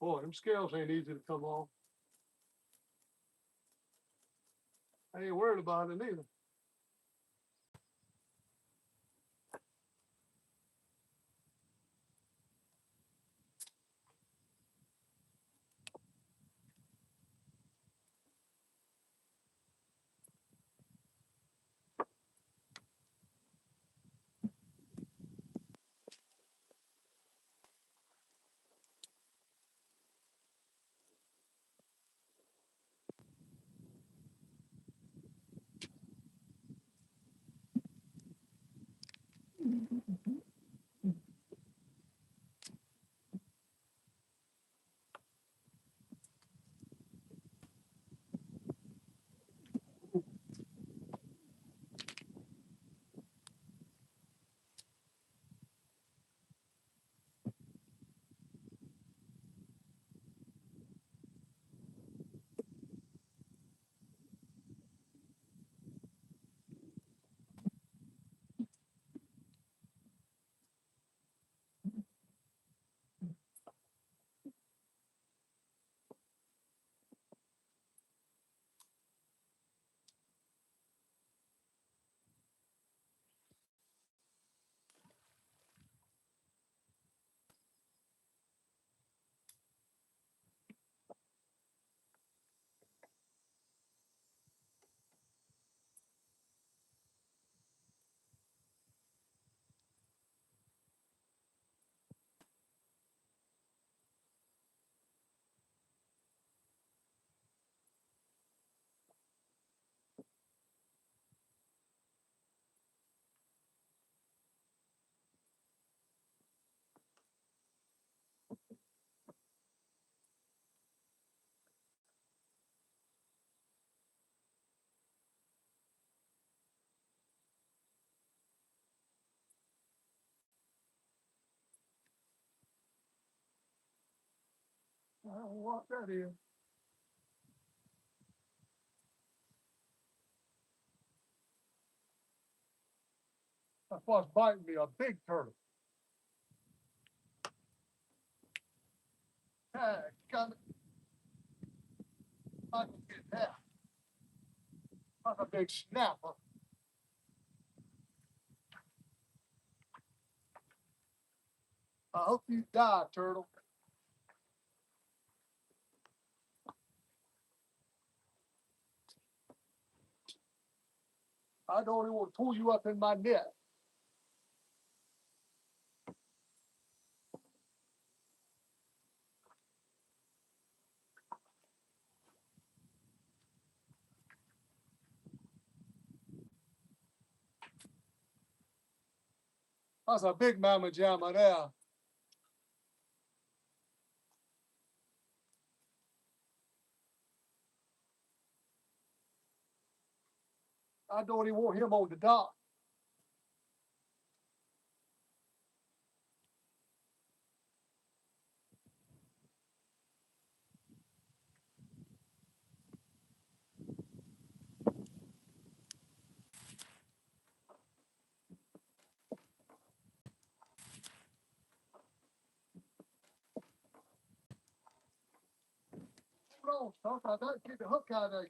Boy, them scales ain't easy to come off. I ain't worried about it either. I don't know what that is. That's what's biting me, a big turtle. Ah, got it. I can get that. That's a big snapper. I hope you die, turtle. I don't even want to pull you up in my net. That's a big mama jamma there. I don't even want him on the dock. Hold on, son. I gotta get the hook out of you.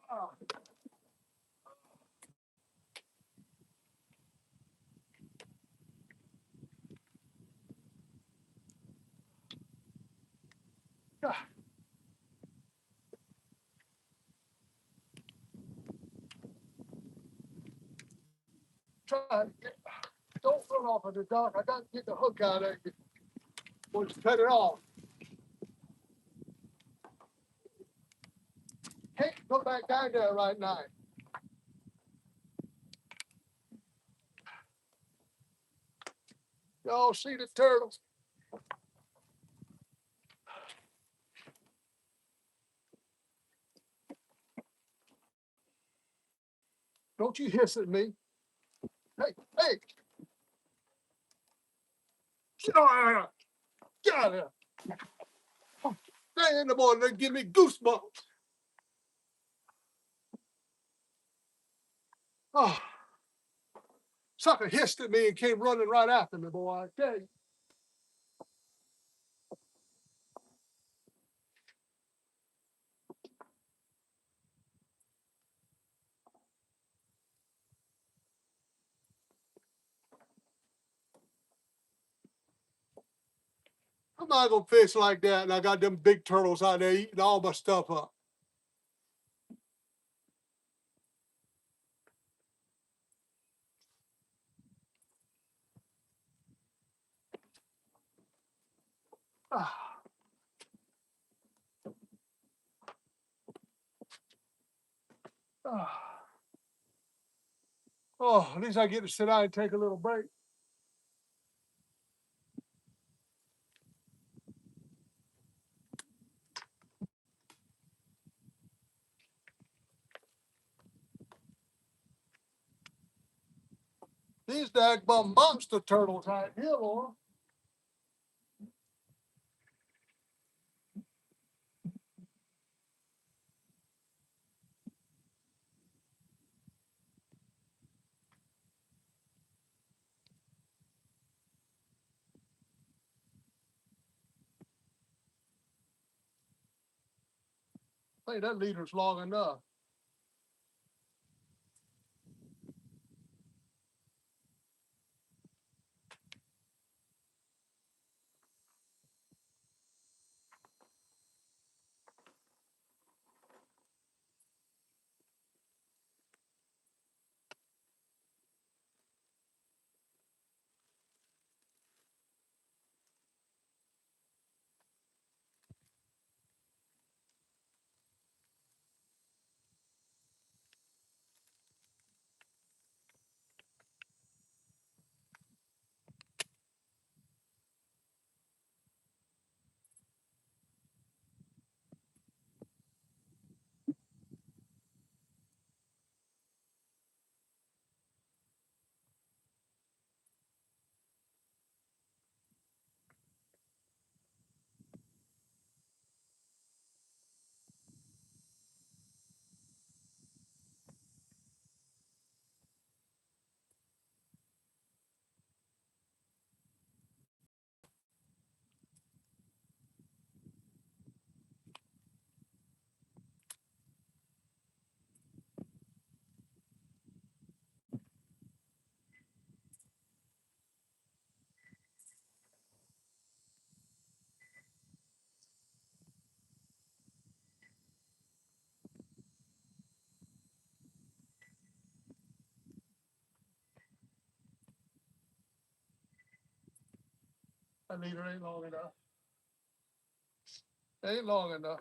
Ah. Ah. Try to get, don't run off of the dock. I gotta get the hook out of you. We'll just cut it off. Can't go back down there right now. Y'all see the turtles? Don't you hiss at me. Hey, hey. Get out of here. Get out of here. They in the morning, they give me goosebumps. Oh, sucker hissed at me and came running right after me, boy. I tell you. I'm not gonna fish like that, and I got them big turtles out there eating all my stuff up. Ah. Ah. Oh, at least I get to sit down and take a little break. These daggum monster turtles out here, Laura. Hey, that leader's long enough. That leader ain't long enough. Ain't long enough.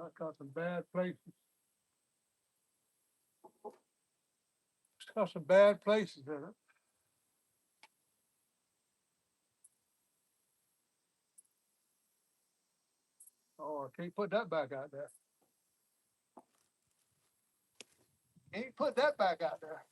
I got some bad places. It's got some bad places in it. Oh, I can't put that back out there. Can't put that back out there.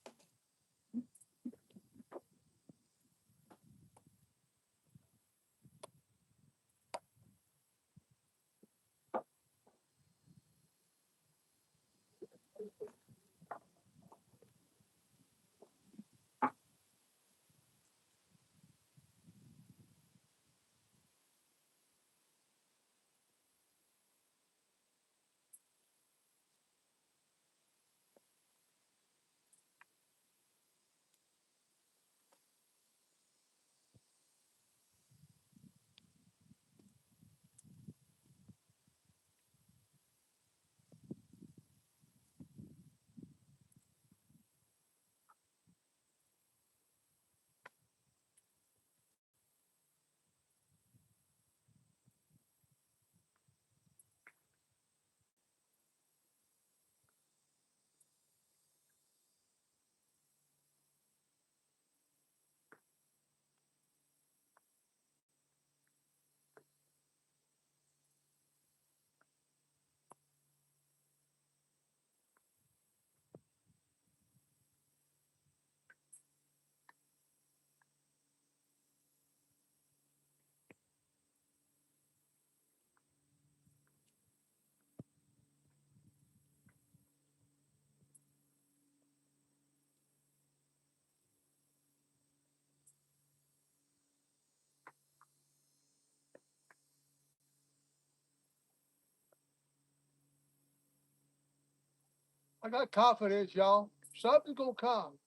I got confidence, y'all. Something's gonna come.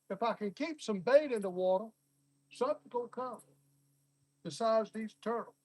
If I can keep some bait in the water, something's gonna come. Besides these turtles.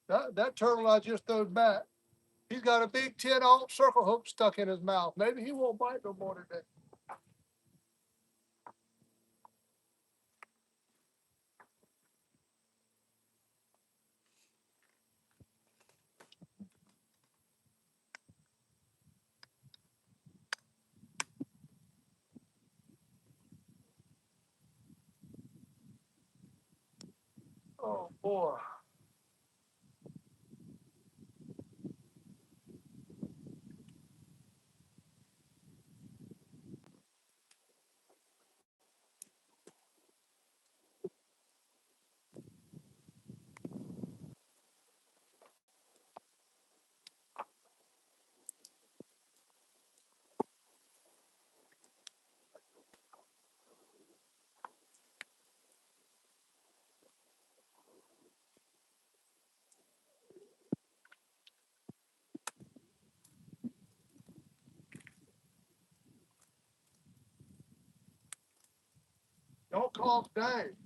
That turtle I just threw back, he's got a big 10-ounce circle hook stuck in his mouth. Maybe he won't bite no more today. Oh boy. Don't call Dave.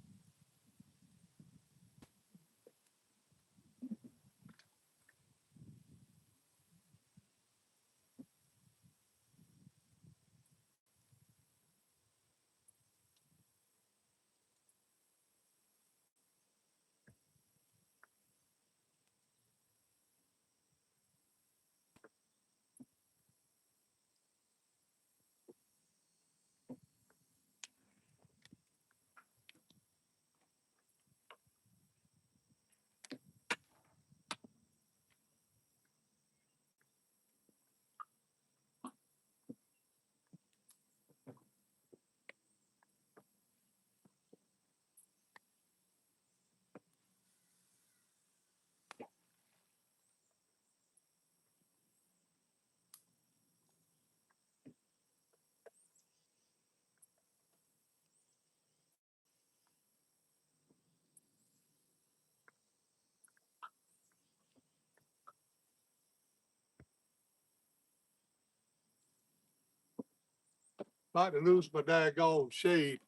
About to lose my daggone shade.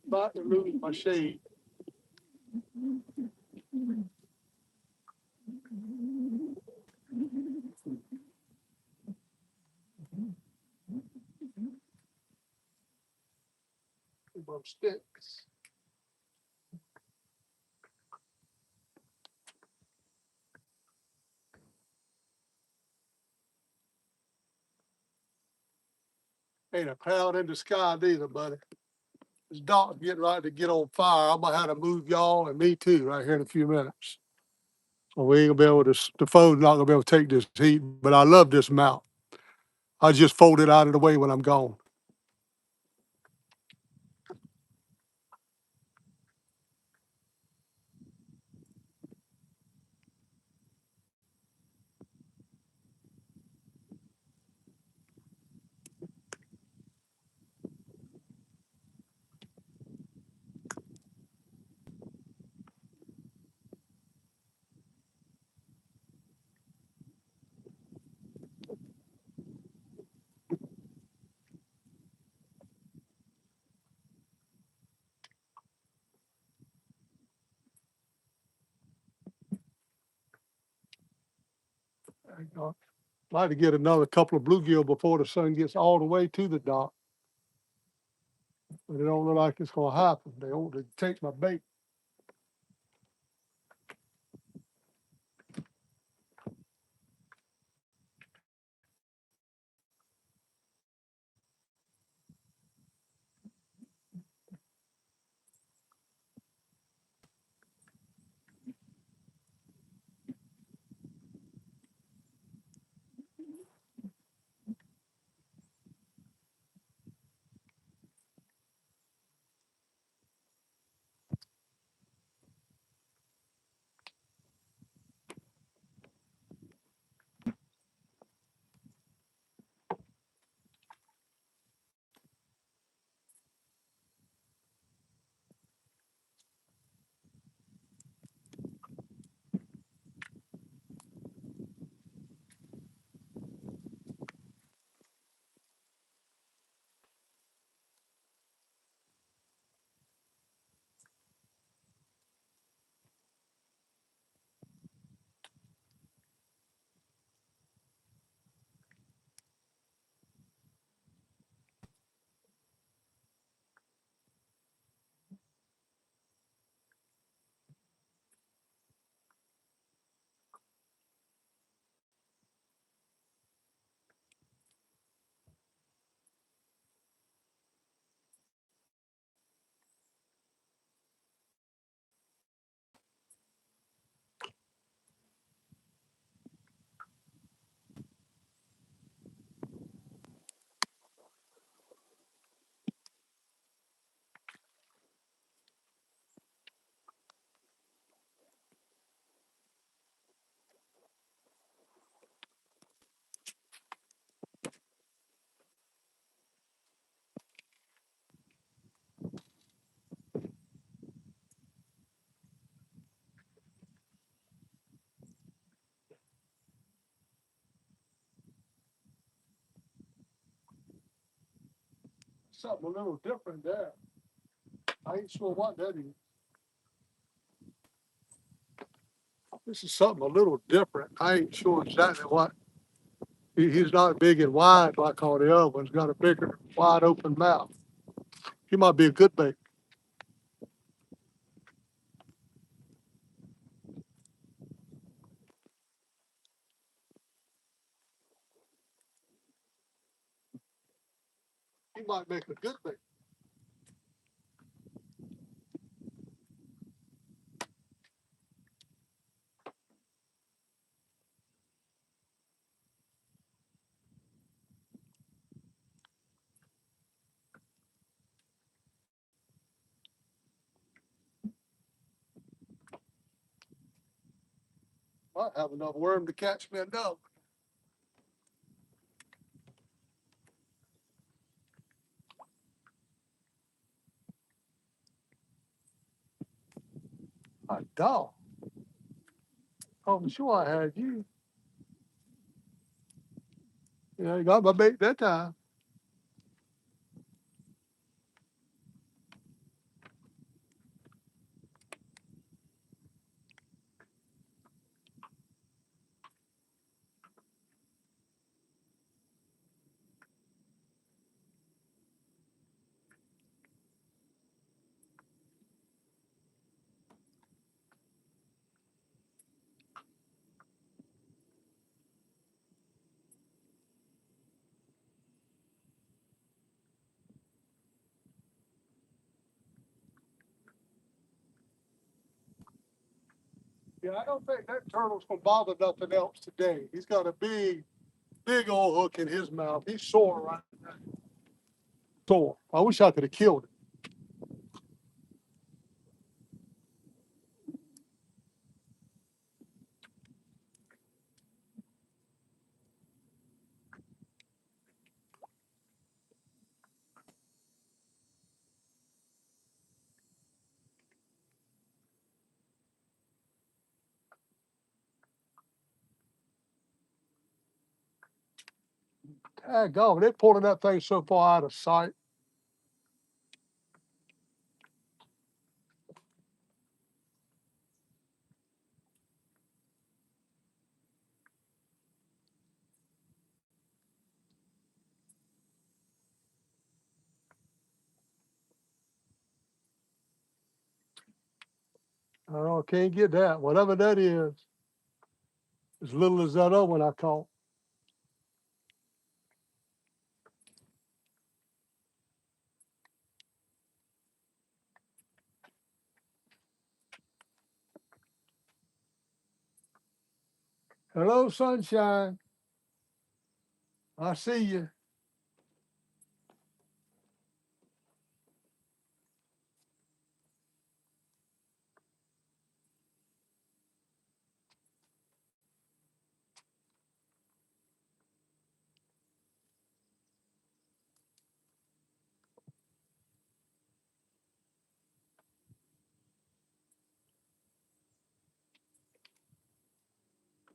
About to lose my shade. From sticks. Ain't a cloud in the sky neither, buddy. This dark getting ready to get on fire. I'm gonna have to move y'all and me too right here in a few minutes. So we ain't gonna be able to, the phone's not gonna be able to take this heat, but I love this mount. I just fold it out of the way when I'm gone. I'd like to get another couple of bluegill before the sun gets all the way to the dock. But it don't look like it's gonna happen. They want to take my bait. Something a little different there. I ain't sure what that is. This is something a little different. I ain't sure exactly what. He's not big and wide like all the other ones. Got a bigger, wide open mouth. He might be a good bait. He might make a good bait. Might have enough worm to catch me enough. A dog. Oh, for sure I had you. Yeah, you got my bait that time. Yeah, I don't think that turtle's gonna bother nothing else today. He's got a big old hook in his mouth. He's sore right now. Sore. I wish I could have killed him. Daggone, they're pulling that thing so far out of sight. Oh, can't get that. Whatever that is, as little as that other one I caught. Hello, sunshine. I see you.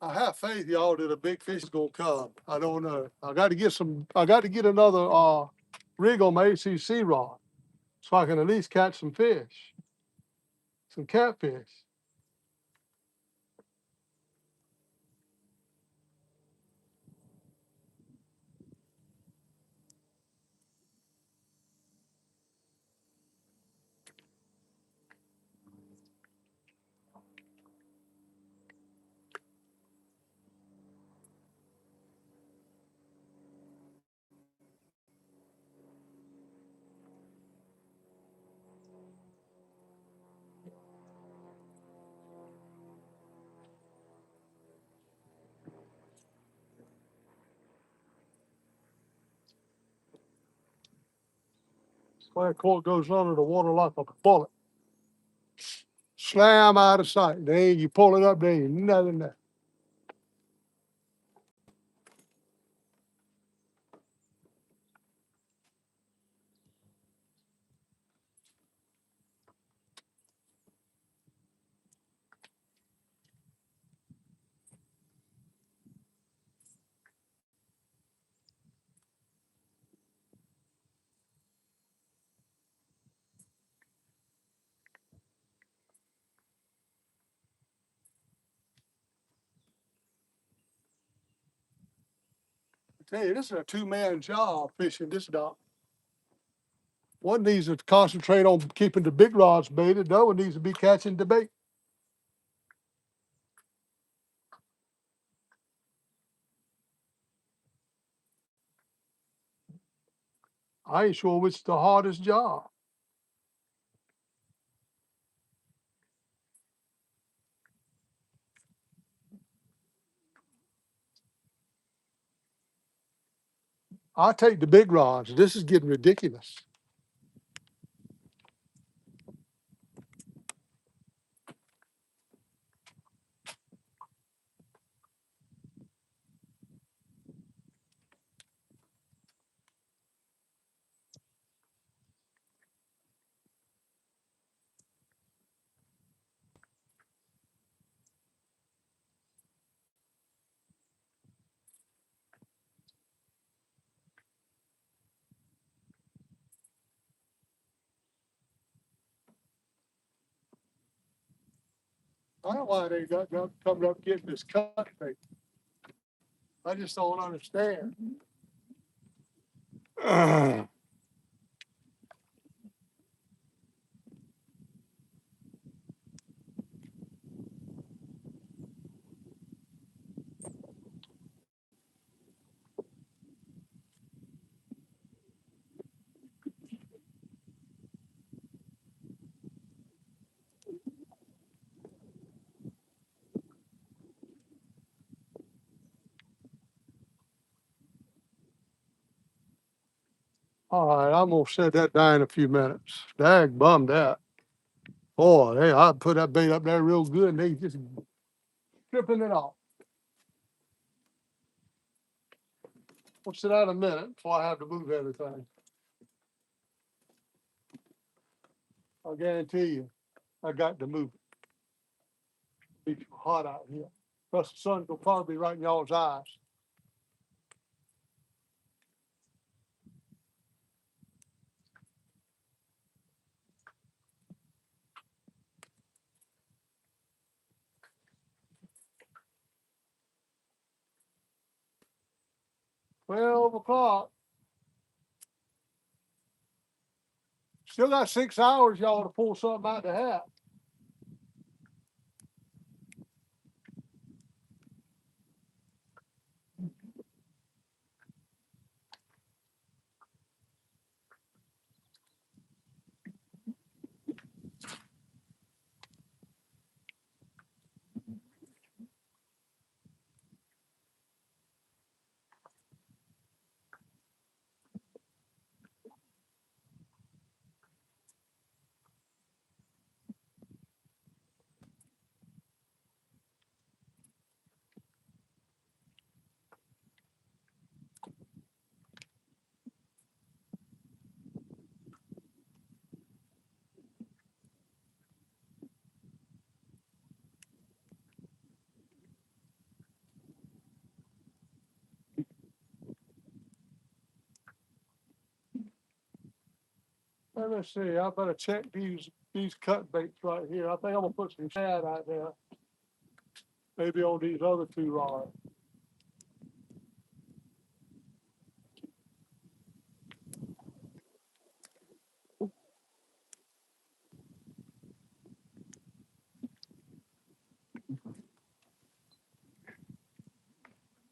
I have faith, y'all, that a big fish is gonna come. I don't know. I got to get some. I got to get another rig on my ACC rod so I can at least catch some fish, some catfish. That cork goes under the water like a bullet. Slam out of sight. Then you pull it up, there ain't nothing there. I tell you, this is a two-man job fishing this dock. One needs to concentrate on keeping the big rods baited. The other one needs to be catching the bait. I ain't sure which is the hardest job. I take the big rods. This is getting ridiculous. I don't know why they got coming up getting this cut bait. I just don't understand. All right, I'm gonna set that down in a few minutes. Dag bummed that. Boy, hey, I put that bait up there real good and they just stripping it off. We'll sit out a minute before I have to move everything. I guarantee you, I got to move it. It's too hot out here. Plus the sun will probably be right in y'all's eyes. $12 o'clock. Still got 6 hours, y'all, to pull something out the hat. Let me see. I better check these cut baits right here. I think I'm gonna put some shad out there. Maybe on these other two rods.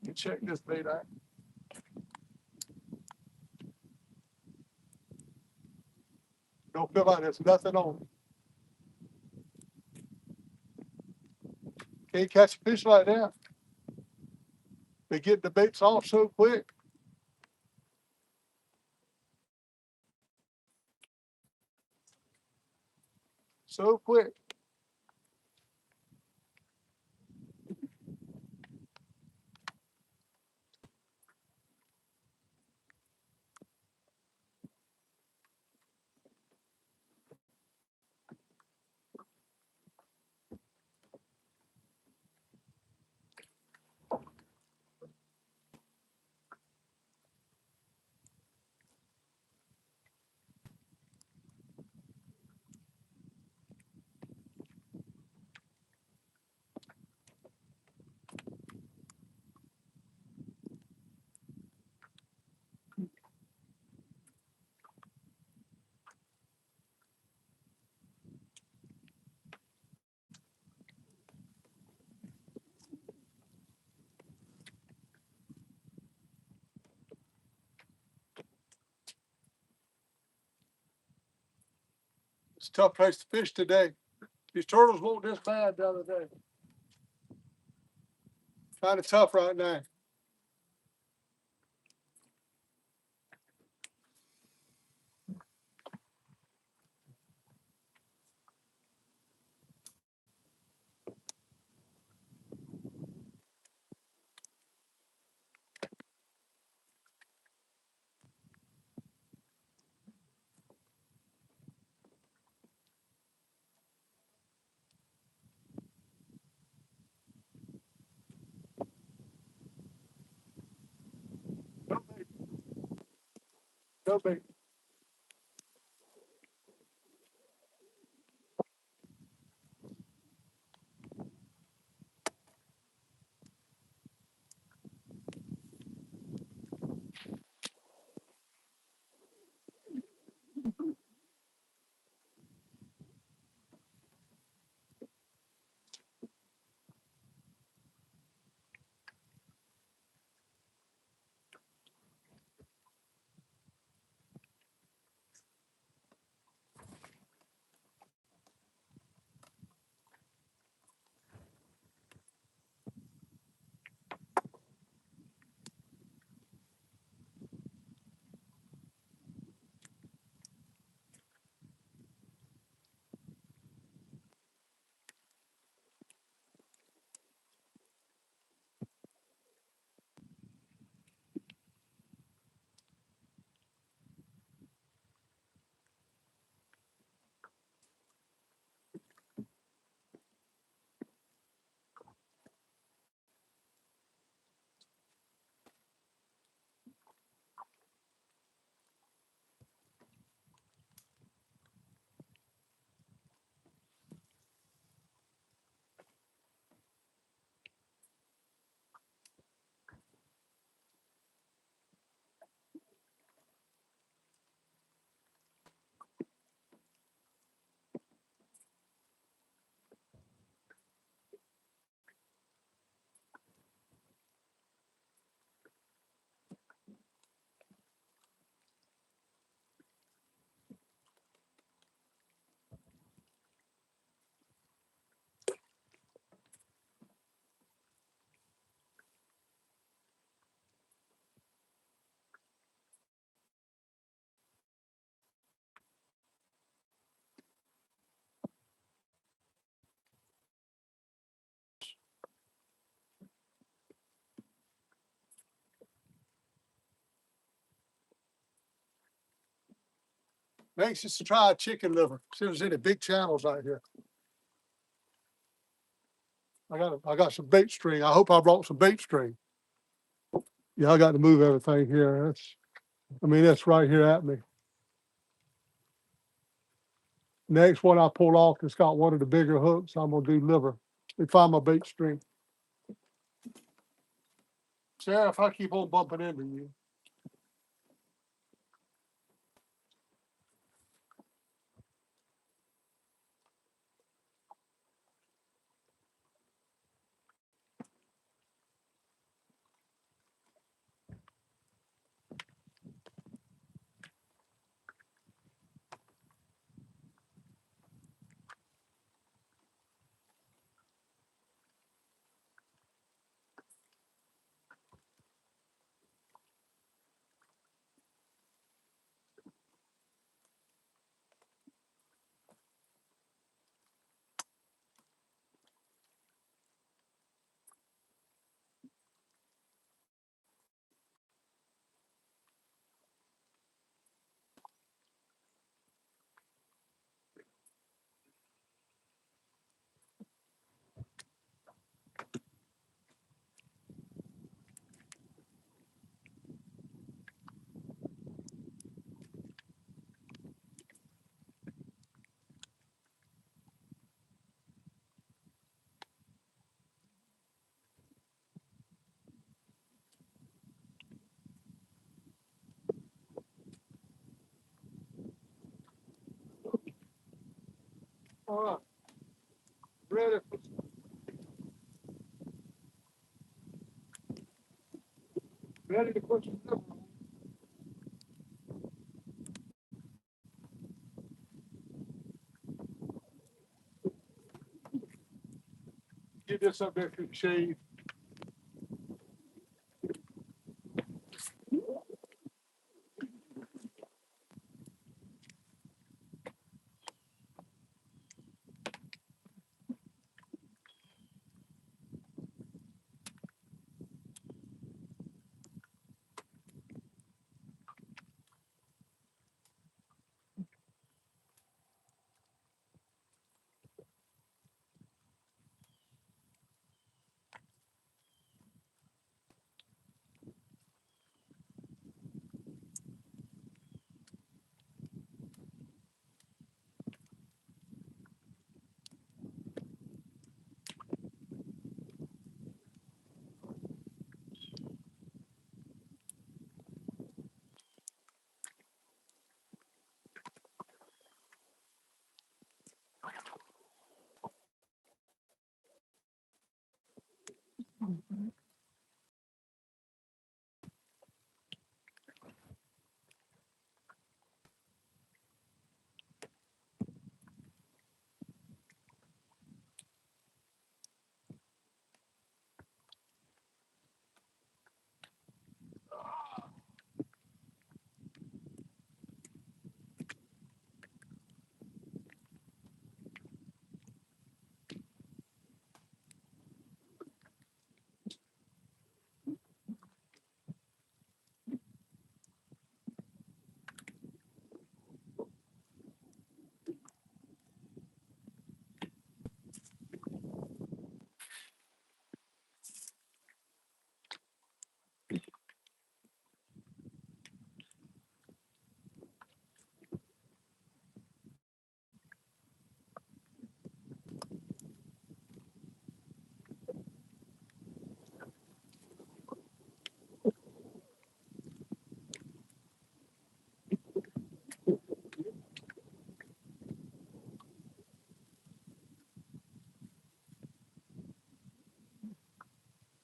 You check this bait out. Don't feel like there's nothing on it. Can't catch a fish like that. They get the baits off so quick. So quick. It's a tough place to fish today. These turtles weren't this bad the other day. Kind of tough right now. No bait. No bait. Anxious to try a chicken liver. See if there's any big channels out here. I got some bait string. I hope I brought some bait string. Yeah, I got to move everything here. That's right here at me. Next one I pull off, it's got one of the bigger hooks. I'm gonna do liver. Let me find my bait string. Sarah, if I keep on bumping into you. All right, ready for ready to put some liver on. Get this up there to the shade.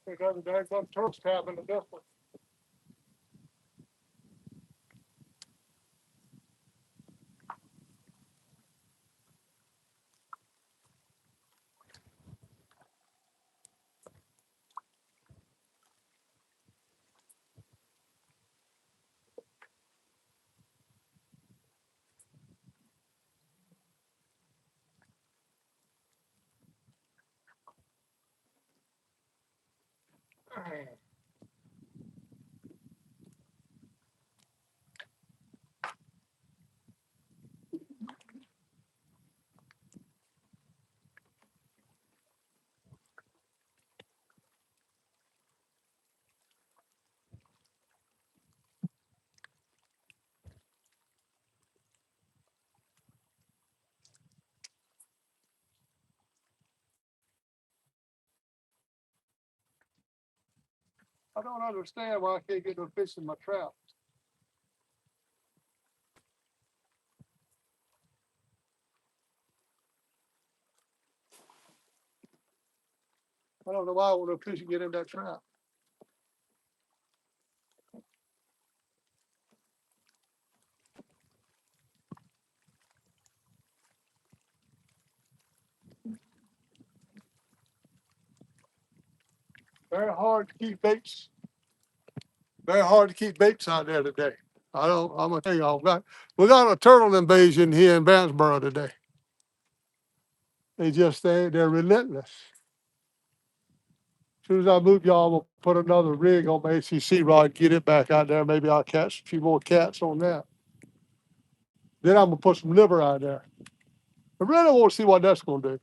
They got a daggone turtle tab in this one. I don't understand why I can't get no fish in my trap. I don't know why I want no fish to get in that trap. Very hard to keep baits. Very hard to keep baits out there today. I'm gonna tell y'all, we got a turtle invasion here in Vansboro today. They're relentless. As soon as I move y'all, I'm gonna put another rig on my ACC rod, get it back out there. Maybe I'll catch a few more cats on that. Then I'm gonna put some liver out there. I really want to see what that's gonna do.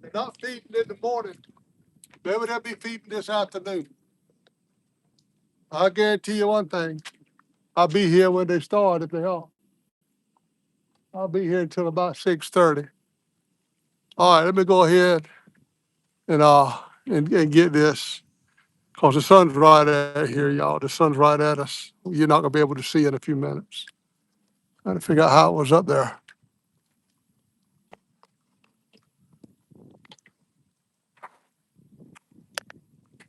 They're not feeding in the morning. Maybe they'll be feeding this afternoon. I guarantee you one thing. I'll be here when they start if they are. I'll be here until about 6:30. All right, let me go ahead and get this. Because the sun's right at here, y'all. The sun's right at us. You're not gonna be able to see in a few minutes. Trying to figure out how it was up there.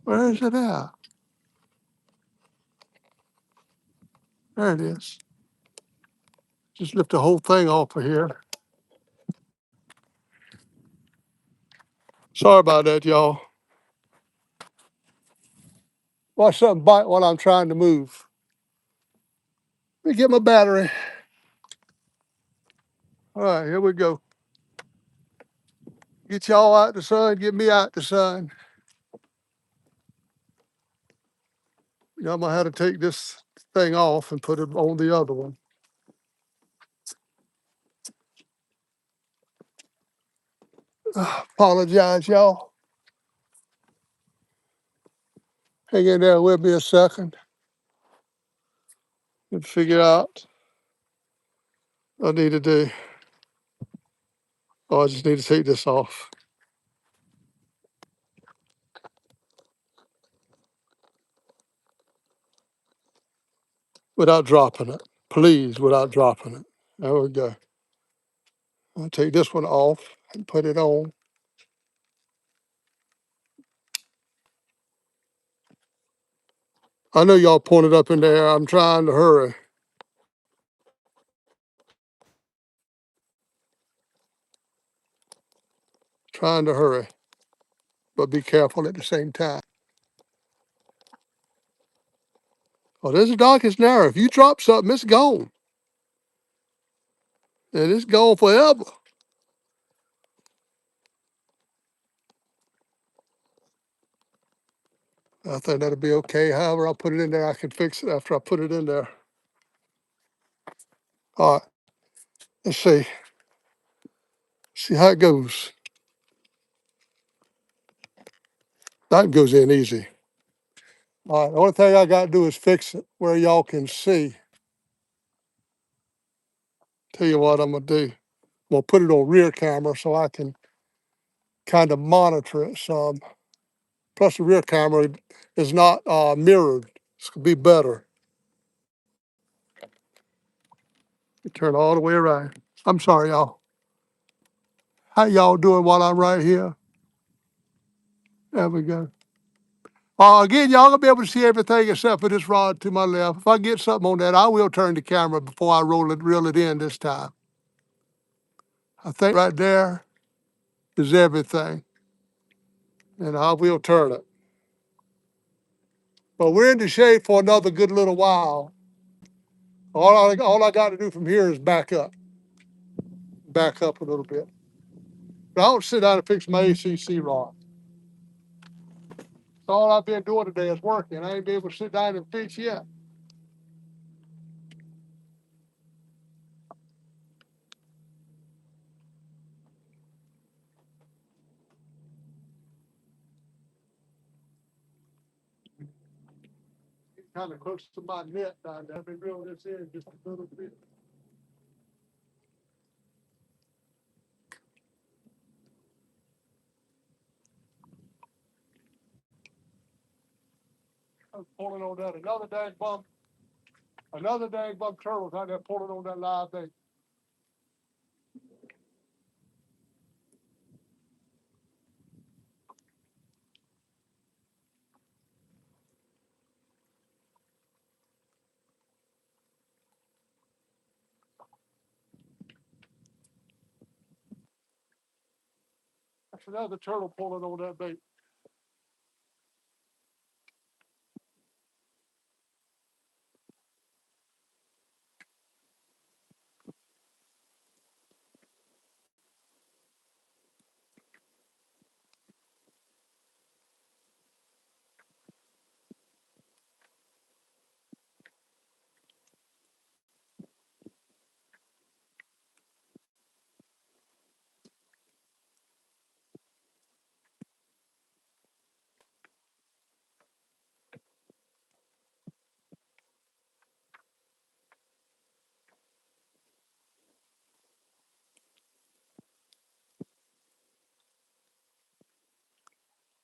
Where is it at? There it is. Just lift the whole thing off of here. Sorry about that, y'all. Watch something bite while I'm trying to move. Let me get my battery. All right, here we go. Get y'all out the sun, get me out the sun. Y'all might have to take this thing off and put it on the other one. Apologize, y'all. Hang in there with me a second and figure out what I need to do. Oh, I just need to take this off without dropping it. Please, without dropping it. There we go. I'll take this one off and put it on. I know y'all pointed up in there. I'm trying to hurry. Trying to hurry, but be careful at the same time. Oh, this is darkest narrow. If you drop something, it's gone. And it's gone forever. I think that'll be okay. However, I'll put it in there. I can fix it after I put it in there. All right, let's see. See how it goes. That goes in easy. All right, the only thing I got to do is fix it where y'all can see. Tell you what I'm going to do. I'm going to put it on rear camera so I can kind of monitor it some. Plus, the rear camera is not mirrored. It's going to be better. Turn all the way around. I'm sorry, y'all. How y'all doing while I'm right here? There we go. Again, y'all gonna be able to see everything except for this rod to my left. If I get something on that, I will turn the camera before I reel it in this time. I think right there is everything, and I will turn it. But we're in the shade for another good little while. All I got to do from here is back up a little bit. But I don't sit down and fix my ACC rod. That's all I've been doing today is working. I ain't been able to sit down and fix yet. Kind of close to my net down there. Let me reel this in just a little bit. I'm pulling on that. Another dang bum turtle's out there pulling on that live bait. That's another turtle pulling on that bait.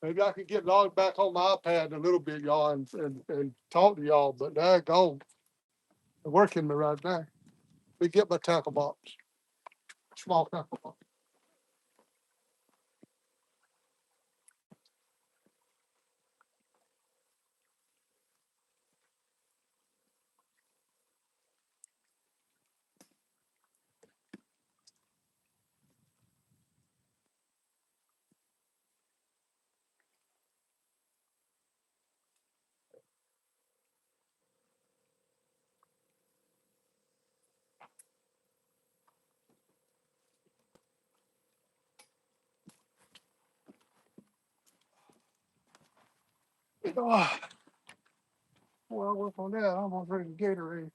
Maybe I could get logged back on my iPad in a little bit, y'all, and talk to y'all, but they're gone. They're working me right now. Let me get my tackle box. Small tackle box. Oh, well, I'll work on that. I'm almost ready to Gatorade.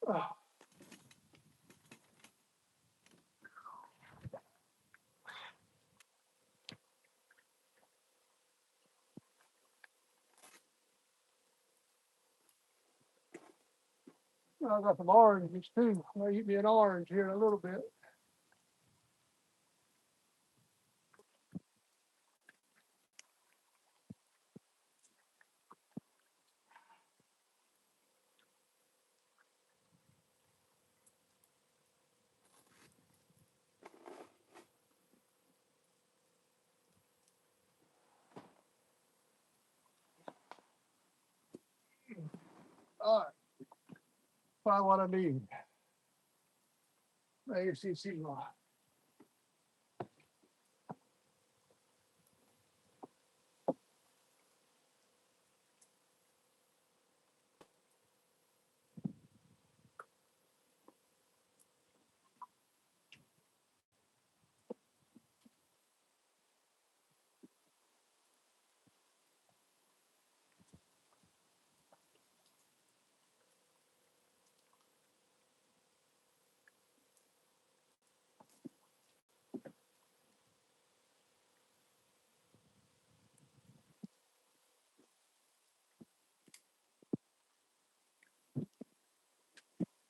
Oh, I got some oranges too. I'm gonna eat me an orange here in a little bit. All right, find what I need. ACC rod.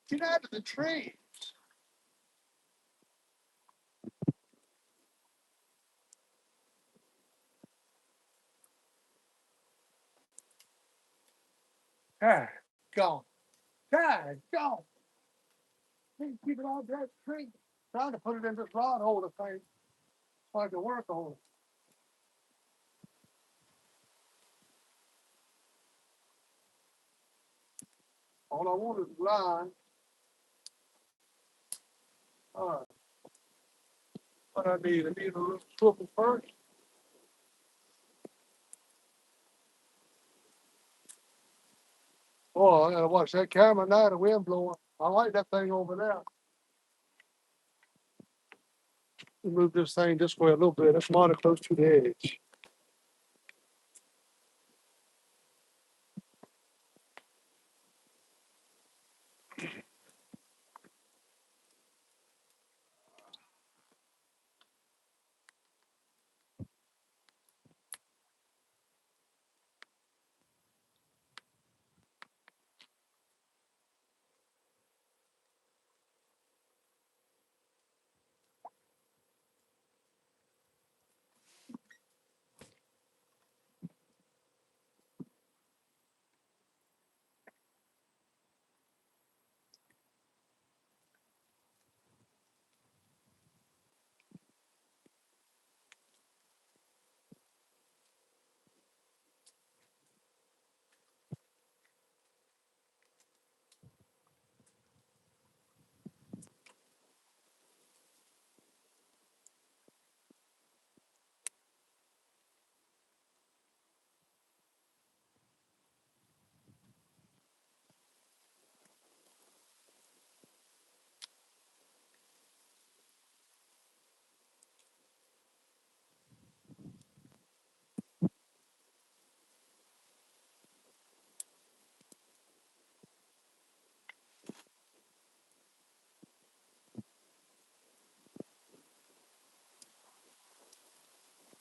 Get out of the tree. Ah, gone. God, gone. Can't keep it on that tree. Trying to put it in this rod holder thing so I can work on it. All I want is line. All right. What I need a little swivel first. Oh, I gotta watch that camera now, the wind blowing. I like that thing over there. Move this thing this way a little bit. That's mighty close to the edge.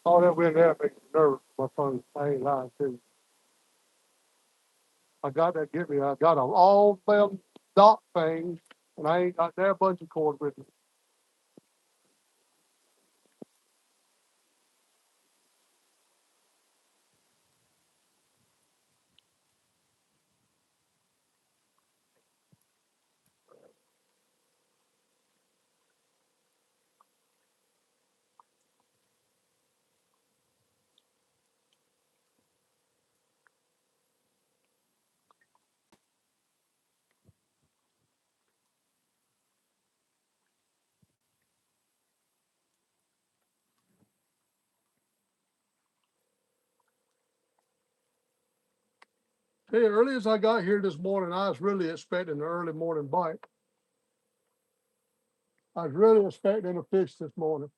All that wind there makes me nervous. My phone, I ain't lying to you. I got that get me. I got all them dot things, and I ain't got their bungee cord with me. Hey, early as I got here this morning, I was really expecting an early morning bite. I was really expecting a fish this morning.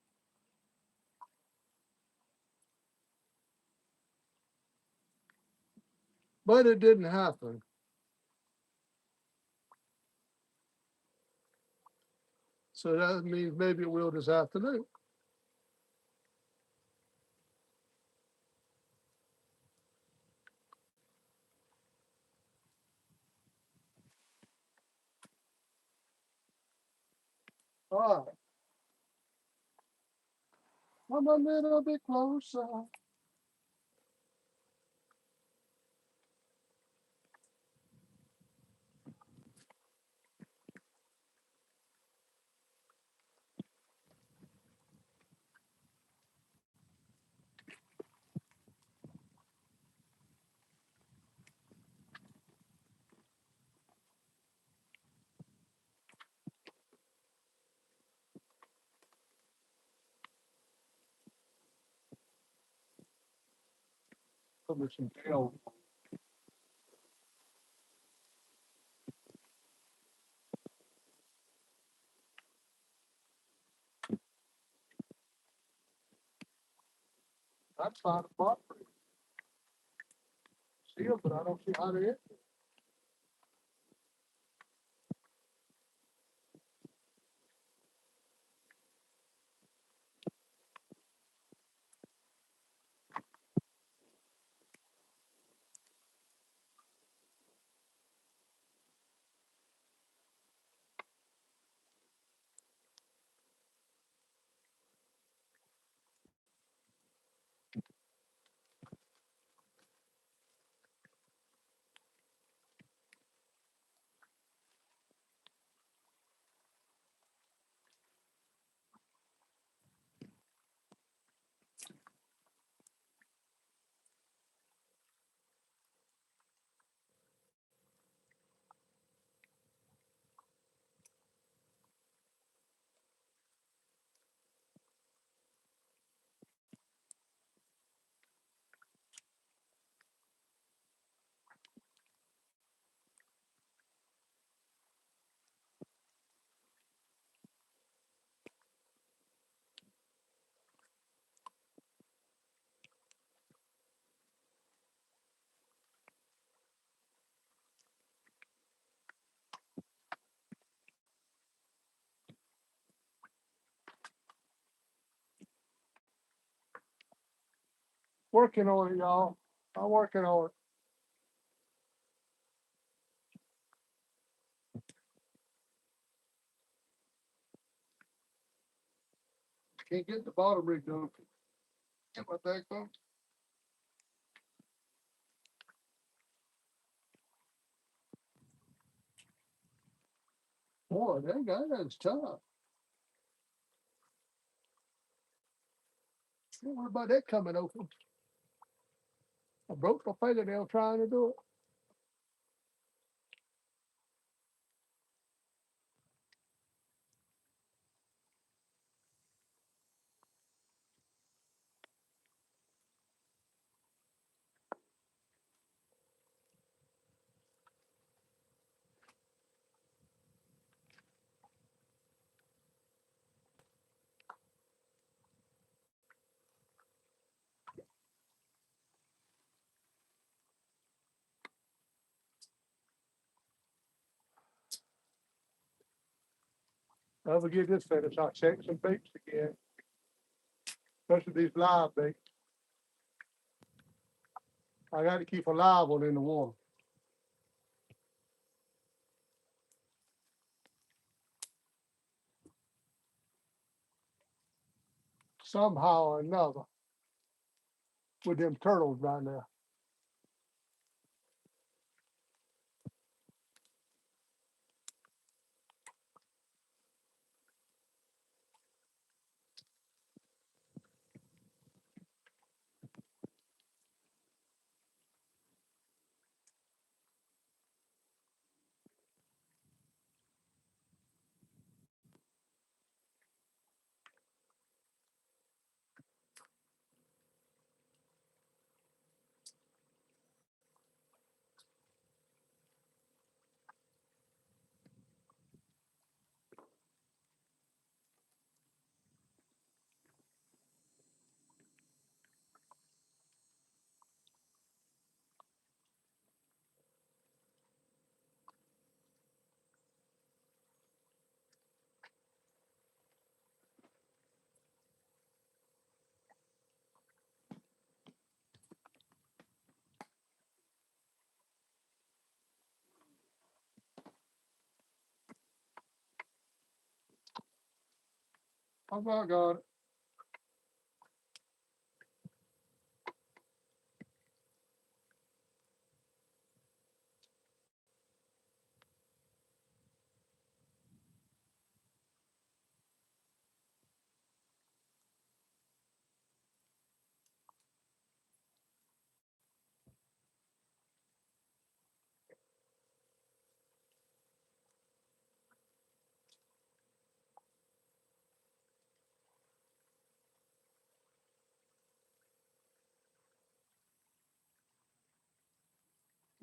But it didn't happen. So that means maybe it will this afternoon. All right. I'm a little bit closer. Put me some tail. That's fine. See them, but I don't see how they hit. Working on it, y'all. I'm working on it. Can't get the bottom rig done. Get my thing done. Boy, that guy is tough. Don't worry about that coming open. I broke my fingernail trying to do it. I'll forget this finished. I'll check some baits again. Especially these live baits. I got to keep a live one in the water. Somehow or another. With them turtles right now. I about got it.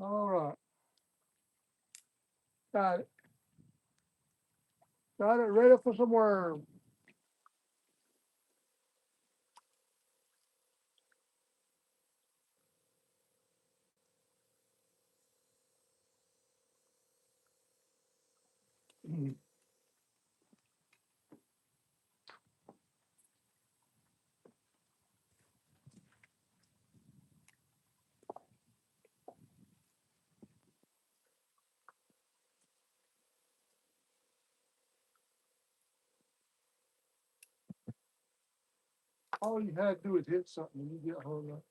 All right. Got it. Got it ready for some worms. All you had to do is hit something and you get hung up.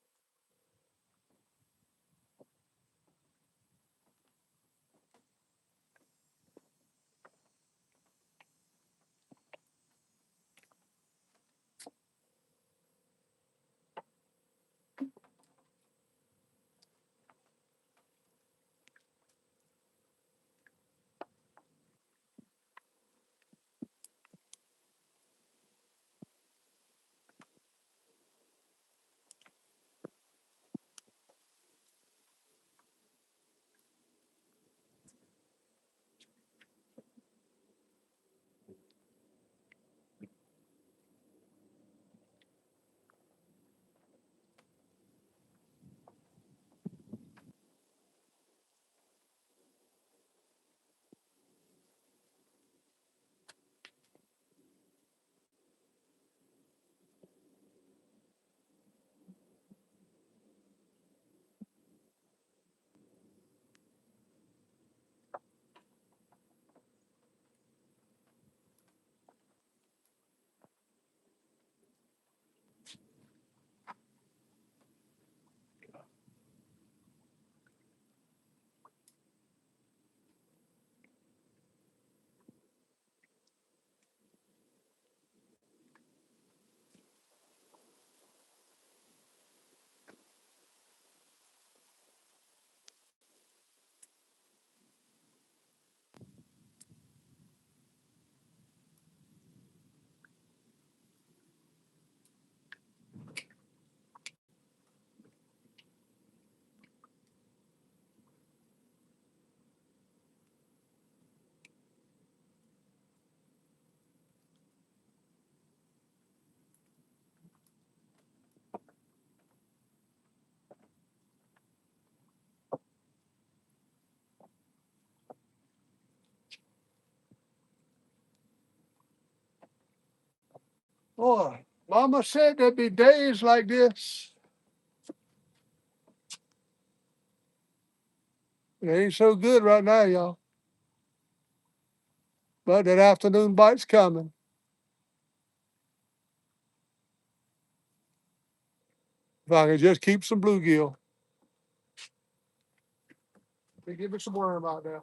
Boy, Mama said there'd be days like this. It ain't so good right now, y'all. But that afternoon bite's coming. If I can just keep some bluegill. They give me some worm out there.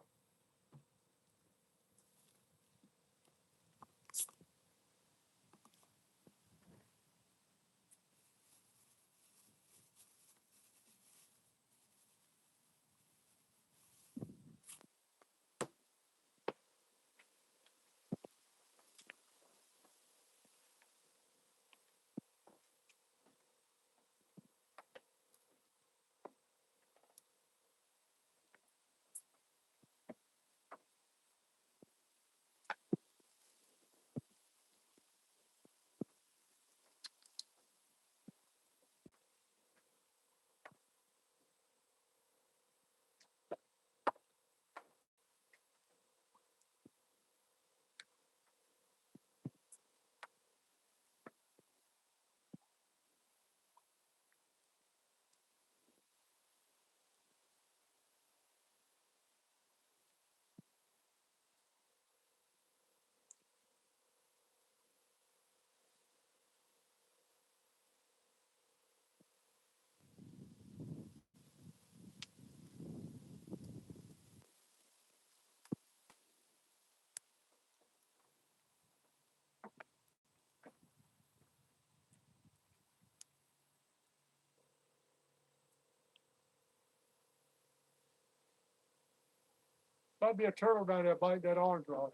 Might be a turtle down there biting that orange rod.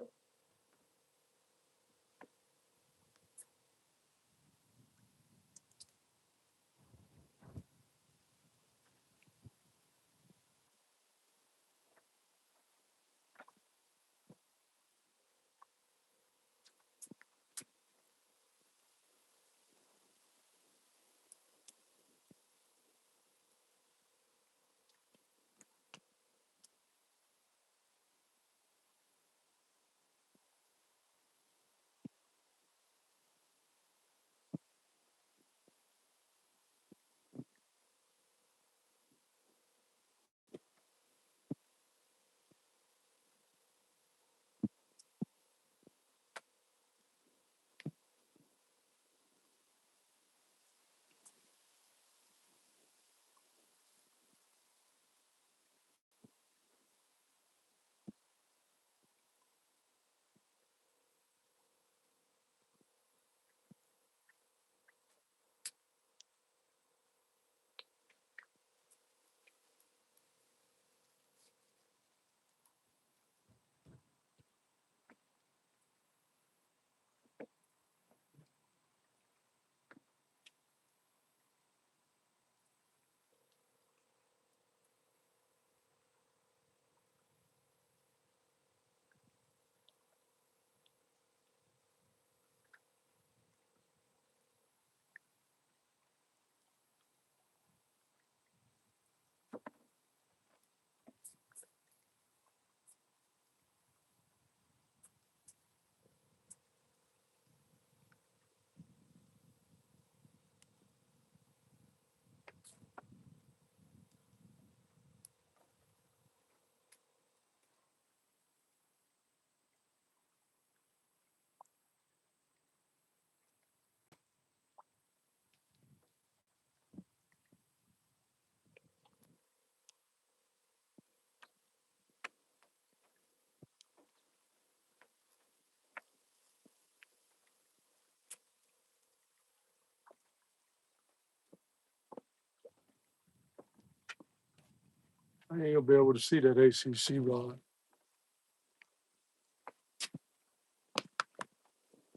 I ain't gonna be able to see that ACC rod.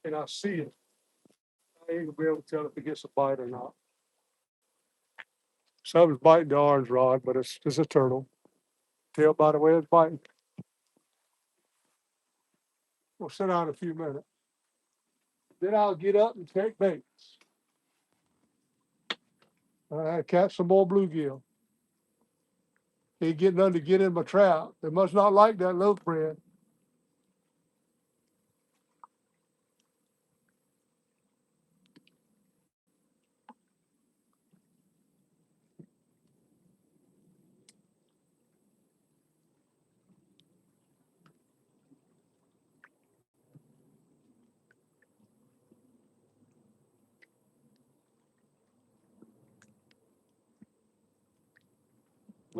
And I see it. I ain't gonna be able to tell if it gets a bite or not. Something's biting the orange rod, but it's a turtle. Tell by the way it's biting. We'll sit down a few minutes. Then I'll get up and take baits. Catch some more bluegill. Ain't getting none to get in my trap. They must not like that loaf bread.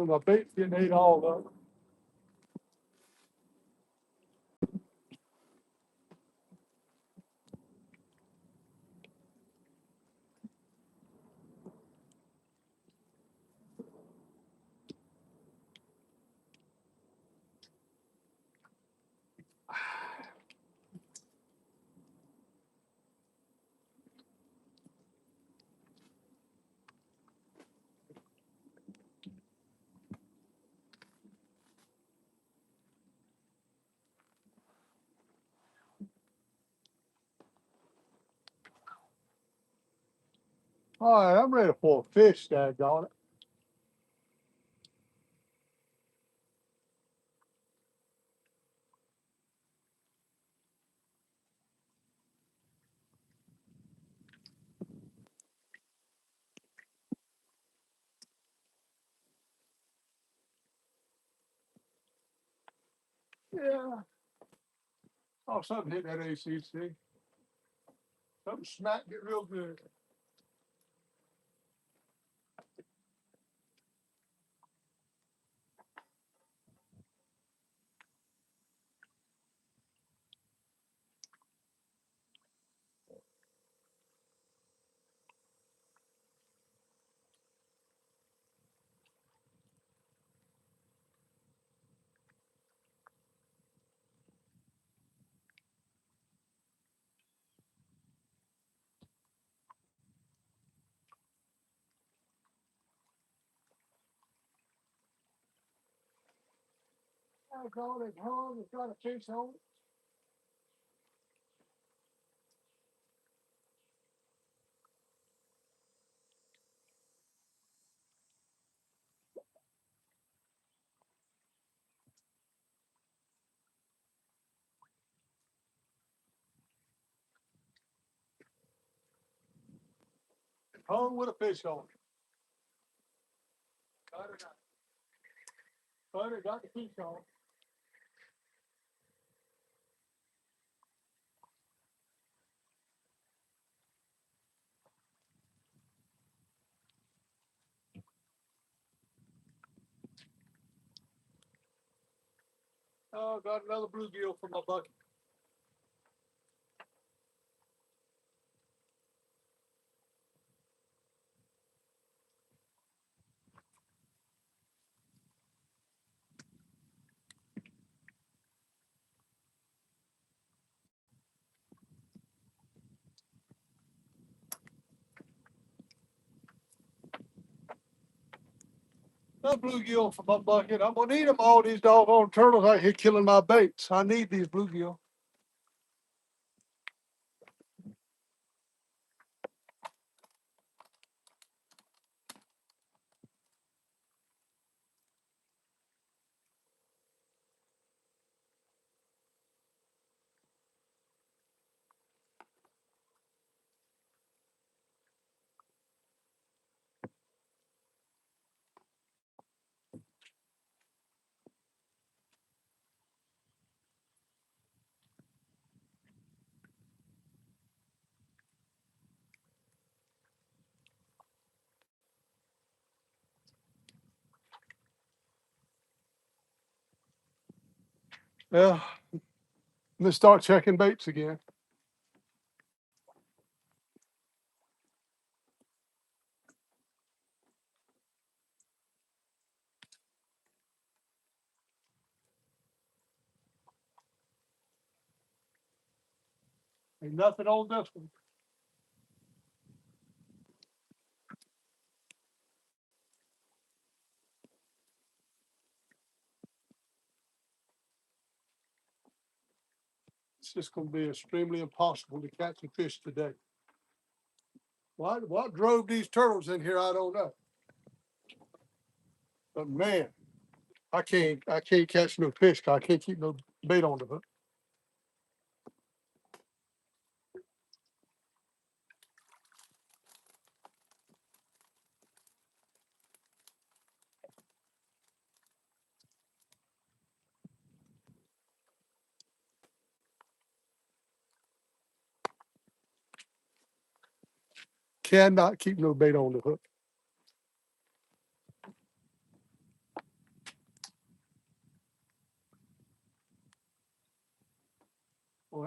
So my bait's getting ate all up. All right, I'm ready for a fish, daggone it. Yeah. Oh, something hit that ACC. Something smacked it real good. I called it home. It's got a fish on it. Hung with a fish on it. Got it. Got it. Got the fish on it. Oh, got another bluegill from my bucket. Another bluegill from my bucket. I'm gonna need them. All these doggone turtles out here killing my baits. I need these bluegill. Yeah. Let's start checking baits again. Ain't nothing on this one. It's just gonna be extremely impossible to catch a fish today. What drove these turtles in here? I don't know. But man, I can't catch no fish. 'Cause I can't keep no bait on the hook. Cannot keep no bait on the hook.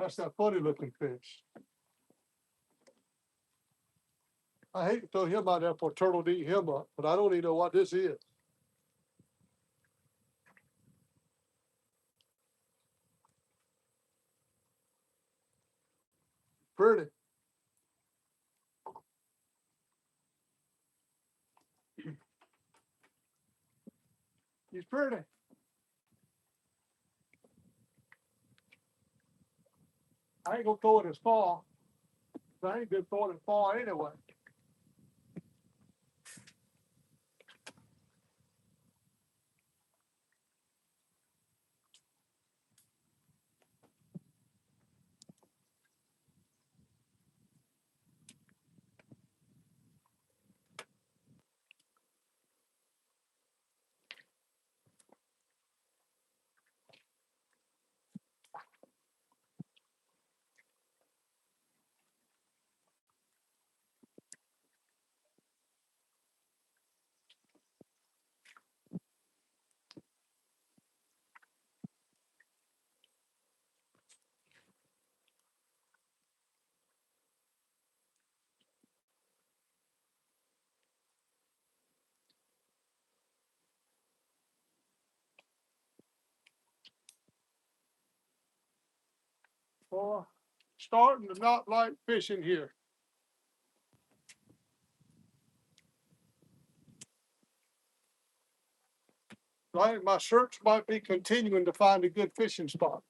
That's that funny looking fish. I hate to throw him out there for a turtle to eat him up, but I don't even know what this is. Pretty. He's pretty. I ain't gonna throw it as far. I ain't been throwing it far anyway. Boy, starting to not like fishing here. I think my search might be continuing to find a good fishing spot.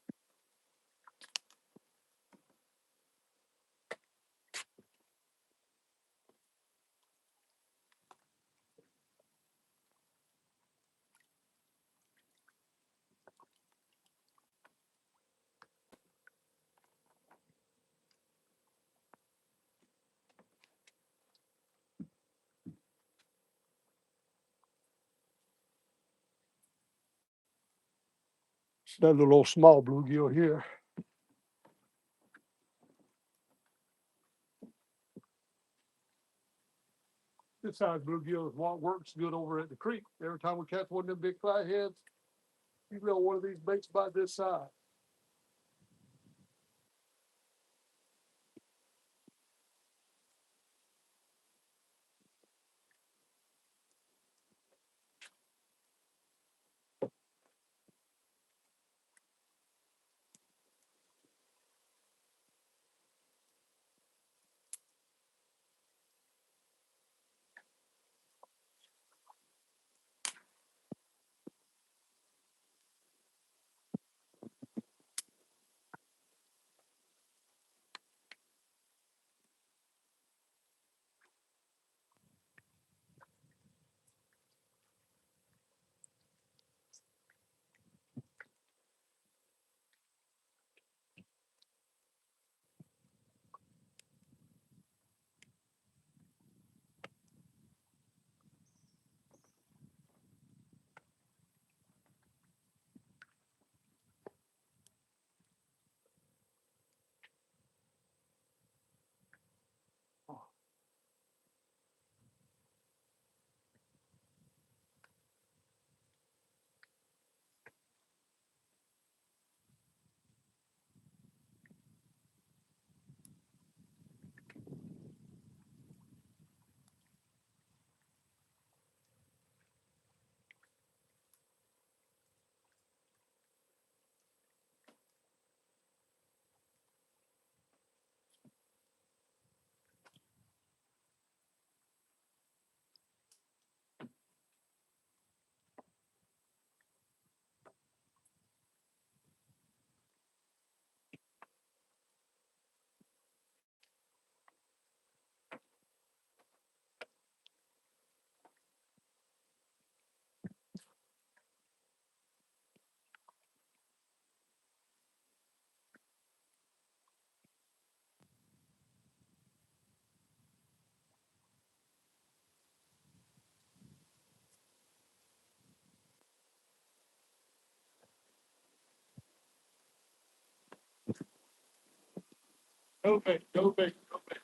It's another little small bluegill here. This size bluegill is what works good over at the creek. Every time we catch one of them big flatheads, you reel one of these baits about this size. No bait, no bait, no bait.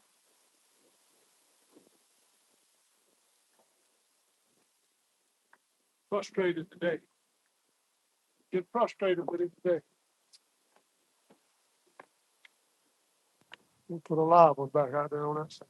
Frustrated today. Get frustrated with it today. We'll put a live one back out there on that side.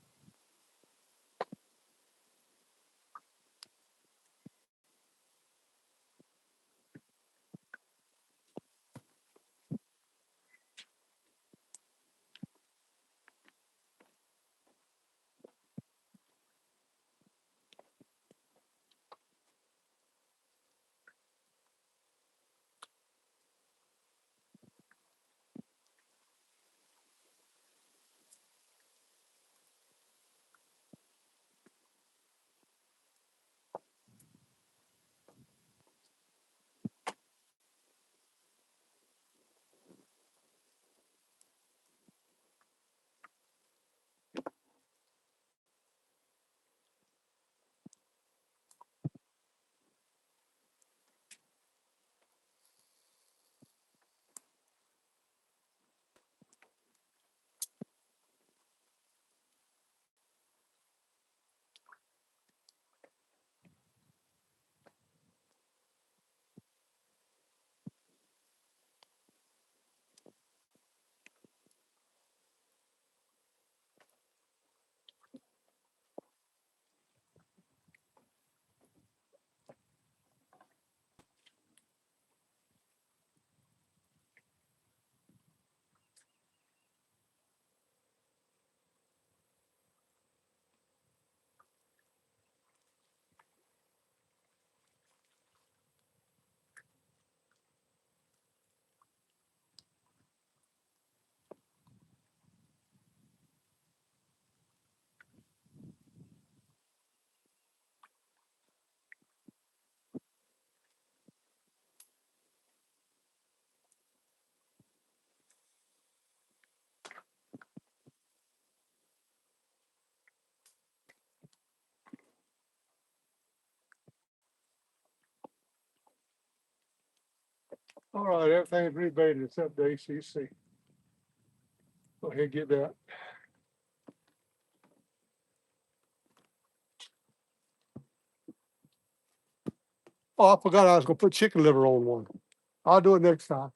All right, everything's rebaited except the ACC. Go ahead and get that. Oh, I forgot I was gonna put chicken liver on one. I'll do it next time.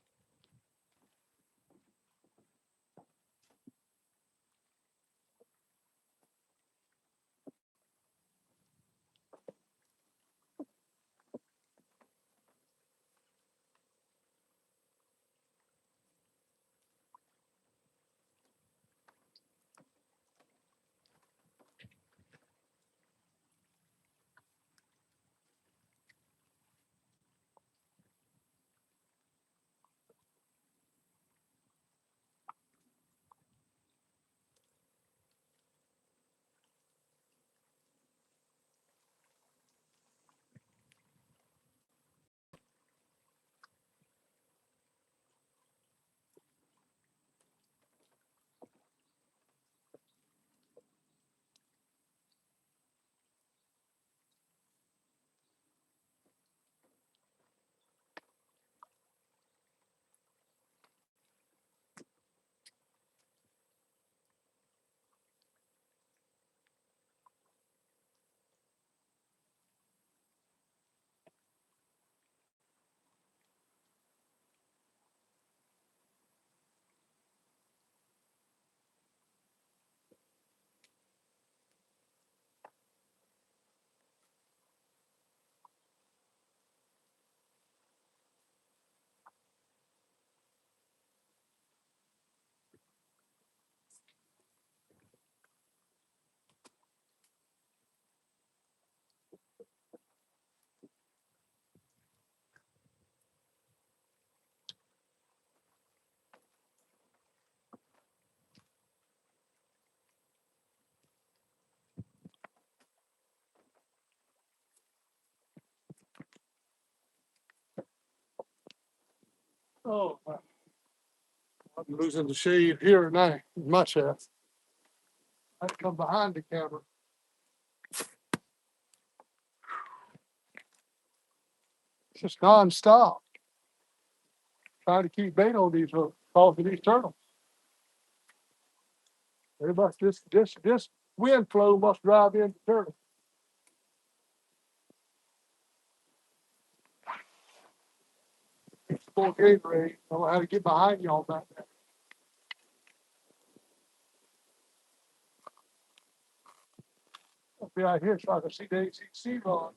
Oh, I'm losing the shade here now in my chest. I come behind the camera. It's just nonstop. Trying to keep bait on these hooks, causing these turtles. Everybody, this wind flow must drive in the turtle. It's full Gatorade. I don't know how to get behind y'all back there. be out here so I can see the ACC rods.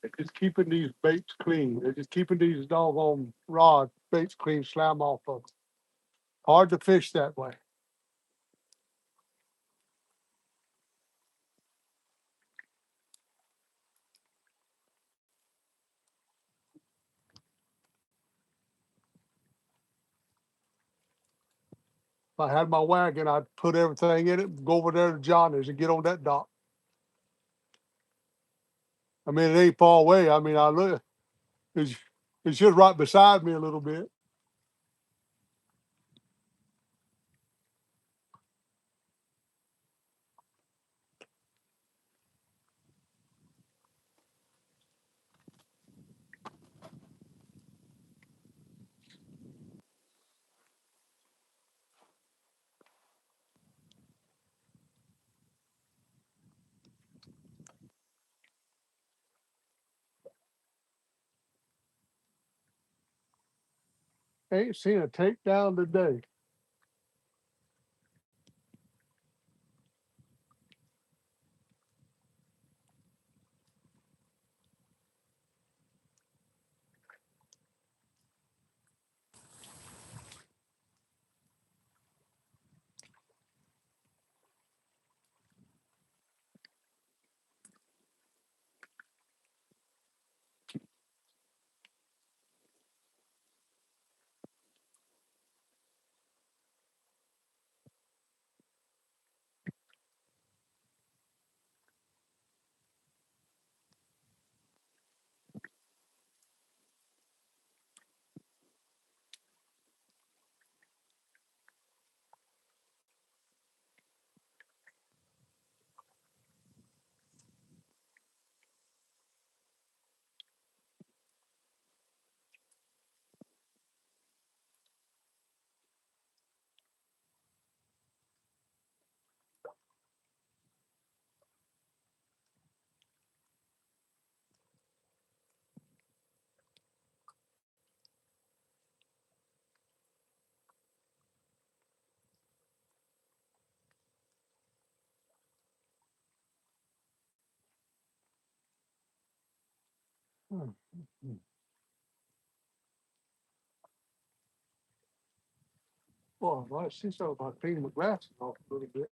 They're just keeping these baits clean. They're just keeping these doggone rod baits clean, slam off of them. Hard to fish that way. If I had my wagon, I'd put everything in it, go over there to Johnny's and get on that dock. I mean, it ain't far away. I mean, I look, it's, it's just right beside me a little bit. Ain't seen a takedown today. Boy, I see something about cleaning my glasses off a little bit.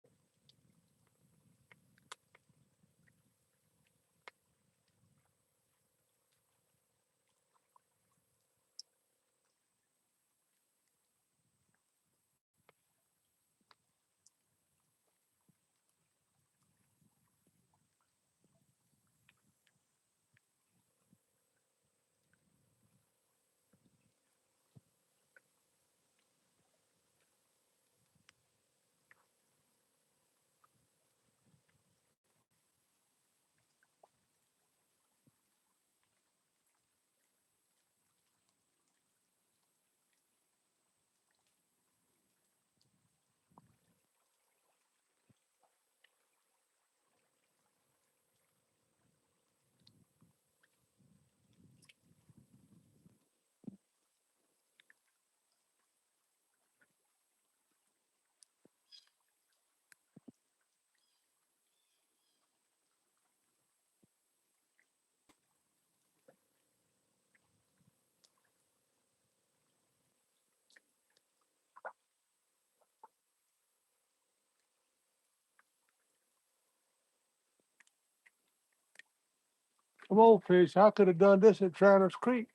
Come on, fish. I could have done this at Travis Creek.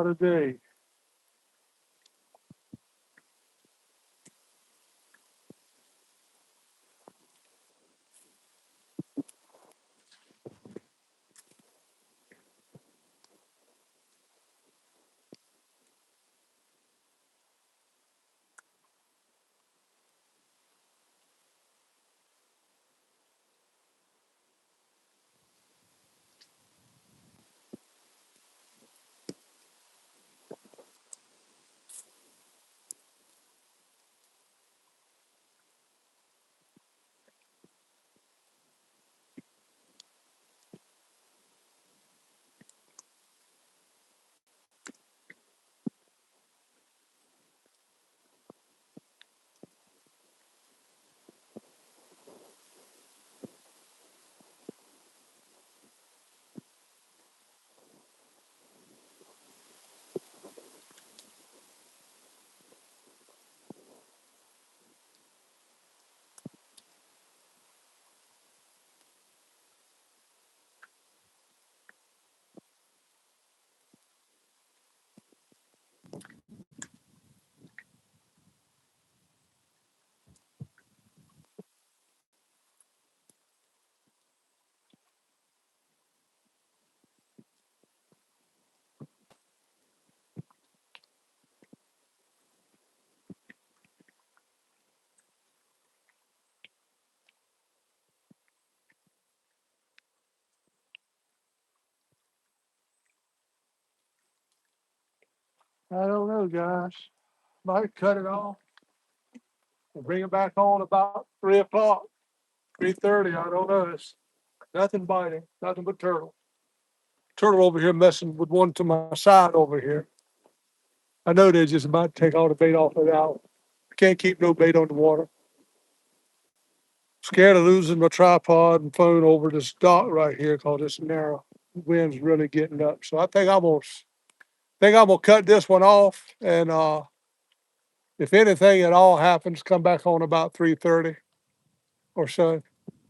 What a day. I don't know, guys. Might cut it off and bring it back on about 3 o'clock, 3:30. I don't know. It's nothing biting, nothing but turtle. Turtle over here messing with one to my side over here. I know they're just about to take all the bait off of it out. I can't keep no bait on the water. Scared of losing my tripod and phone over this dock right here because it's narrow. The wind's really getting up. So I think I'm gonna cut this one off and if anything at all happens, come back on about 3:30 or so.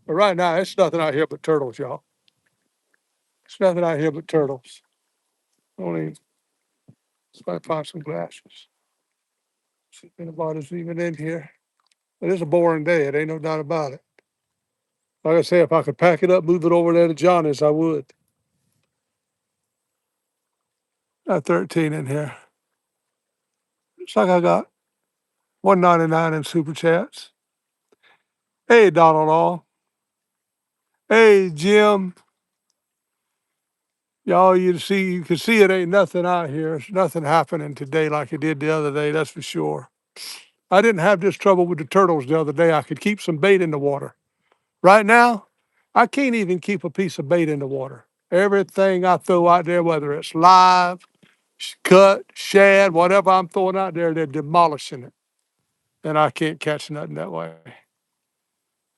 But right now it's nothing out here but turtles, y'all. It's nothing out here but turtles. Only let's find some glasses. See if anybody's even in here. It is a boring day, it ain't no doubt about it. Like I say, if I could pack it up, move it over there to Johnny's, I would. Got 13 in here. Looks like I got 199 in super chats. Hey, Donald All. Hey, Jim. Y'all, you can see it ain't nothing out here. There's nothing happening today like it did the other day, that's for sure. I didn't have this trouble with the turtles the other day. I could keep some bait in the water. Right now, I can't even keep a piece of bait in the water. Everything I throw out there, whether it's live, cut, shad, whatever I'm throwing out there, they're demolishing it. And I can't catch nothing that way.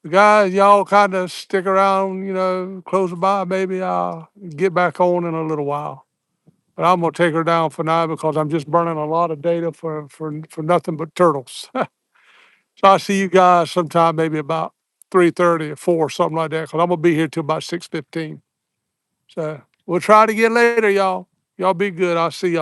Guys, y'all kind of stick around, close by. Maybe I'll get back on in a little while. But I'm gonna take her down for now because I'm just burning a lot of data for nothing but turtles. So I'll see you guys sometime, maybe about 3:30 or 4, something like that. Because I'm gonna be here till about 6:15. So we'll try it again later, y'all. Y'all be good. I'll see y'all.